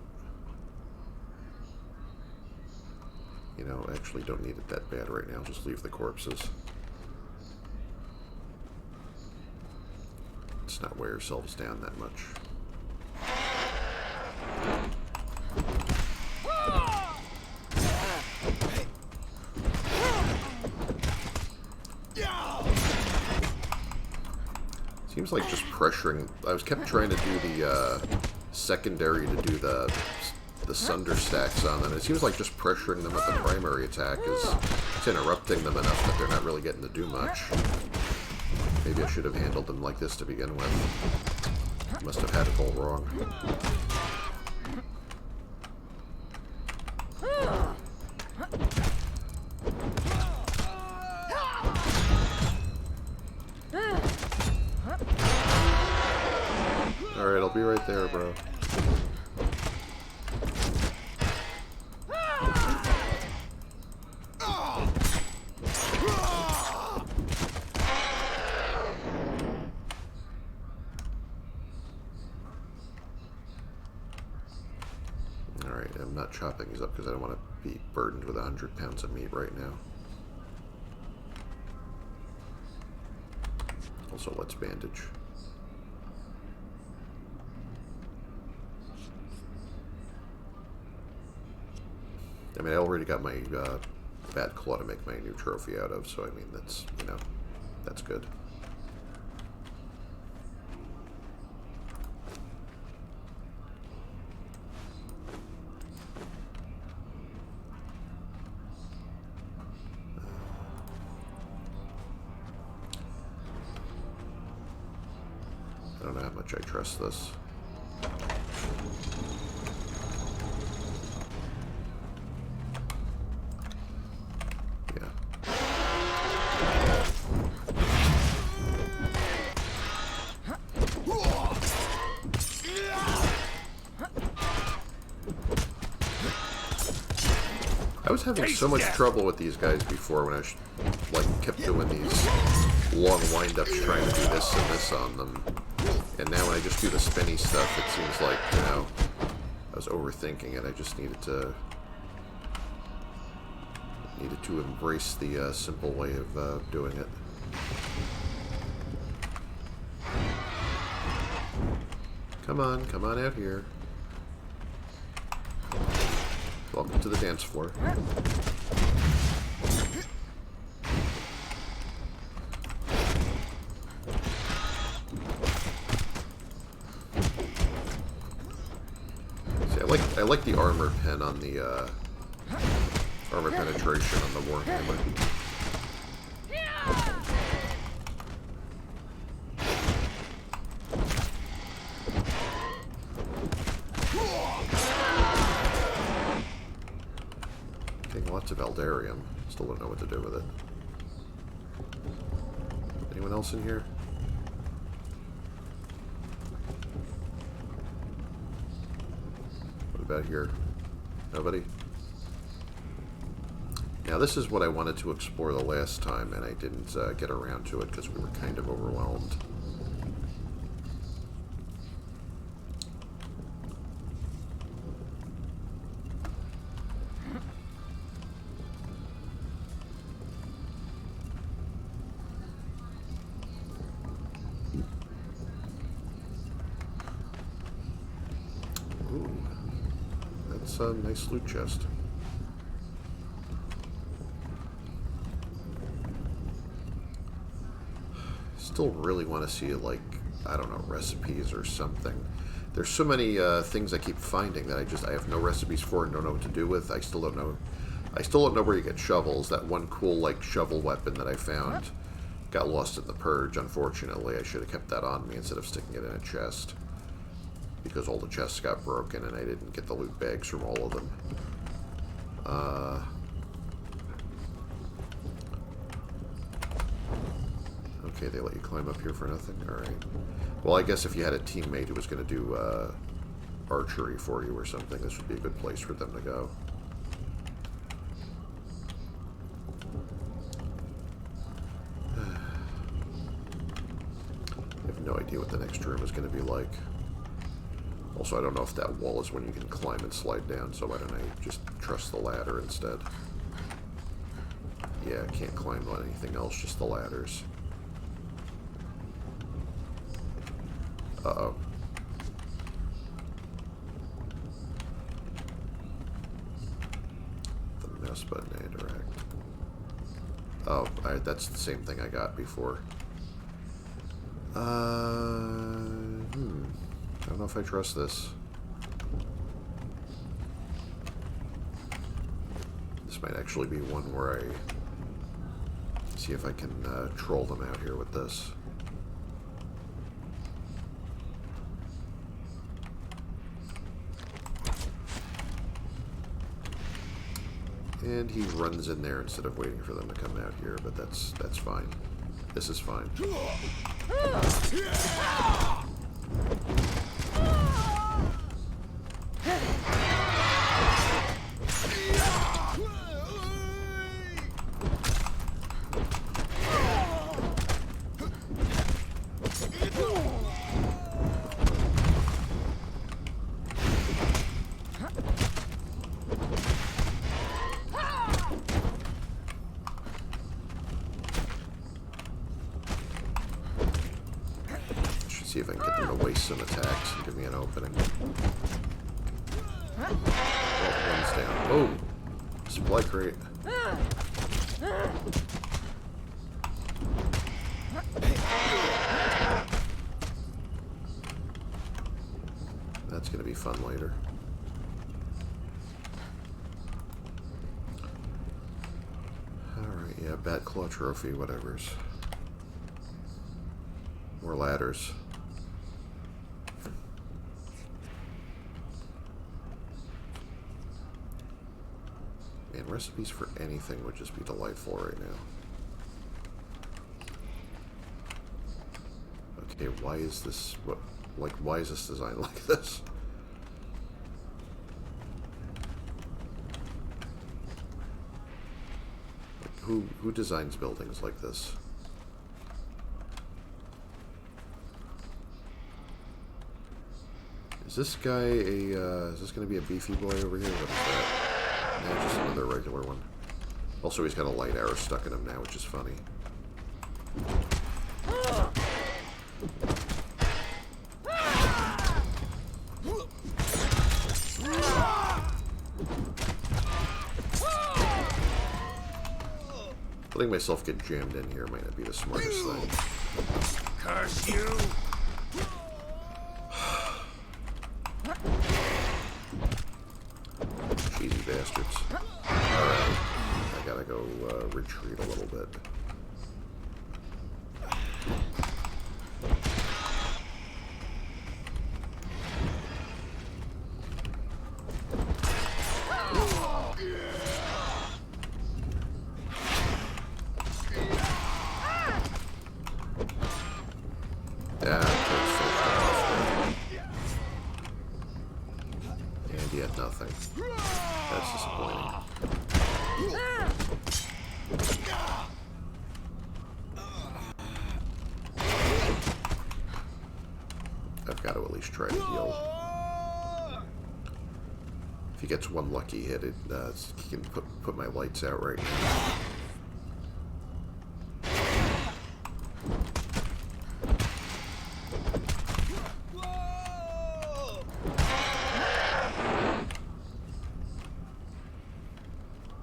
You know, I actually don't need it that bad right now. Just leave the corpses. Let's not wear ourselves down that much. Seems like just pressuring. I was kept trying to do the secondary to do the sunder stacks on them. It seems like just pressuring them with the primary attack is interrupting them enough that they're not really getting to do much. Maybe I should have handled them like this to begin with. Must have had it all wrong. Alright, I'll be right there, bro. Alright, I'm not chopping these up because I don't want to be burdened with 100 pounds of meat right now. Also, let's bandage. I mean, I already got my bad claw to make my new trophy out of, so I mean, that's, you know, that's good. I don't know how much I trust this. I was having so much trouble with these guys before when I like kept doing these long wind-ups trying to do this and this on them. And now when I just do the spinny stuff, it seems like, you know, I was overthinking it. I just needed to embrace the simple way of doing it. Come on out here. Welcome to the dance floor. See, I like the armor pen on the armor penetration on the Warhammer. Lots of Eldarium. Still don't know what to do with it. Anyone else in here? What about here? Nobody? Now this is what I wanted to explore the last time, and I didn't get around to it because we were kind of overwhelmed. Ooh, that's a nice loot chest. Still really want to see, like, I don't know, recipes or something. There's so many things I keep finding that I have no recipes for and don't know what to do with. I still don't know where you get shovels. That one cool, like, shovel weapon that I found got lost in the purge, unfortunately. I should have kept that on me instead of sticking it in a chest, because all the chests got broken and I didn't get the loot bags from all of them. Okay, they let you climb up here for nothing? Alright. Well, I guess if you had a teammate who was going to do archery for you or something, this would be a good place for them to go. I have no idea what the next room is going to be like. Also, I don't know if that wall is one you can climb and slide down, so why don't I just trust the ladder instead? Yeah, I can't climb on anything else, just the ladders. Uh-oh. The mouse button to interact. Oh, that's the same thing I got before. I don't know if I trust this. This might actually be one where I see if I can troll them out here with this. And he runs in there instead of waiting for them to come out here, but that's fine. This is fine. See if I can get them to waste some attacks and give me an opening. Oh, one's down. Oh! Supply crate. That's going to be fun later. Alright, yeah, Bat Claw Trophy, whatever's. More ladders. Man, recipes for anything would just be delightful right now. Okay, why is this why is this designed like this? Like, who designs buildings like this? Is this guy is this gonna be a beefy boy over here? What is that? No, just another regular one. Also, he's got a light arrow stuck in him now, which is funny. Letting myself get jammed in here might not be the smartest thing. Curse you! Cheesy bastards. Alright. I gotta go retreat a little bit. That's disappointing. I've got to at least try to heal. If he gets one lucky hit, he can put my lights out right now.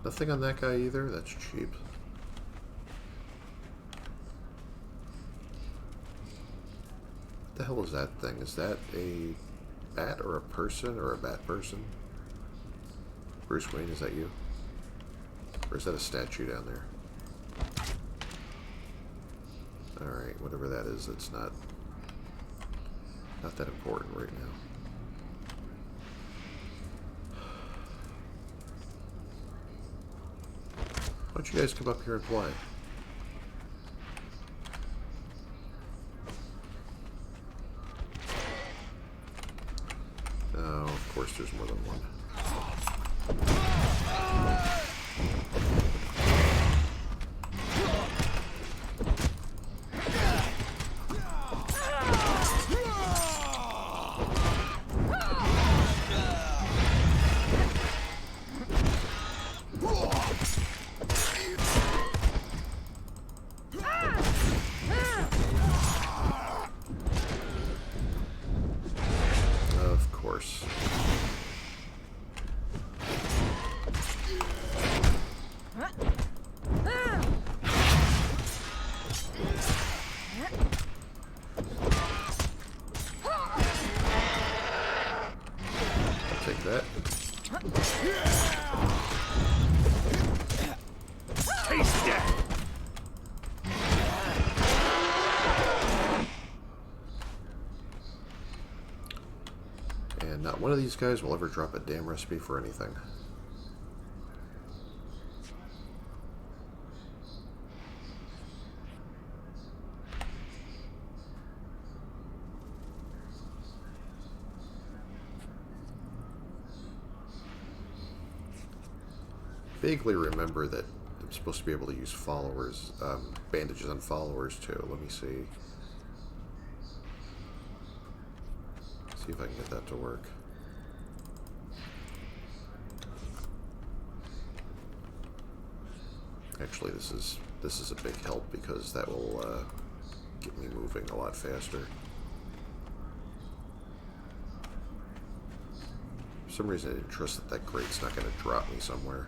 Nothing on that guy either? That's cheap. What the hell is that thing? Is that a bat or a person or a bat person? Bruce Wayne, is that you? Or is that a statue down there? Alright, whatever that is, it's not that important right now. Why don't you guys come up here and play? Oh, of course there's more than one. Of course. I'll take that. Taste death! And not one of these guys will ever drop a damn recipe for anything. Vaguely remember that I'm supposed to be able to use followers, bandages on followers too. Let me see. See if I can get that to work. Actually, this is a big help because that will get me moving a lot faster. For some reason, I didn't trust that that grate's not going to drop me somewhere.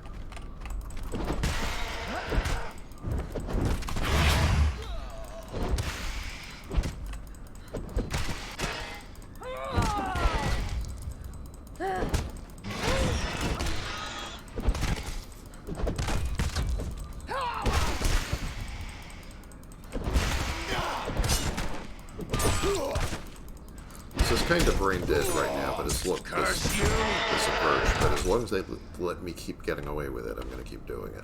This is kind of brain dead right now, but this approach. But as long as they let me keep getting away with it, I'm going to keep doing it.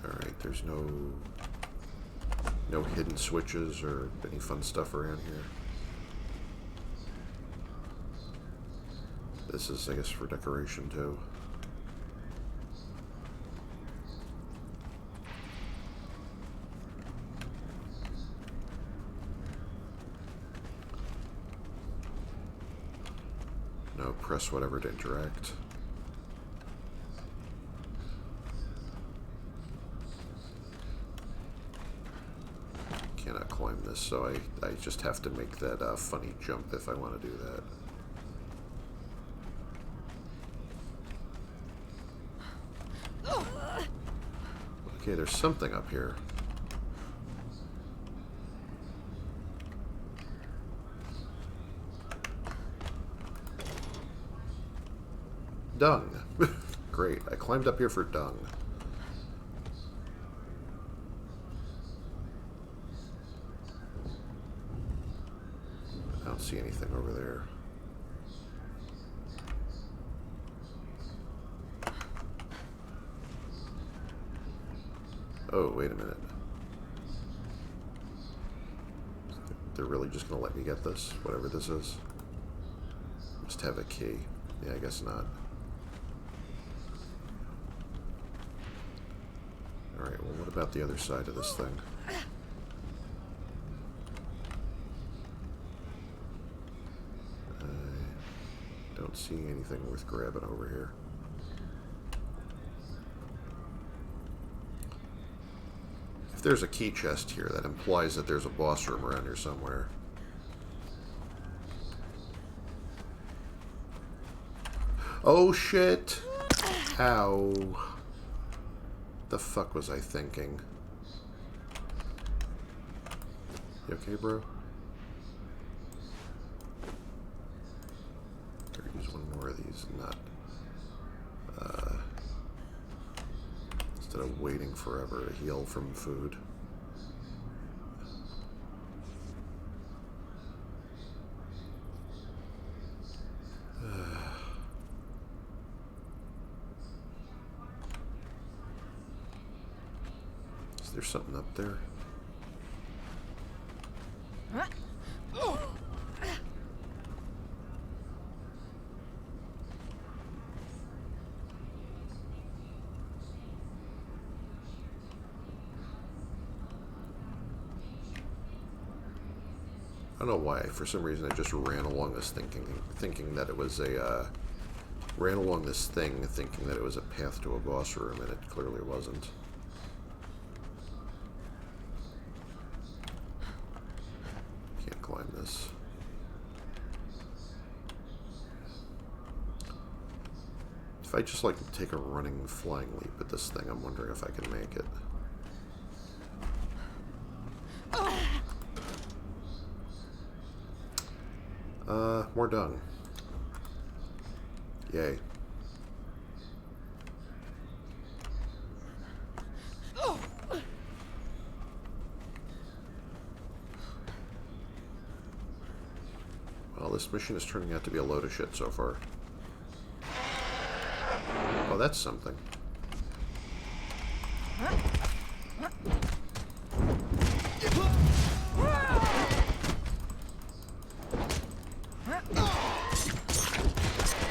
All right, there's no hidden switches or any fun stuff around here. This is, I guess, for decoration too. No, press whatever to interact. Cannot climb this, so I just have to make that funny jump if I want to do that. Okay, there's something up here. Dung. Great. I climbed up here for dung. I don't see anything over there. Oh, wait a minute. they're really just going to let me get this, whatever this is. Must have a key. Yeah, I guess not. Alright, well, what about the other side of this thing? I don't see anything worth grabbing over here. If there's a key chest here, that implies that there's a boss room around here somewhere. Oh shit! Ow. The fuck was I thinking? You okay, bro? Better use one more of these, not... instead of waiting forever to heal from food. Is there something up there? I don't know why. For some reason, I just ran along this thinking that it was a ran along this thing, thinking that it was a path to a boss room, and it clearly wasn't. Can't climb this. If I just like take a running, flying leap at this thing, I'm wondering if I can make it. More dung. Yay. Well, this mission is turning out to be a load of shit so far. Oh, that's something.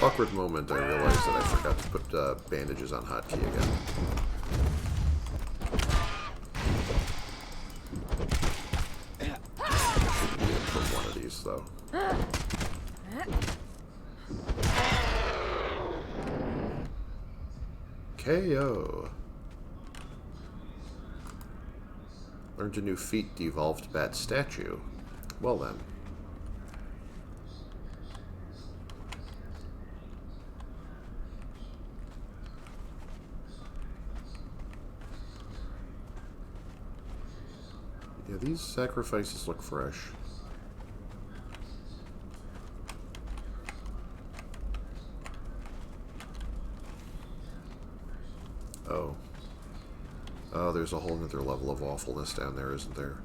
Awkward moment, I realized that I forgot to put bandages on hotkey again. I should need it from one of these, though. KO. Learned a new feat, devolved bat statue. Well then. Yeah, these sacrifices look fresh. Oh. Oh, there's a whole nother level of awfulness down there, isn't there?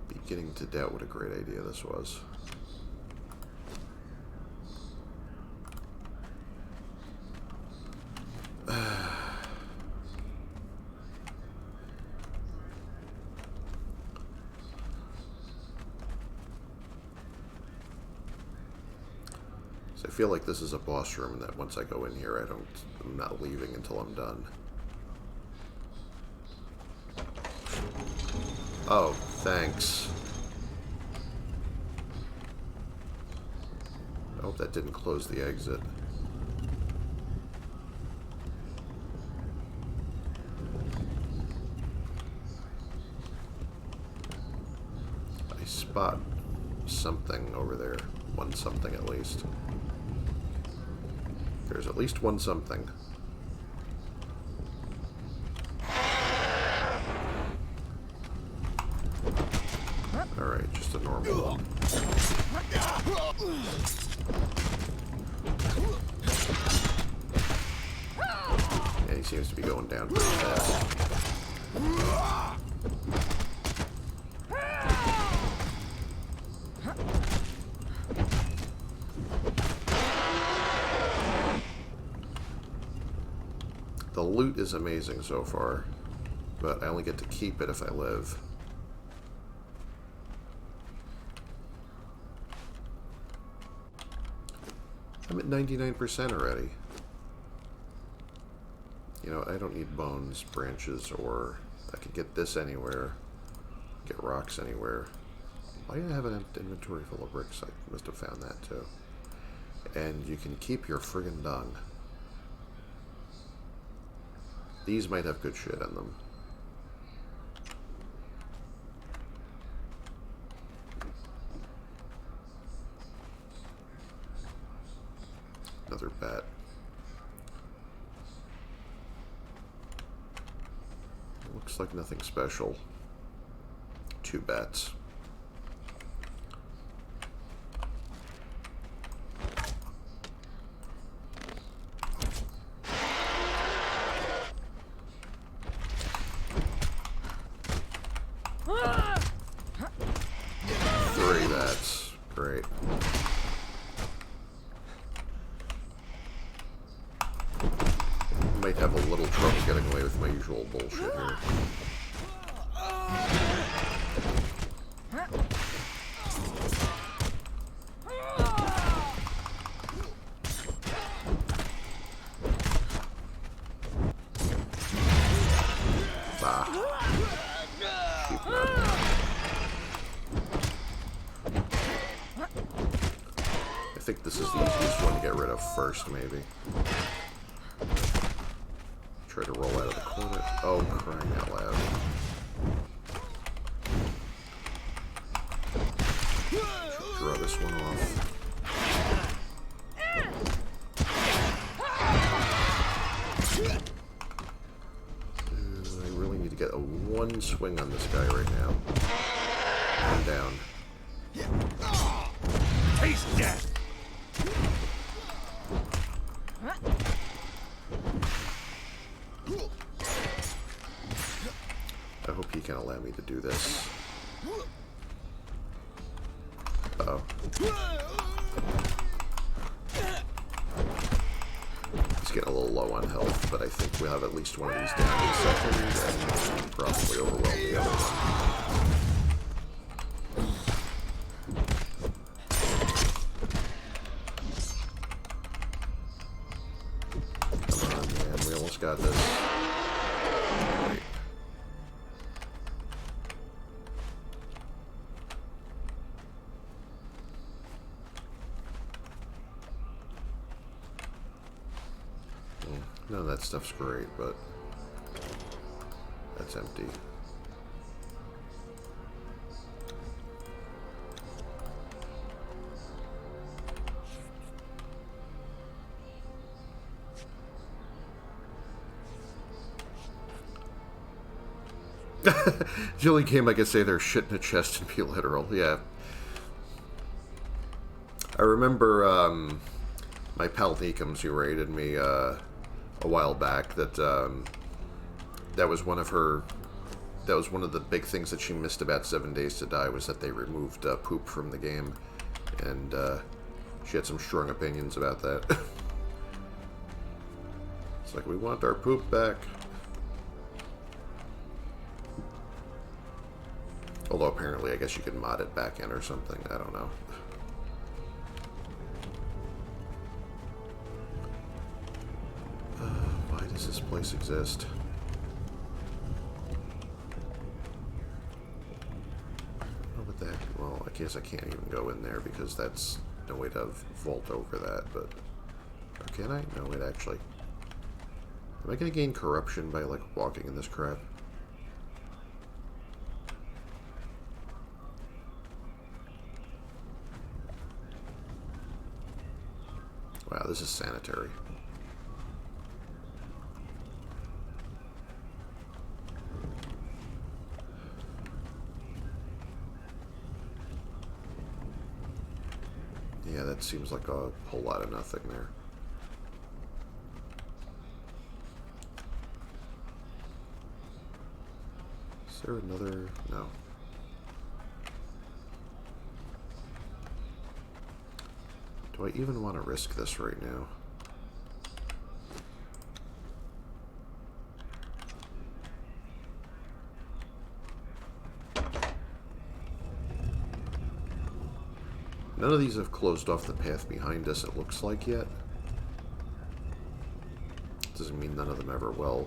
Beginning to doubt what a great idea this was. I feel like this is a boss room, and that once I go in here, I'm not leaving until I'm done. Oh, thanks. I hope that didn't close the exit. I spot something over there. One something at least. There's at least one something. Alright, just a normal one. And he seems to be going down pretty fast. The loot is amazing so far, but I only get to keep it if I live. I'm at 99% already. You know, I don't need bones, branches, or I could get this anywhere. Get rocks anywhere. Why do I have an inventory full of bricks? I must have found that too. And you can keep your friggin' dung. These might have good shit in them. Another bat. Looks like nothing special. 2 bats. Great. Might have a little trouble getting away with my usual bullshit here. I think this is the easiest one to get rid of first, maybe. Try to roll out of the corner. Oh, crying out loud. Draw this one off. I really need to get a one swing on this guy right now. One down. Taste death! I hope he can allow me to do this. Uh-oh. He's getting a little low on health, but I think we'll have at least one of these down in a second, and probably overwhelm the other one. Come on, man, we almost got this. Wait. None of that stuff's great, but that's empty. The only game I could say there's shit in a chest and be literal, yeah. I remember my pal Neekums, who raided me a while back, that was one of the big things that she missed about 7 Days to Die, was that they removed poop from the game, and she had some strong opinions about that. It's like, we want our poop back. Although apparently I guess you can mod it back in or something, I don't know. Why does this place exist? Oh, what the heck? Well, I guess I can't even go in there because that's no way to vault over that, but... Or can I? No, wait, actually. Am I going to gain corruption by, like, walking in this crap? Wow, this is sanitary. Yeah, that seems like a whole lot of nothing there. there another? No. Do I even want to risk this right now? None of these have closed off the path behind us, it looks like, yet. Doesn't mean none of them ever will.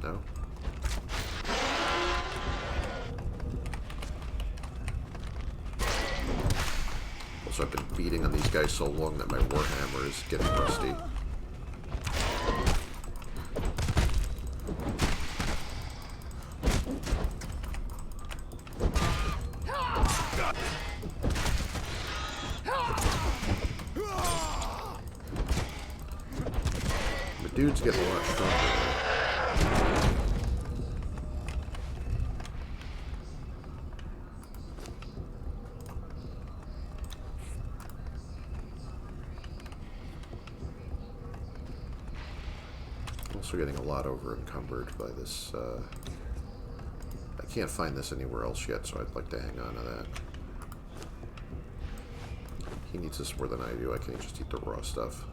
No? Also, I've been beating on these guys so long that my warhammer is getting rusty. The dude's getting a lot stronger. Also getting a lot over encumbered by this. I can't find this anywhere else yet, so I'd like to hang on to that. He needs this more than I do. I can't just eat the raw stuff.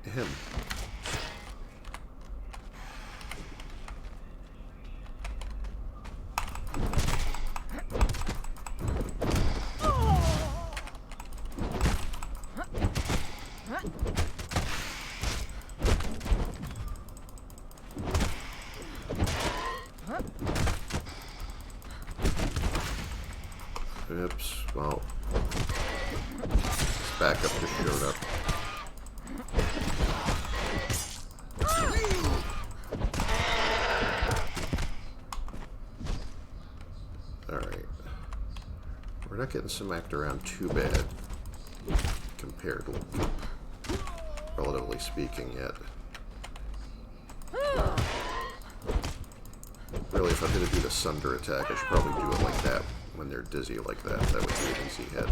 Him. Oops, well, backup just showed up. Alright. We're not getting smacked around too bad, compared to, relatively speaking, yet. Really, if I'm going to do the Sunder attack, I should probably do it like that. When they're dizzy like that, that would be an easy hit.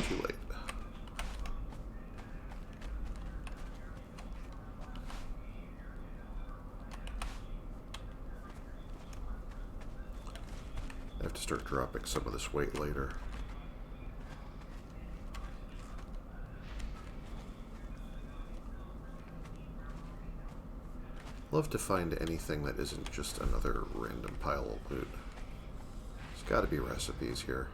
Too late. I have to start dropping some of this weight later. Love to find anything that isn't just another random pile of loot. There's got to be recipes here.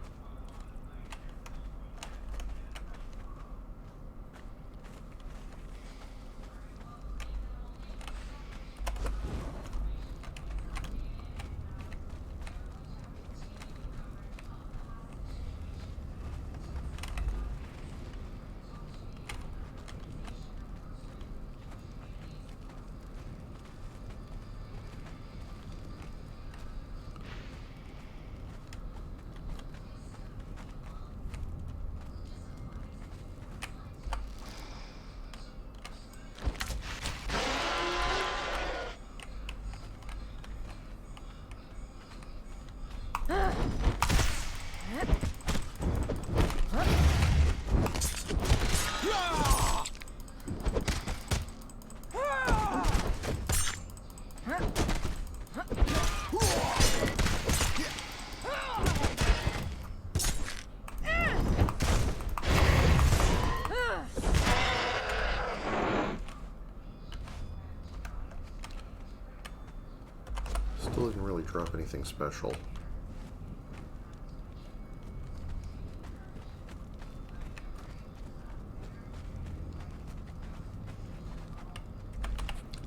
Still didn't really drop anything special.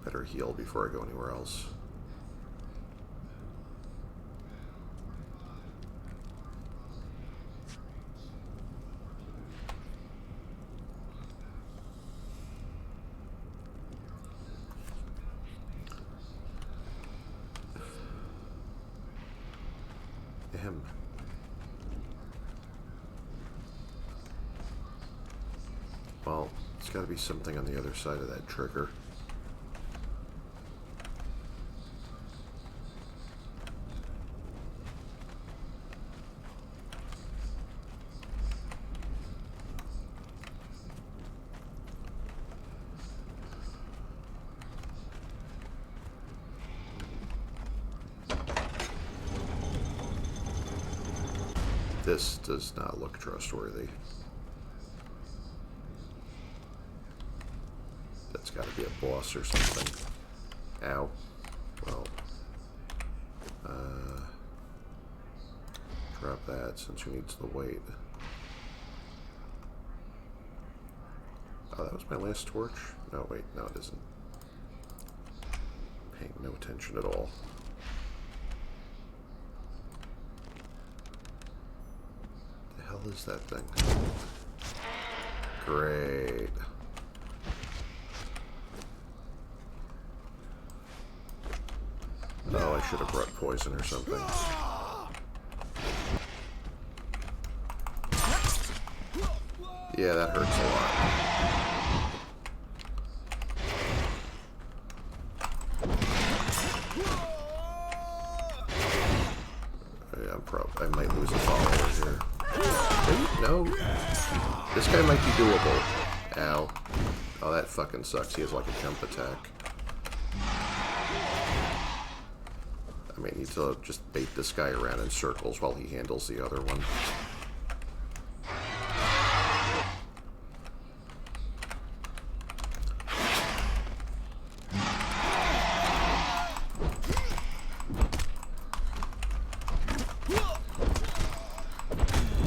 Better heal before I go anywhere else. Him. Well, there's got to be something on the other side of that trigger. This does not look trustworthy. That's got to be a boss or something. Ow. Well. Drop that since who needs the weight. Oh, that was my last torch? No, wait, no it isn't. Paying no attention at all. The hell is that thing? Great. Oh, I should have brought poison or something. Yeah, that hurts a lot. I might lose a follower here. Wait, no. This guy might be doable. Ow. Oh, that fucking sucks. He has like a jump attack. I may need to just bait this guy around in circles while he handles the other one.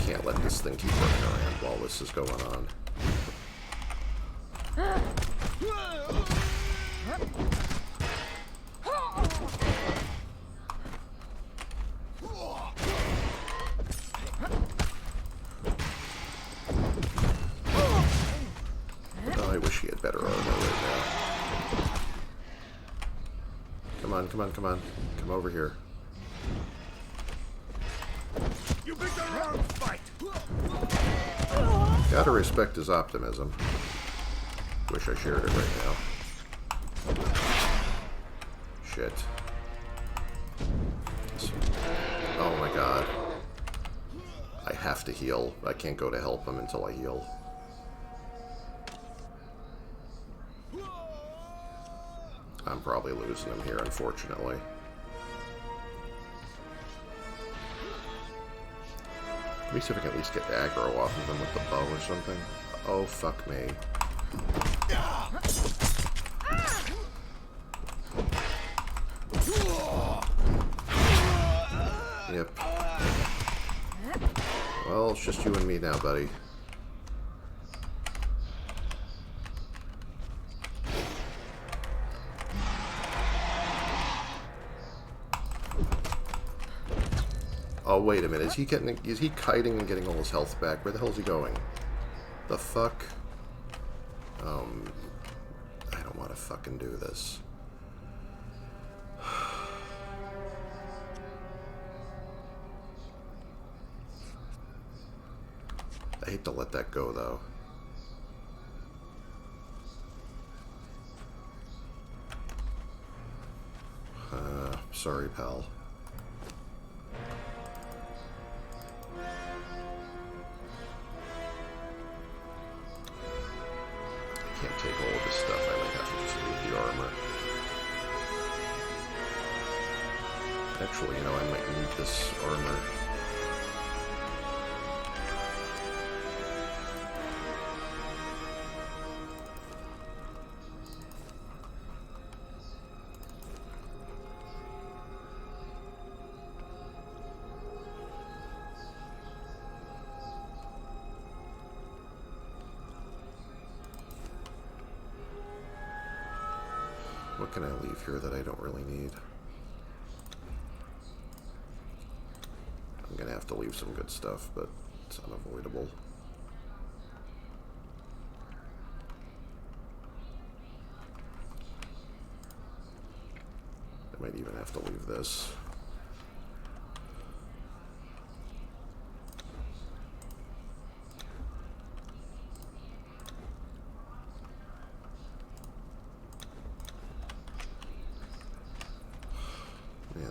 Can't let this thing keep running around while this is going on. I wish he had better armor right now. Come on, come on, come on. Come over here. You picked the wrong fight. Gotta respect his optimism. Wish I shared it right now. Shit. Oh my god. I have to heal. I can't go to help him until I heal. I'm probably losing him here, unfortunately. Let me see if I can at least get aggro off of him with the bow or something. Oh, fuck me. Yep. Well, it's just you and me now, buddy. Oh, wait a minute. Is he kiting and getting all his health back? Where the hell is he going? The fuck? I don't want to fucking do this. I hate to let that go, though. Sorry, pal. Can't take all of this stuff. I might have to just leave the armor. Actually, you know, I might need this armor. What can I leave here that I don't really need? I'm gonna have to leave some good stuff, but it's unavoidable. I might even have to leave this.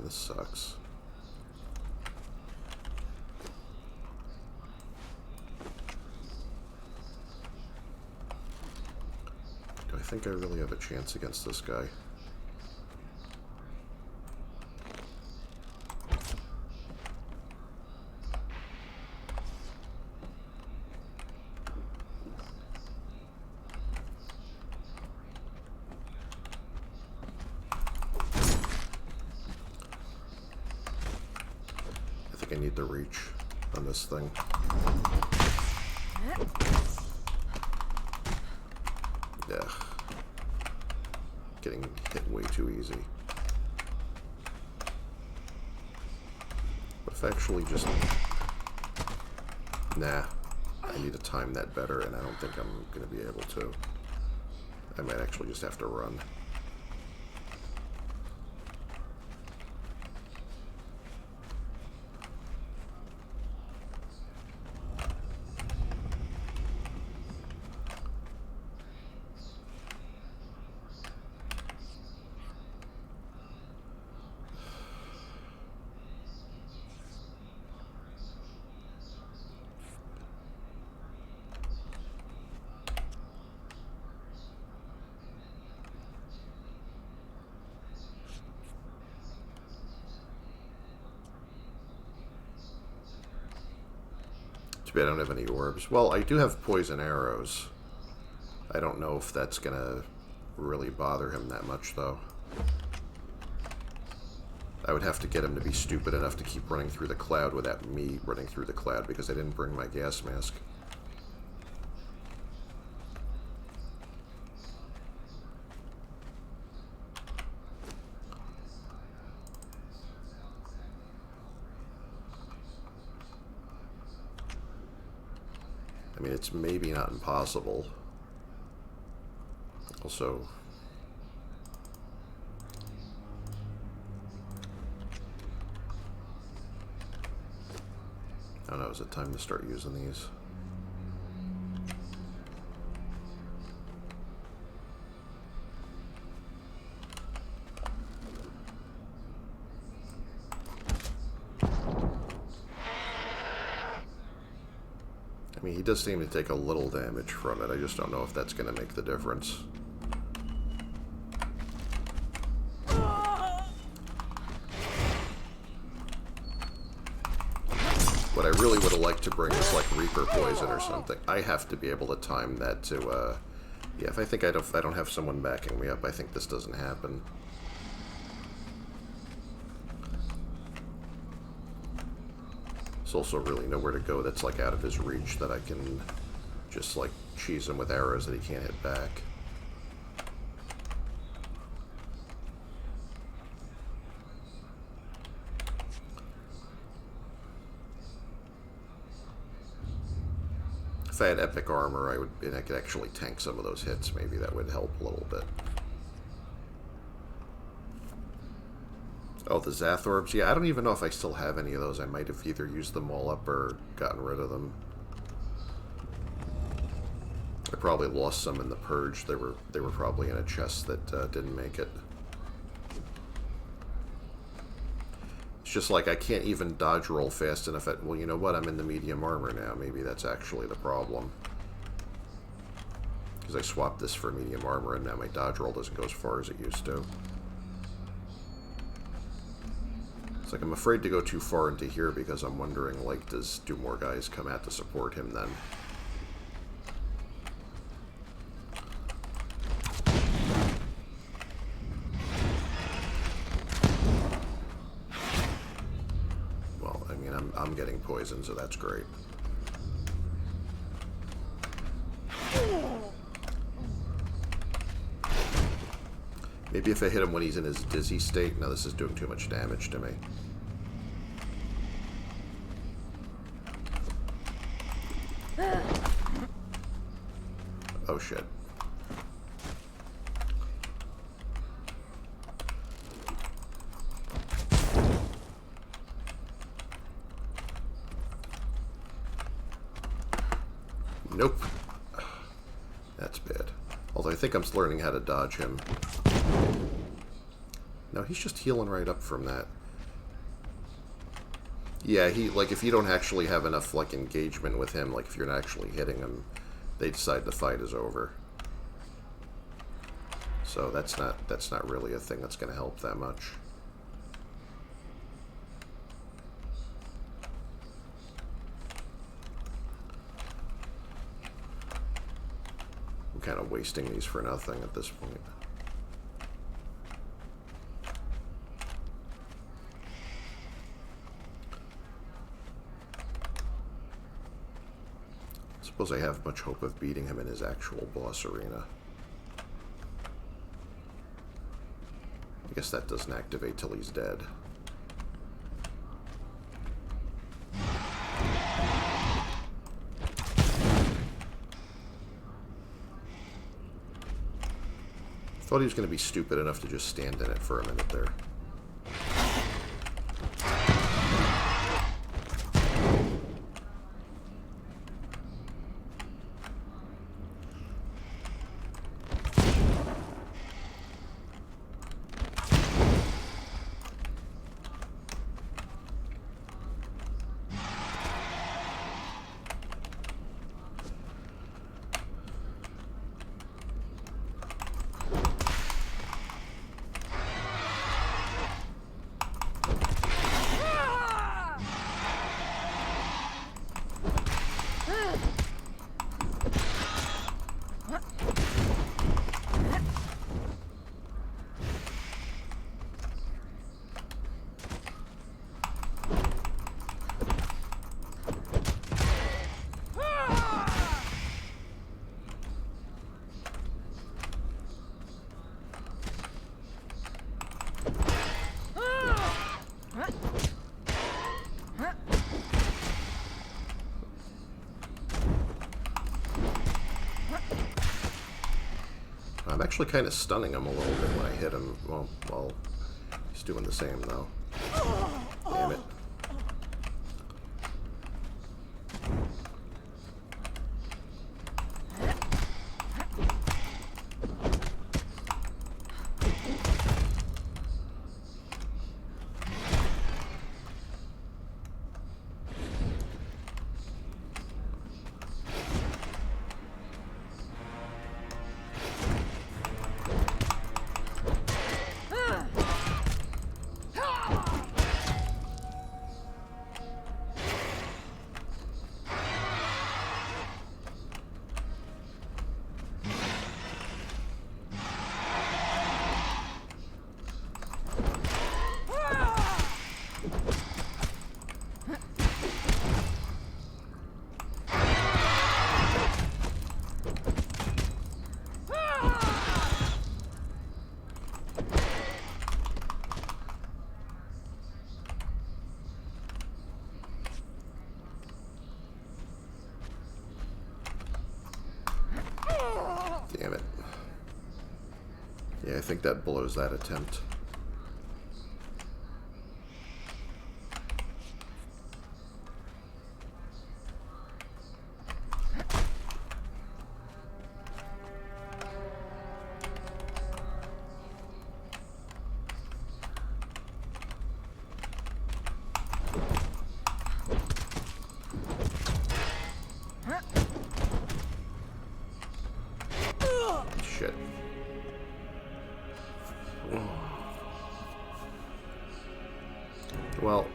this sucks. Do I think I really have a chance against this guy? I need to reach on this thing. Yeah. Getting hit way too easy. But if I actually just... Nah. I need to time that better, and I don't think I'm going to be able to. I might actually just have to run. I don't have any orbs. Well, I do have poison arrows. I don't know if that's gonna really bother him that much, though. I would have to get him to be stupid enough to keep running through the cloud without me running through the cloud, because I didn't bring my gas mask. I mean, it's maybe not impossible. Also... I don't know, is it time to start using these? I mean, he does seem to take a little damage from it. I just don't know if that's going to make the difference. What I really would have liked to bring is like Reaper Poison or something. I have to be able to time that to, yeah, if I don't have someone backing me up, I think this doesn't happen. There's also really nowhere to go that's like out of his reach that I can just like cheese him with arrows that he can't hit back. If I had epic armor, I could actually tank some of those hits. Maybe that would help a little bit. Oh, the Zathorbs? Yeah, I don't even know if I still have any of those. I might have either used them all up or gotten rid of them. I probably lost some in the Purge. They were probably in a chest that didn't make it. It's just like I can't even dodge roll fast enough. Well, you know what? I'm in the medium armor now. Maybe that's actually the problem. Because I swapped this for medium armor, and now my dodge roll doesn't go as far as it used to. It's like I'm afraid to go too far into here because I'm wondering, like, do more guys come out to support him then? Well, I mean, I'm getting poisoned, so that's great. Maybe if I hit him when he's in his dizzy state. No, this is doing too much damage to me. Oh shit. Nope. That's bad. Although I think I'm learning how to dodge him. No, he's just healing right up from that. Yeah, he, like, if you don't actually have enough, like, engagement with him, like, if you're not actually hitting him, they decide the fight is over. So that's not really a thing that's going to help that much. I'm kind of wasting these for nothing at this point. Suppose I have much hope of beating him in his actual boss arena. I guess that doesn't activate till he's dead. Thought he was going to be stupid enough to just stand in it for a minute there. I'm actually kind of stunning him a little bit when I hit him. Well, he's doing the same though. Damn it. Damn it. Yeah, I think that blows that attempt. Shit. Well,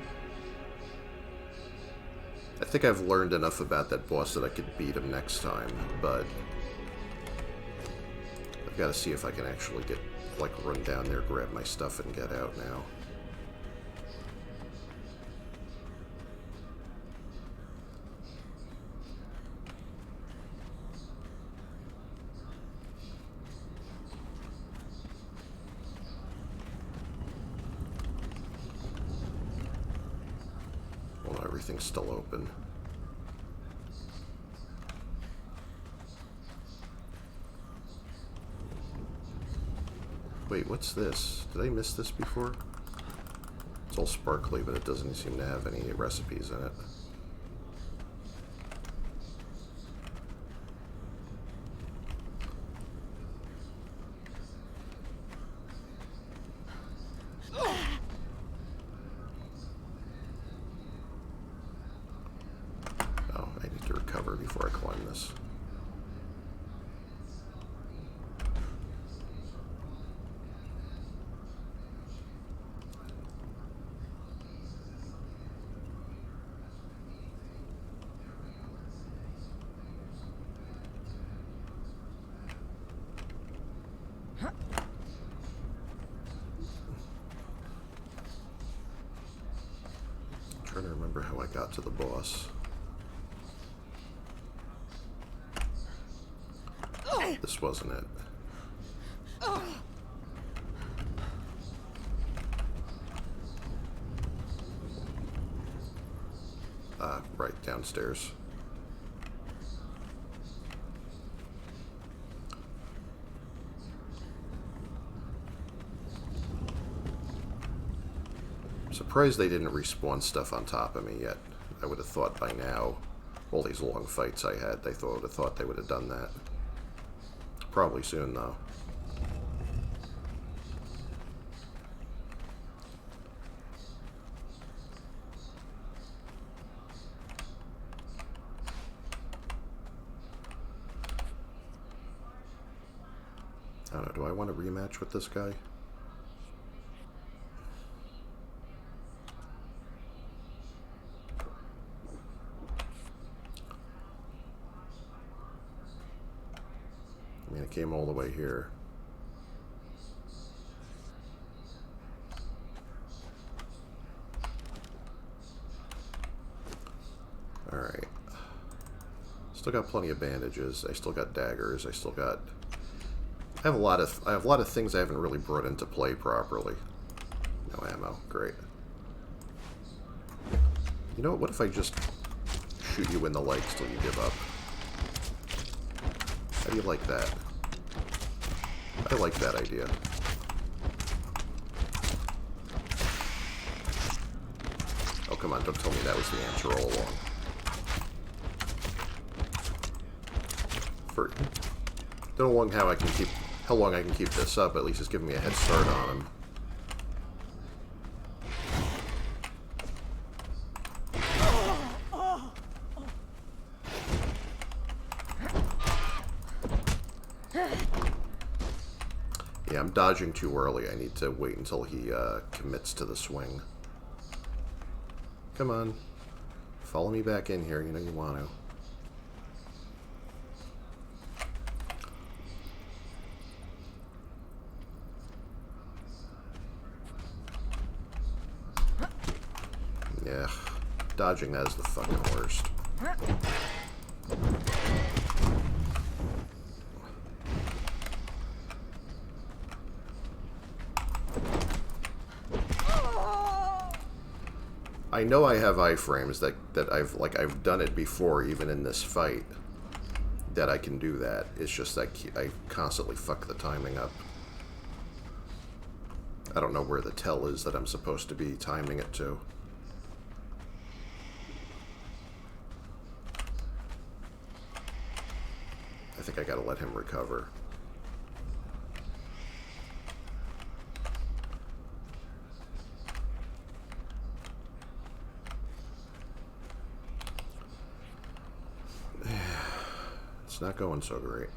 I think I've learned enough about that boss that I could beat him next time, but I've got to see if I can actually get, like, run down there, grab my stuff, and get out now. Well, everything's still open. Wait, what's this? Did I miss this before? It's all sparkly, but it doesn't seem to have any recipes in it. before I climb this. Trying to remember how I got to the boss. This wasn't it. Right, downstairs. I'm surprised they didn't respawn stuff on top of me yet. I would have thought by now, all these long fights I had, I would have thought they would have done that. Probably soon, though. I don't know, do I want to rematch with this guy? I mean, it came all the way here. Alright. Still got plenty of bandages. I still got daggers. I still got... I have a lot of things I haven't really brought into play properly. No ammo. Great. You know what? What if I just shoot you in the legs till you give up? How do you like that? I like that idea. Oh, come on. Don't tell me that was the answer all along. Don't know how long I can keep this up. At least it's giving me a head start on him. Yeah, I'm dodging too early. I need to wait until he commits to the swing. Come on. Follow me back in here. You know you want to. Yeah, dodging that is the fucking worst. I know I have iframes that I've done it before, even in this fight, that I can do that. It's just that I constantly fuck the timing up. I don't know where the tell is that I'm supposed to be timing it to. I think I gotta let him recover. It's not going so great.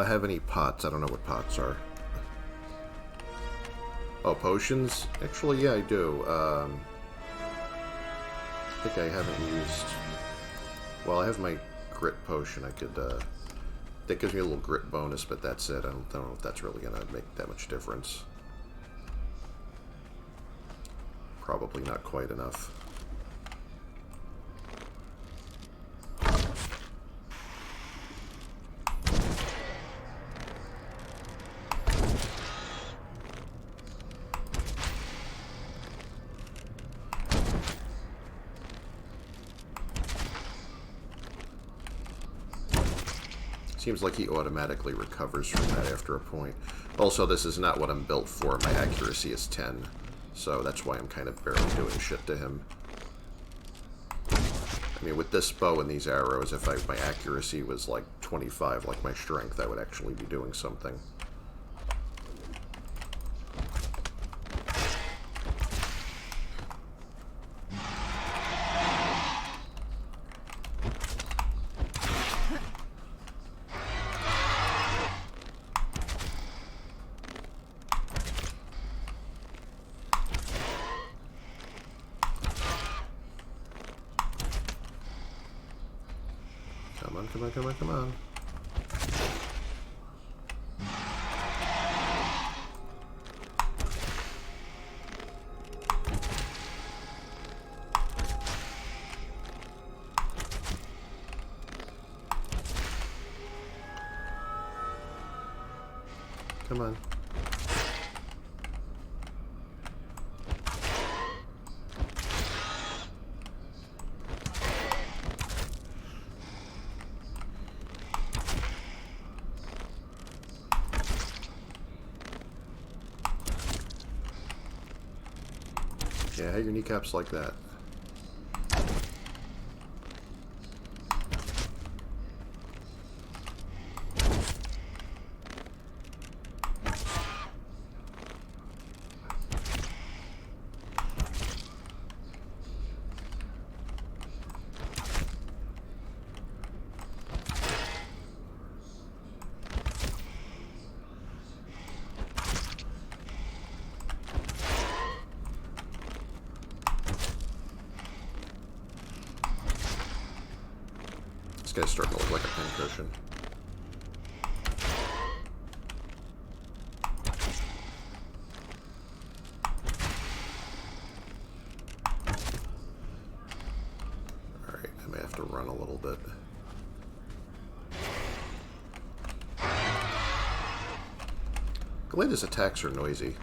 Have any pots? I don't know what pots are. Oh, potions? Actually, yeah, I do. I think I haven't used... Well, I have my grit potion. I could, that gives me a little grit bonus, but that's it. I don't know if that's really gonna make that much difference. Probably not quite enough. Seems like he automatically recovers from that after a point. Also, this is not what I'm built for. My accuracy is 10, so that's why I'm kind of barely doing shit to him. I mean, with this bow and these arrows, if my accuracy was like 25, like my strength, I would actually be doing something. Come on, come on, come on, come on. Come on. Yeah, how your kneecaps like that? This guy's starting to look like a pincushion. Alright, I may have to run a little bit. Galeda's attacks are noisy.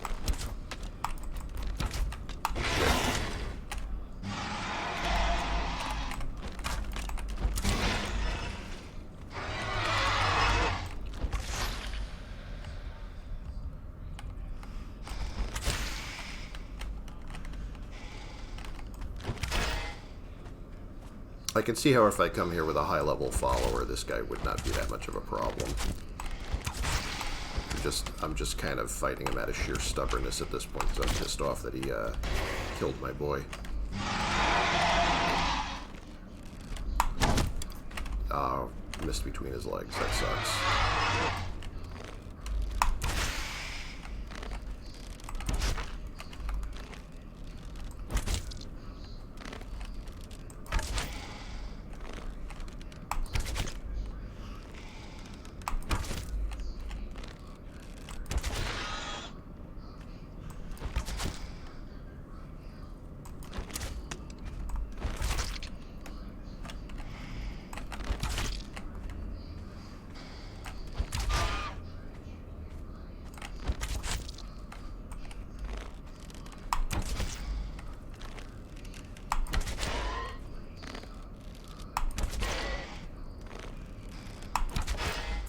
I can see how if I come here with a high-level follower, this guy would not be that much of a problem. I'm just kind of fighting him out of sheer stubbornness at this point because I'm pissed off that he killed my boy. Missed between his legs. That sucks.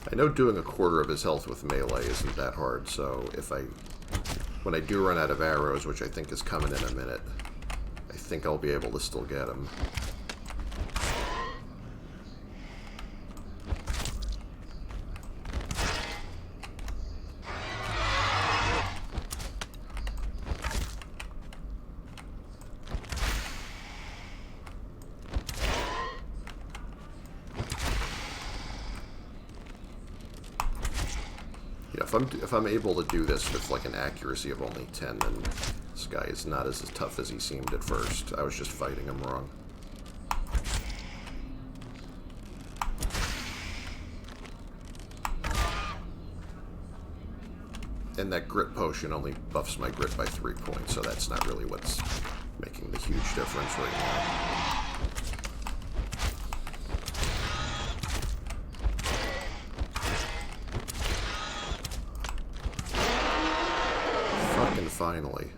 I know doing a quarter of his health with melee isn't that hard, so when I do run out of arrows, which I think is coming in a minute, I think I'll be able to still get him. If I'm able to do this with like an accuracy of only 10, then this guy is not as tough as he seemed at first. I was just fighting him wrong. And that grit potion only buffs my grit by 3 points, so that's not really what's making the huge difference right now. Finally.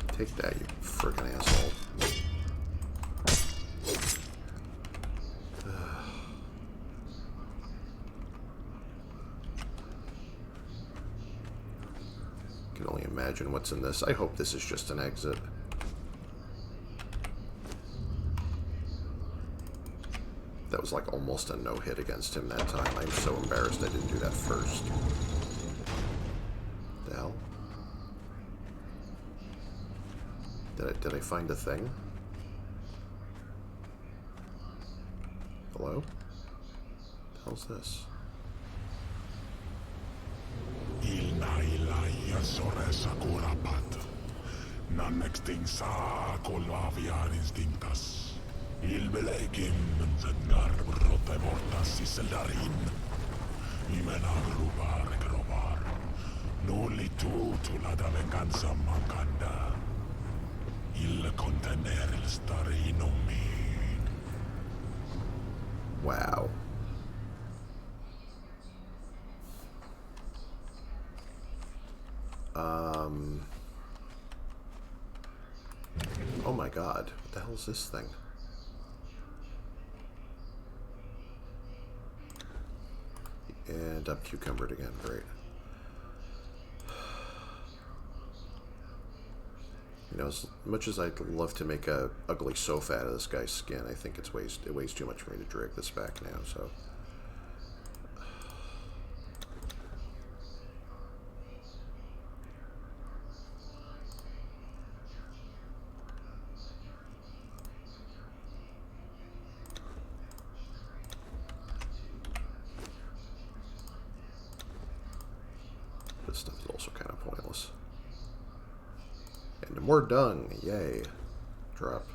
Take that, you frickin' asshole. Can only imagine imagine what's in this. I hope this is just an exit. That was like almost a no-hit against him that time. I'm so embarrassed I didn't do that first. The hell? Did I find a thing? Hello? What the hell's this? Il belegim zengar brote mortas iseldarin. Imena grubar grobar. Nulli tu la da venganza mancanda. Il contener il starino min. Wow. Oh my god. What the hell is this thing? And I'm cucumbered again. Great. You know, as much as I'd love to make a ugly sofa out of this guy's skin, I think it weighs too much for me to drag this back now, so... This stuff is also kind of pointless. And more dung. Yay. Drop.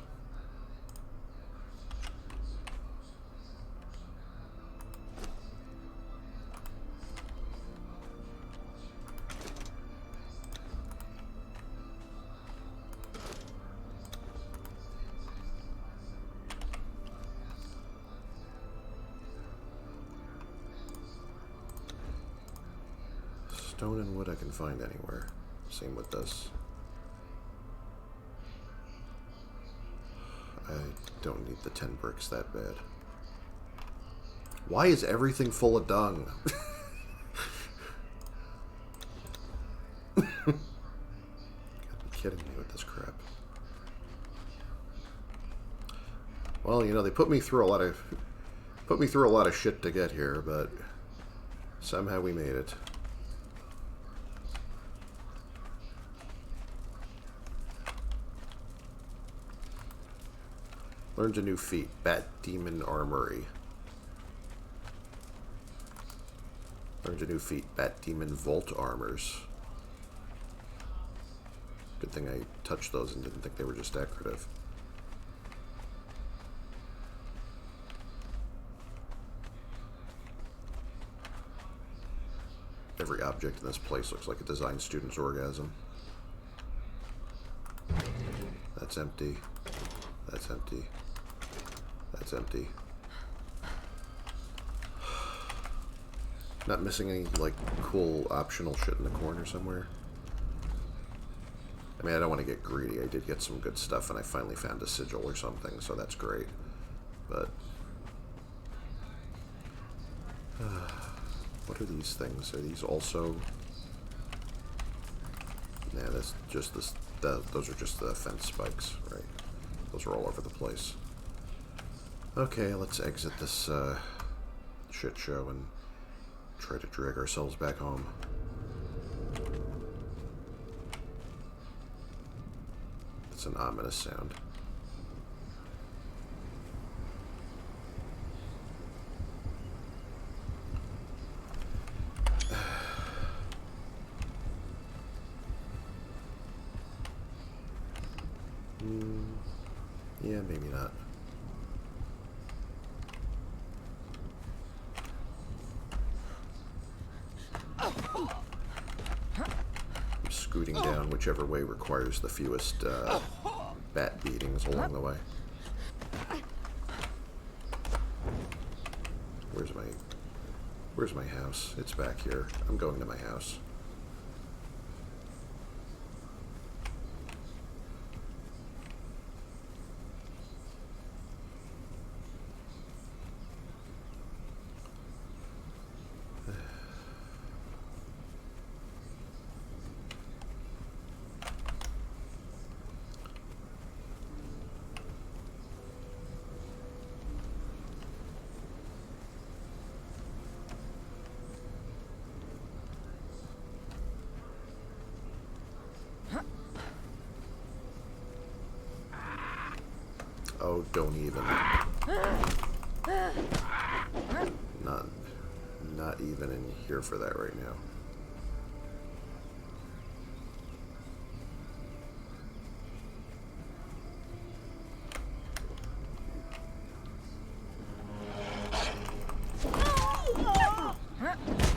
Stone and wood I can find anywhere. Same with this. I don't need the 10 bricks that bad. Why is everything full of dung? Gotta be kidding me with this crap. Well, you know, they put me through a lot of shit to get here, but somehow we made it. Learned a new feat. Bat Demon Armory. Learned a new feat. Bat Demon Volt Armors. Good thing I touched those and didn't think they were just decorative. Every object in this place looks like a design student's orgasm. That's empty. That's empty. That's empty. Not missing any, like, cool optional shit in the corner somewhere. I mean, I don't want to get greedy. I did get some good stuff, and I finally found a sigil or something, so that's great. But... what are these things? Are these also... Nah, that's just this... those are just the fence spikes, right? Those are all over the place. Okay, let's exit this shit show and try to drag ourselves back home. It's an ominous sound. Yeah, maybe not. I'm scooting down whichever way requires the fewest bat beatings along the way. Where's my house? It's back here. I'm going to my house. Oh, don't even. Not even in here for that right now.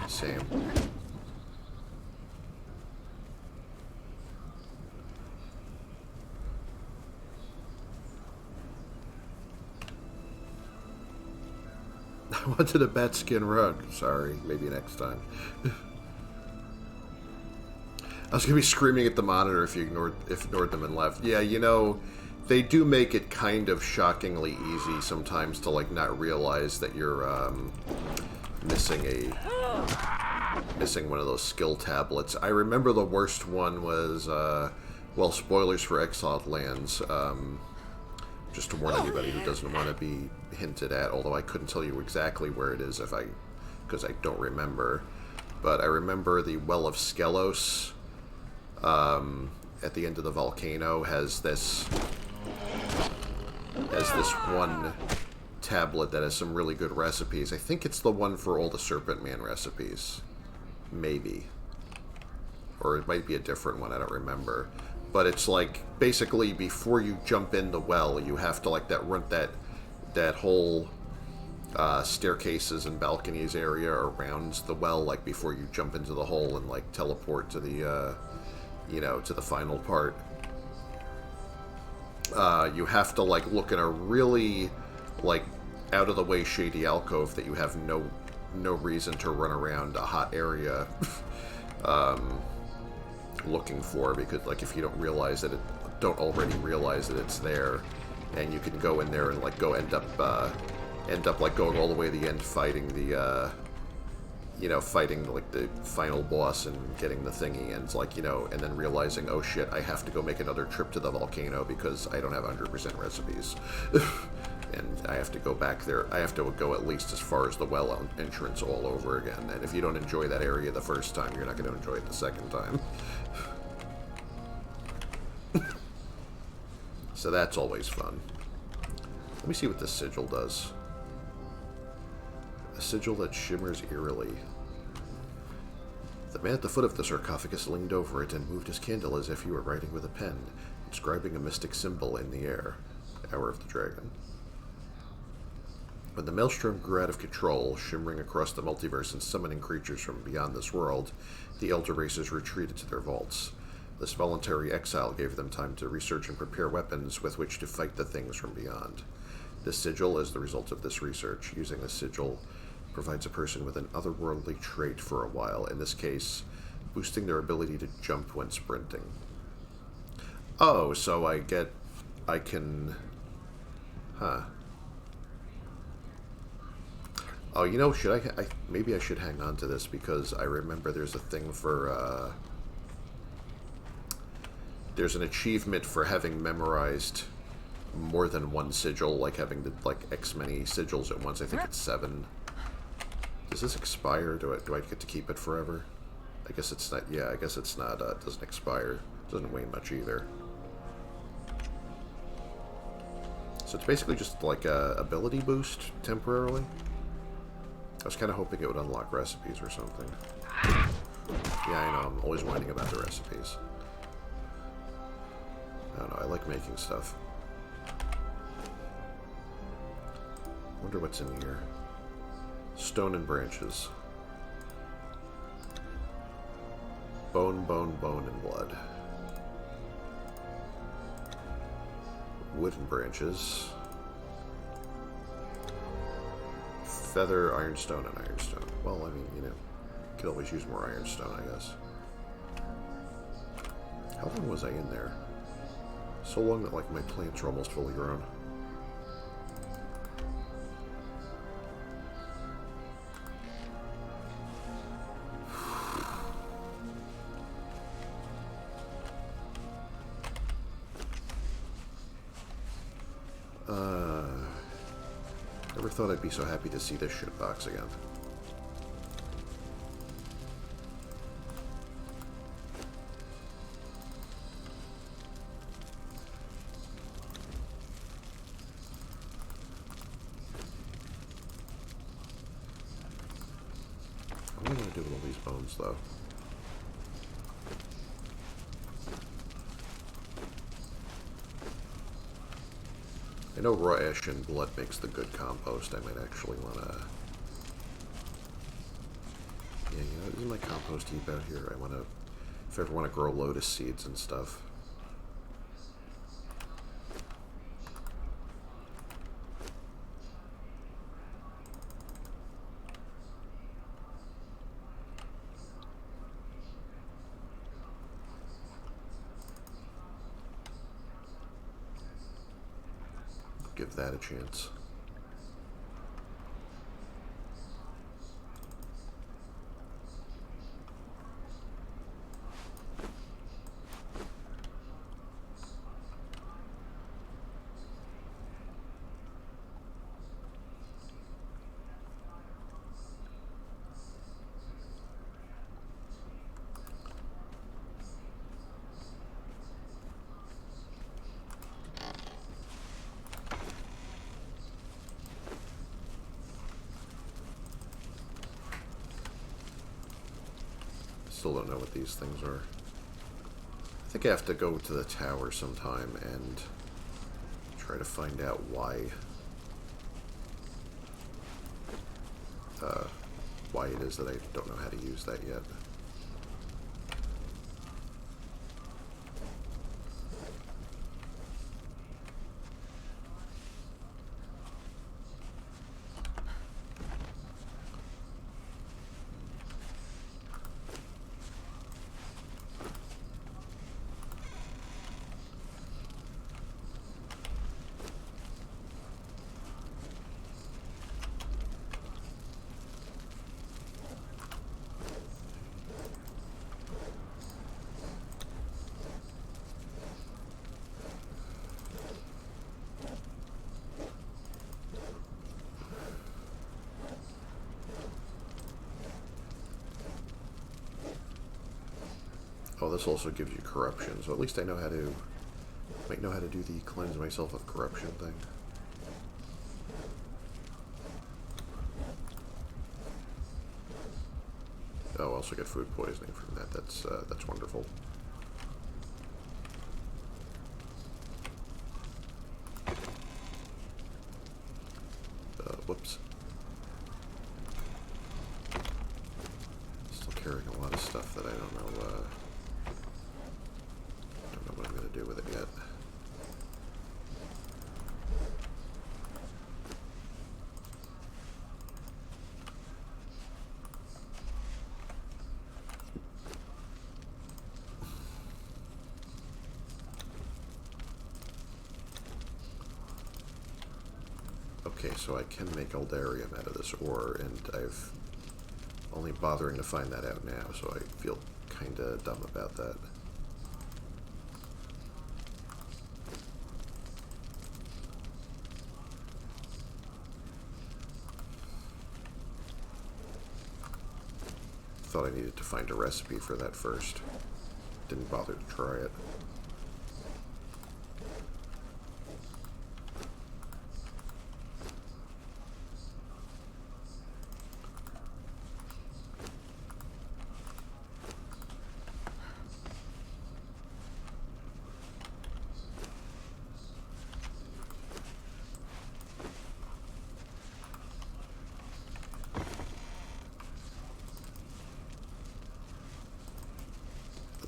Same. I wanted a bat skin rug. Sorry, maybe next time. I was gonna be screaming at the monitor if you ignored them and left. Yeah, you know, they do make it kind of shockingly easy sometimes to like not realize that you're missing one of those skill tablets. I remember the worst one was well, spoilers for Exiled Lands. Just to warn anybody who doesn't want to be hinted at, although I couldn't tell you exactly where it is because I don't remember. But I remember the Well of Skelos at the end of the volcano has this one tablet that has some really good recipes. I think it's the one for all the Serpent Man recipes. Maybe. Or it might be a different one, I don't remember. But it's like, basically, before you jump in the well, you have to, like, run that whole staircases and balconies area around the well, like, before you jump into the hole and, like, teleport to the, you know, to the final part. You have to, like, look in a really, like, out-of-the-way shady alcove that you have no reason to run around a hot area looking for, because like if you don't already realize that it's there, and you can go in there and like end up like going all the way to the end fighting the fighting like the final boss and getting the thingy, and it's like, you know, and then realizing, oh shit, I have to go make another trip to the volcano because I don't have 100% recipes. And I have to go back there. I have to go at least as far as the well entrance all over again. And if you don't enjoy that area the first time, you're not going to enjoy it the second time. So that's always fun. Let me see what this sigil does. A sigil that shimmers eerily. The man at the foot of the sarcophagus leaned over it and moved his candle as if he were writing with a pen, inscribing a mystic symbol in the air. Hour of the Dragon. When the maelstrom grew out of control, shimmering across the multiverse and summoning creatures from beyond this world, the elder races retreated to their vaults. This voluntary exile gave them time to research and prepare weapons with which to fight the things from beyond. This sigil is the result of this research. Using this sigil provides a person with an otherworldly trait for a while, in this case, boosting their ability to jump when sprinting. Oh, so I can... Huh. Oh, you know, maybe I should hang on to this, because I remember there's a thing for, there's an achievement for having memorized more than one sigil, like having X many sigils at once. I think it's 7. Does this expire? Do I get to keep it forever? I guess it's not, yeah, I guess it's not, it doesn't expire. It doesn't weigh much either. So it's basically just like a ability boost temporarily. I was kind of hoping it would unlock recipes or something. Yeah, I know, I'm always whining about the recipes. I don't know, I like making stuff. Wonder what's in here. Stone and branches. Bone, bone, bone, and blood. Wood and branches. Feather, ironstone, and ironstone. Well, I mean, you know, could always use more ironstone, I guess. How long was I in there? So long that, like, my plants are almost fully grown. Never thought I'd be so happy to see this shitbox again. do with all these bones, though? I know raw ash and blood makes the good compost. I might actually want to... Yeah, you know, isn't my compost heap out here? I want to... If I ever want to grow lotus seeds and stuff. Give that a chance. Still don't know what these things are. I think I have to go to the tower sometime and try to find out why it is that I don't know how to use that yet. Oh, this also gives you corruption, so at least I know how to... might know how to do the cleanse myself of corruption thing. Oh, I also get food poisoning from that. That's wonderful. Whoops. Still carrying a lot of stuff that I don't know what I'm going to do with it yet. Okay, so I can make Eldarium out of this ore, and I've only bothering to find that out now, so I feel kind of dumb about that. Thought I needed to find a recipe for that first. Didn't bother to try it.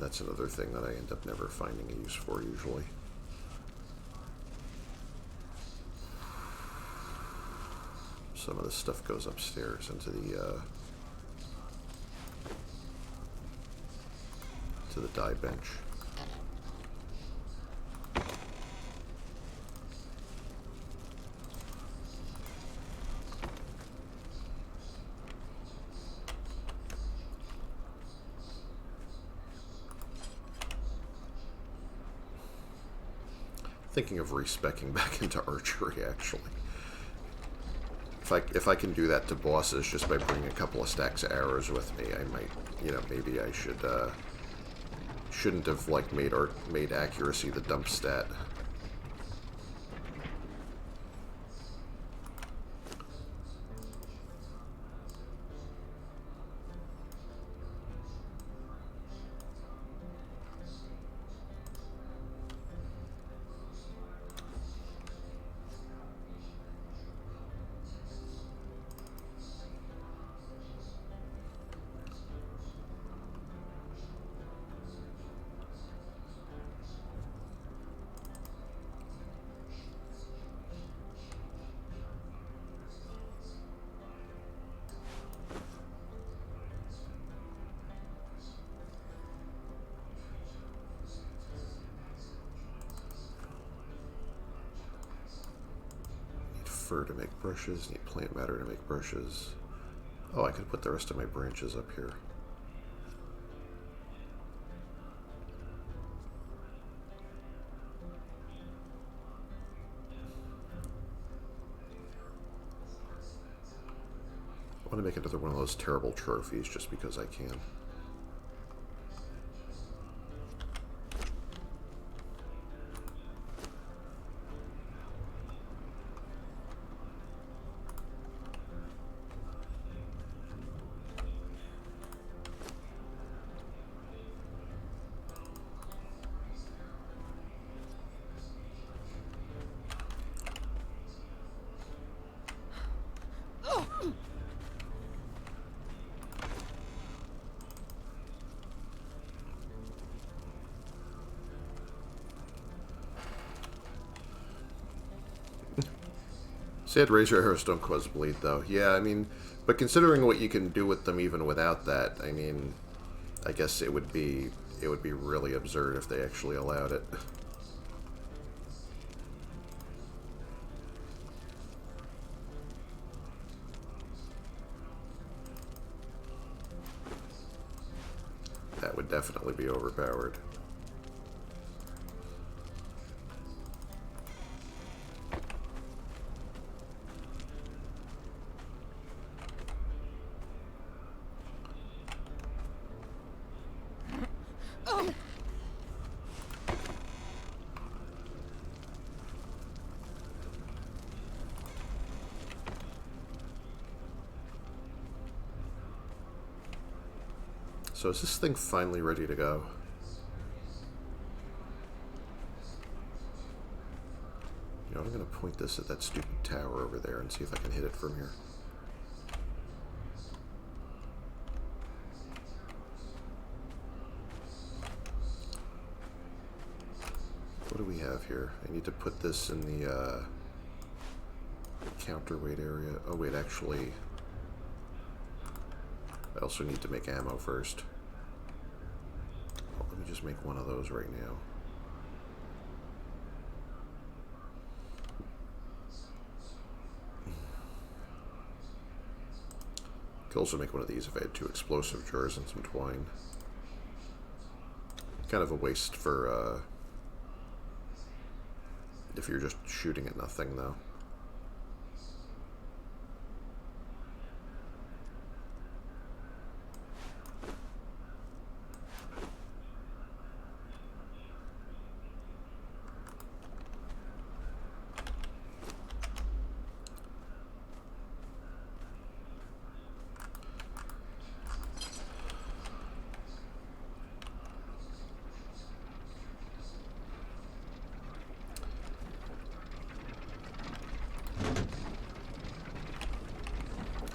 That's another thing that I end up never finding a use for usually. Some of this stuff goes upstairs into the dye bench. Thinking of respecking back into archery, actually. If I can do that to bosses just by bringing a couple of stacks of arrows with me, I might, you know, maybe I shouldn't have like made accuracy the dump stat. fur to make brushes, need plant matter to make brushes. Oh, I could put the rest of my branches up here. I want to make another one of those terrible trophies just because I can. Sad razor arrows don't cause bleed, though. Yeah, I mean, but considering what you can do with them even without that, I mean, I guess it would be really absurd if they actually allowed it. That would definitely be overpowered. So is this thing finally ready to go? You know, I'm going to point this at that stupid tower over there and see if I can hit it from here. What do we have here? I need to put this in the counterweight area. Oh wait, actually, I also need to make ammo first. Well, let me just make one of those right now. Could also make one of these if I had 2 explosive jars and some twine. Kind of a waste for if you're just shooting at nothing, though.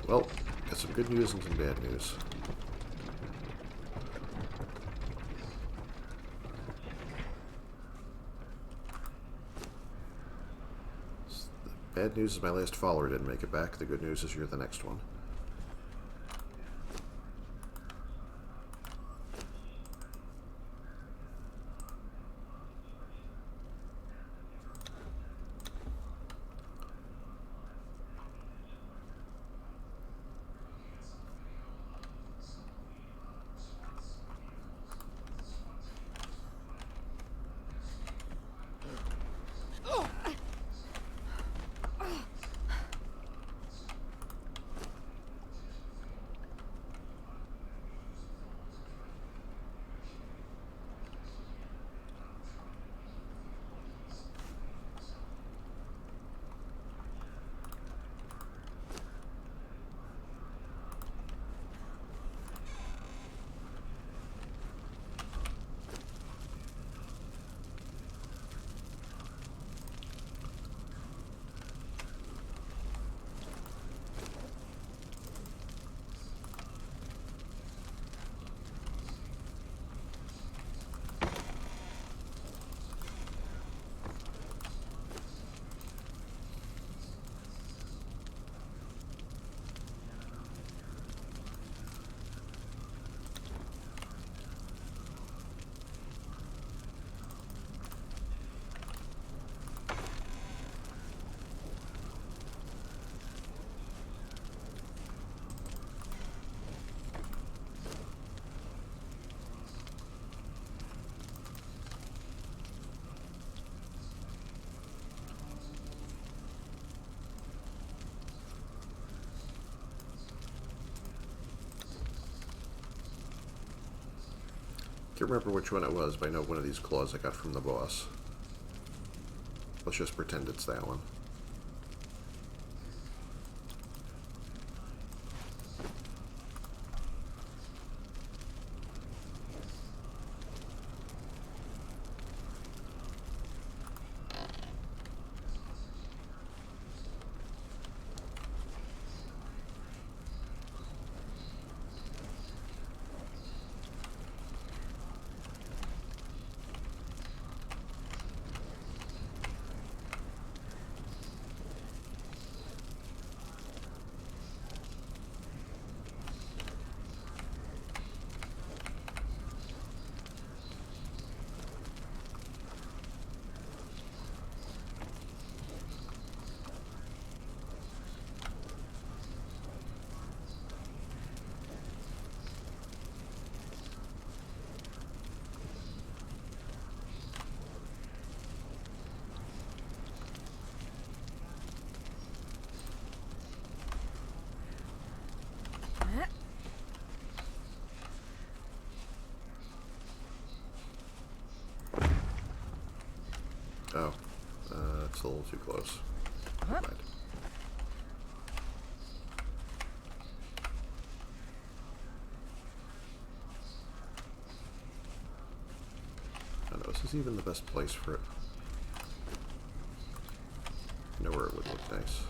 Well, got some good news and some bad news. The bad news is my last follower didn't make it back. The good news is you're the next one. Can't remember which one it was, but I know one of these claws I got from the boss. Let's just pretend it's that one. Oh, it's a little too close. Never mind. I don't know, is this even the best place for it? I know where it would look nice.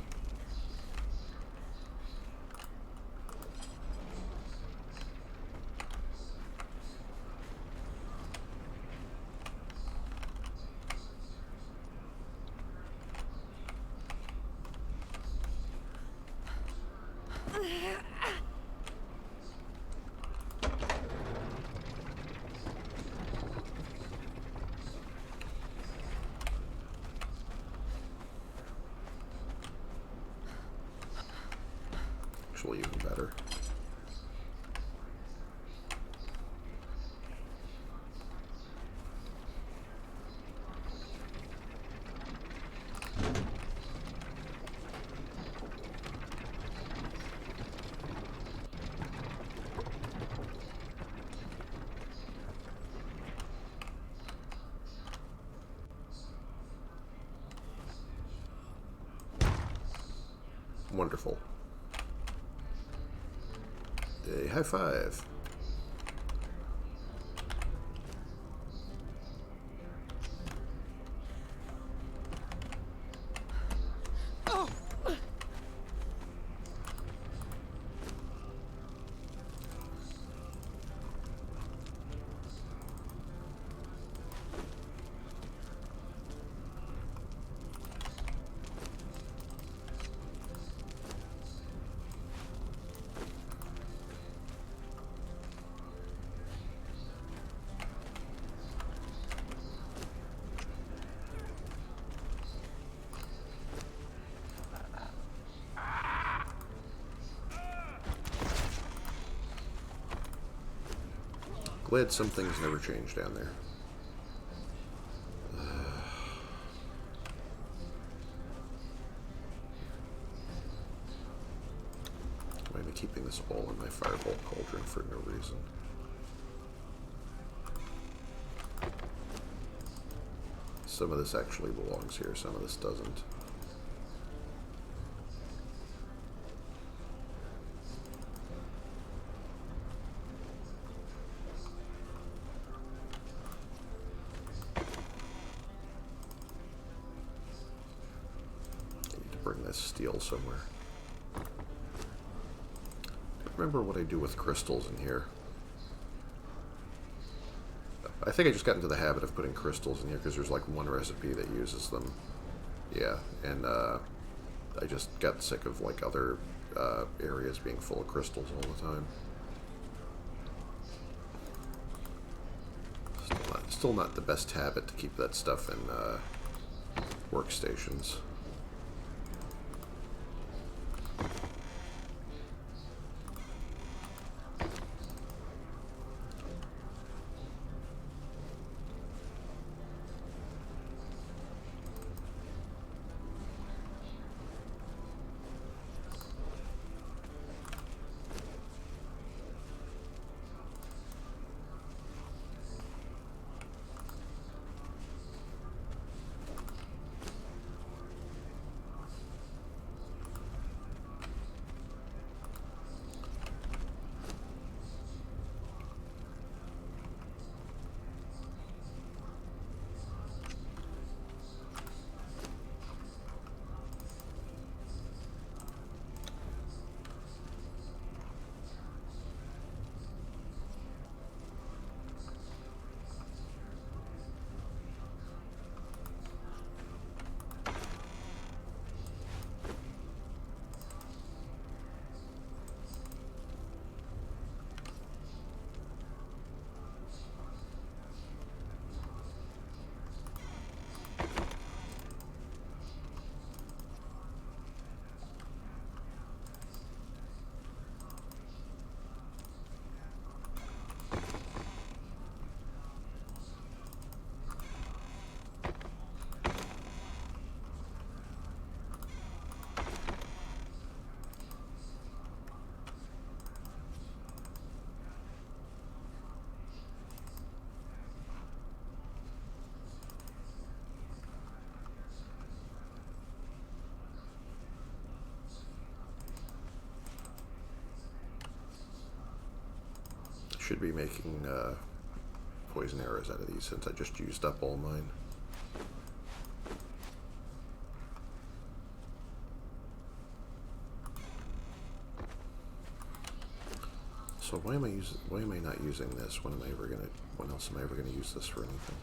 Actually, even better. Wonderful. A high five. Glad some things never change down there. Why am I keeping this all in my fireball cauldron for no reason? Some of this actually belongs here, some of this doesn't. Bring this steel somewhere. I don't remember what I do with crystals in here. I think I just got into the habit of putting crystals in here because there's like one recipe that uses them. Yeah, and I just got sick of like other areas being full of crystals all the time. Still not the best habit to keep that stuff in workstations. should be making poison arrows out of these since I just used up all mine. So why am I not using this? When else am I ever gonna use this for anything?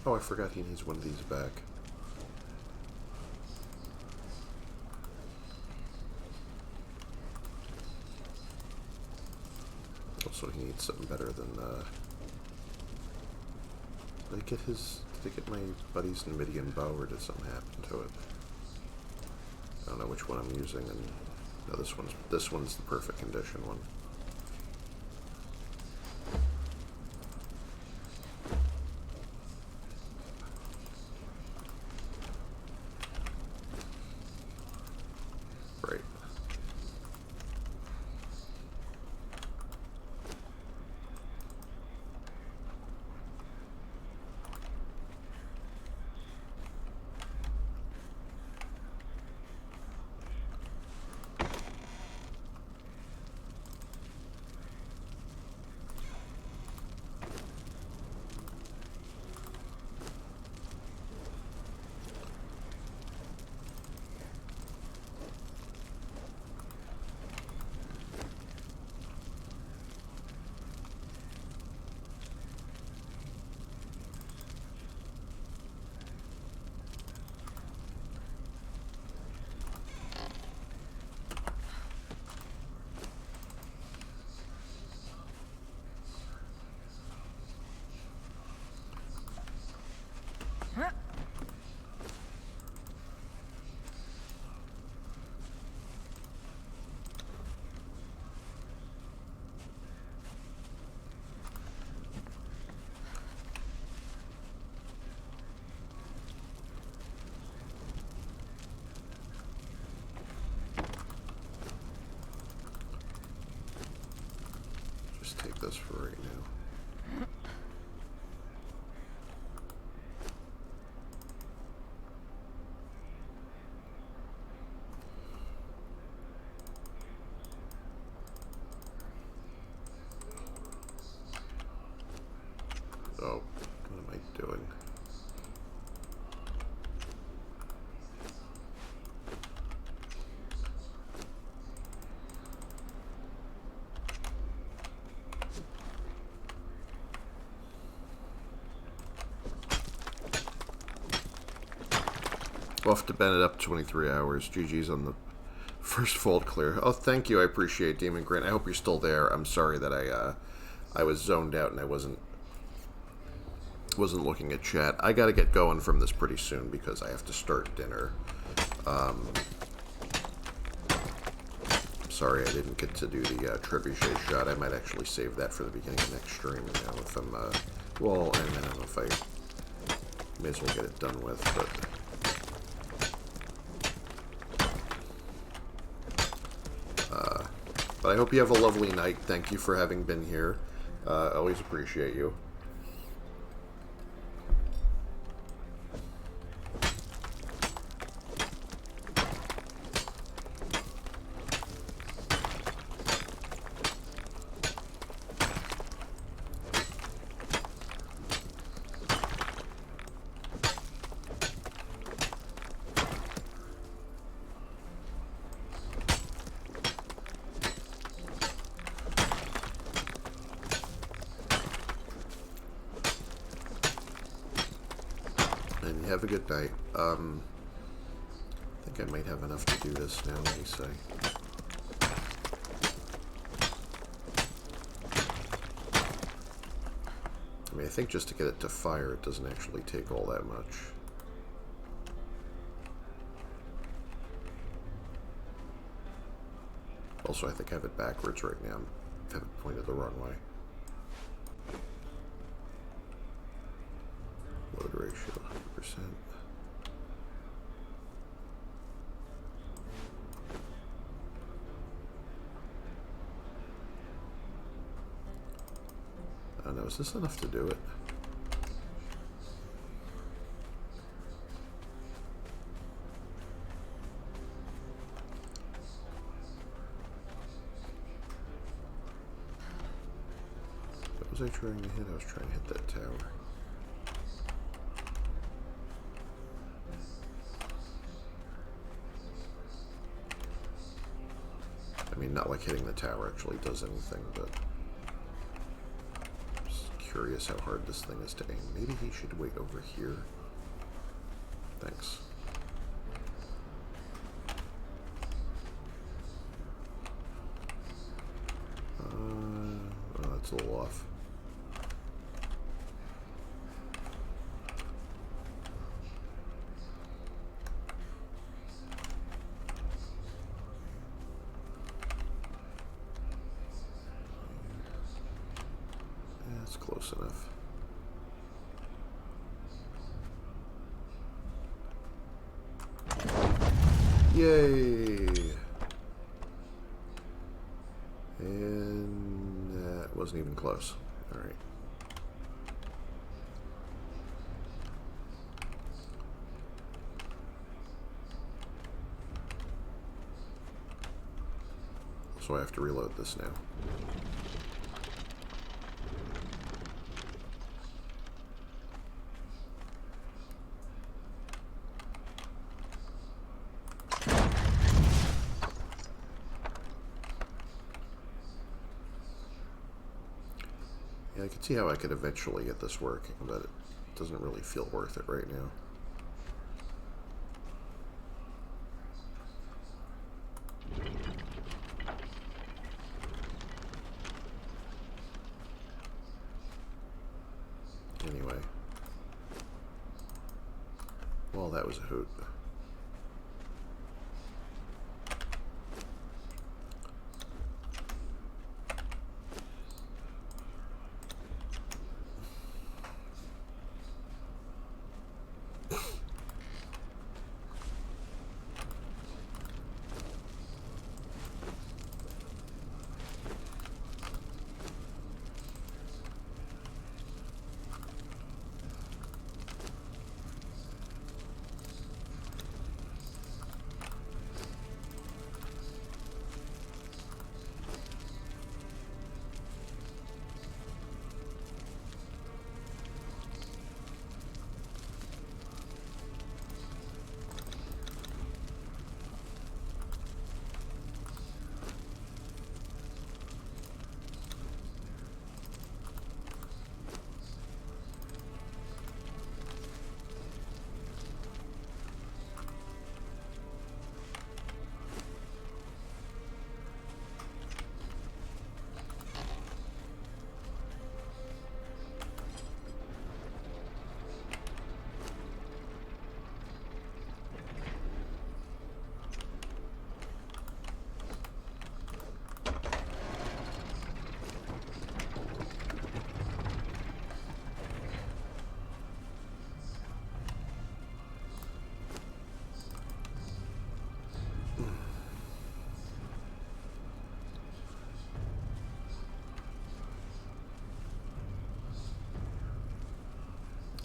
Oh, I forgot he needs one of these back. Also, he needs something better than, did I get my buddy's Numidian bow, or did something happen to it? I don't know which one I'm using, and no, this one's the perfect condition one. Right. just take this for right now. Oh, what am I doing? Off to Bennett up 23 hours. GG's on the first fold clear. Oh, thank you. I appreciate Demon Grant. I hope you're still there. I'm sorry that I was zoned out and I wasn't looking at chat. I got to get going from this pretty soon because I have to start dinner. I'm sorry I didn't get to do the trebuchet shot. I might actually save that for the beginning of next stream now if I'm, well, and I don't know if I may as well get it done with, but... But I hope you have a lovely night. Thank you for having been here. Always appreciate you. Have a good night. I think I might have enough to do this now, let me see. I mean, I think just to get it to fire, it doesn't actually take all that much. Also, I think I have it backwards right now. I have it pointed the wrong way. Load ratio, 100%. I don't know, is this enough to do it? What was I trying to hit? I was trying to hit that tower. I mean, not like hitting the tower actually does anything, but I'm just curious how hard this thing is to aim. Maybe he should wait over here. Thanks. Oh, that's a little off. Close enough. Yay! And that wasn't even close. All right. So I have to reload this now. I could see how I could eventually get this working, but it doesn't really feel worth it right now. Anyway. Well, that was a hoot.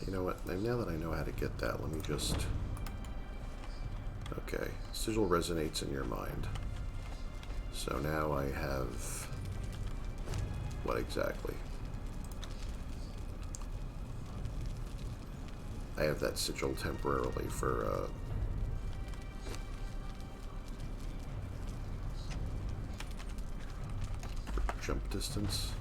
You know what? Now that I know how to get that, let me just... Okay. Sigil resonates in your mind. So now I have... What exactly? I have that sigil temporarily for jump distance.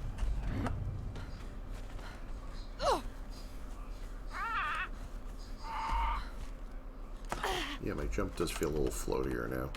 Yeah, my jump does feel a little floatier now.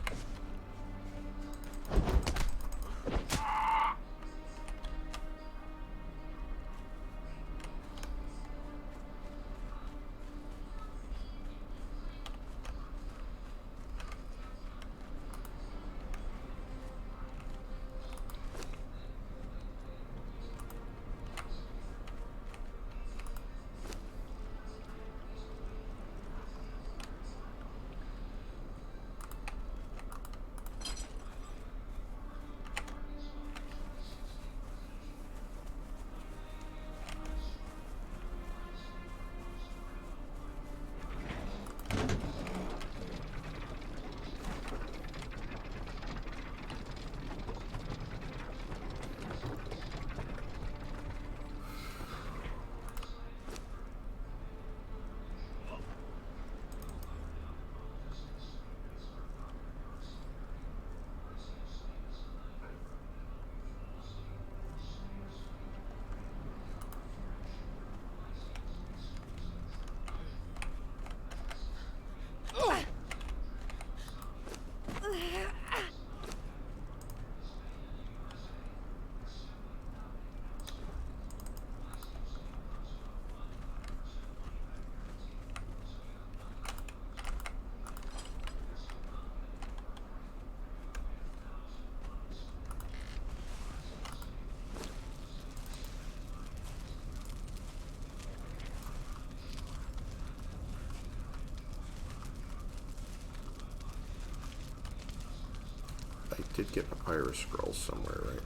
I did get papyrus scrolls somewhere, right?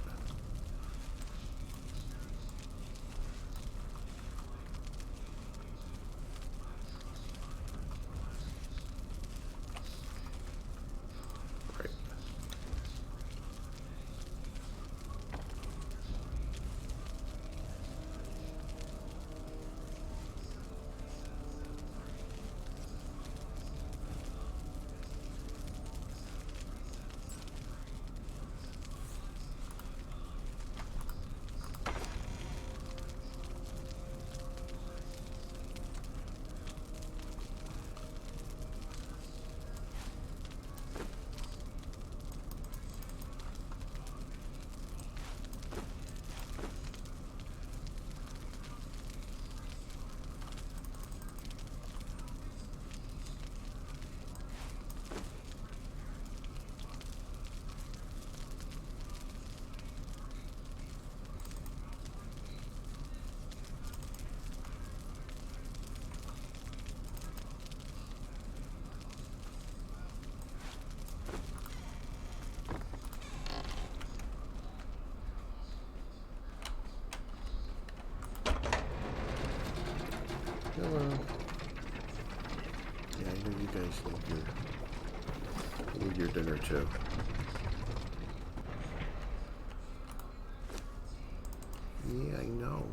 Right. Hello. Yeah, I know you guys need your dinner too. Yeah, I know.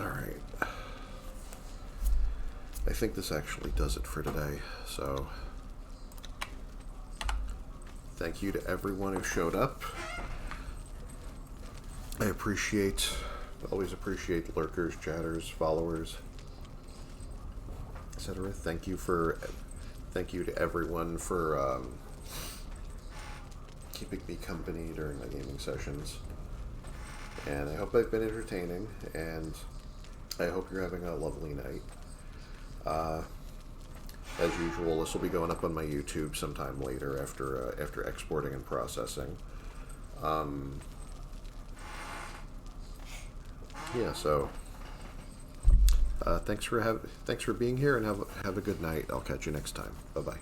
Alright. I think this actually does it for today, so thank you to everyone who showed up. I always appreciate lurkers, chatters, followers, etc. Thank you to everyone for keeping me company during my gaming sessions. And I hope I've been entertaining, and I hope you're having a lovely night. As usual, this will be going up on my YouTube sometime later after exporting and processing. Yeah, so thanks for being here, and have a good night. I'll catch you next time. Bye bye.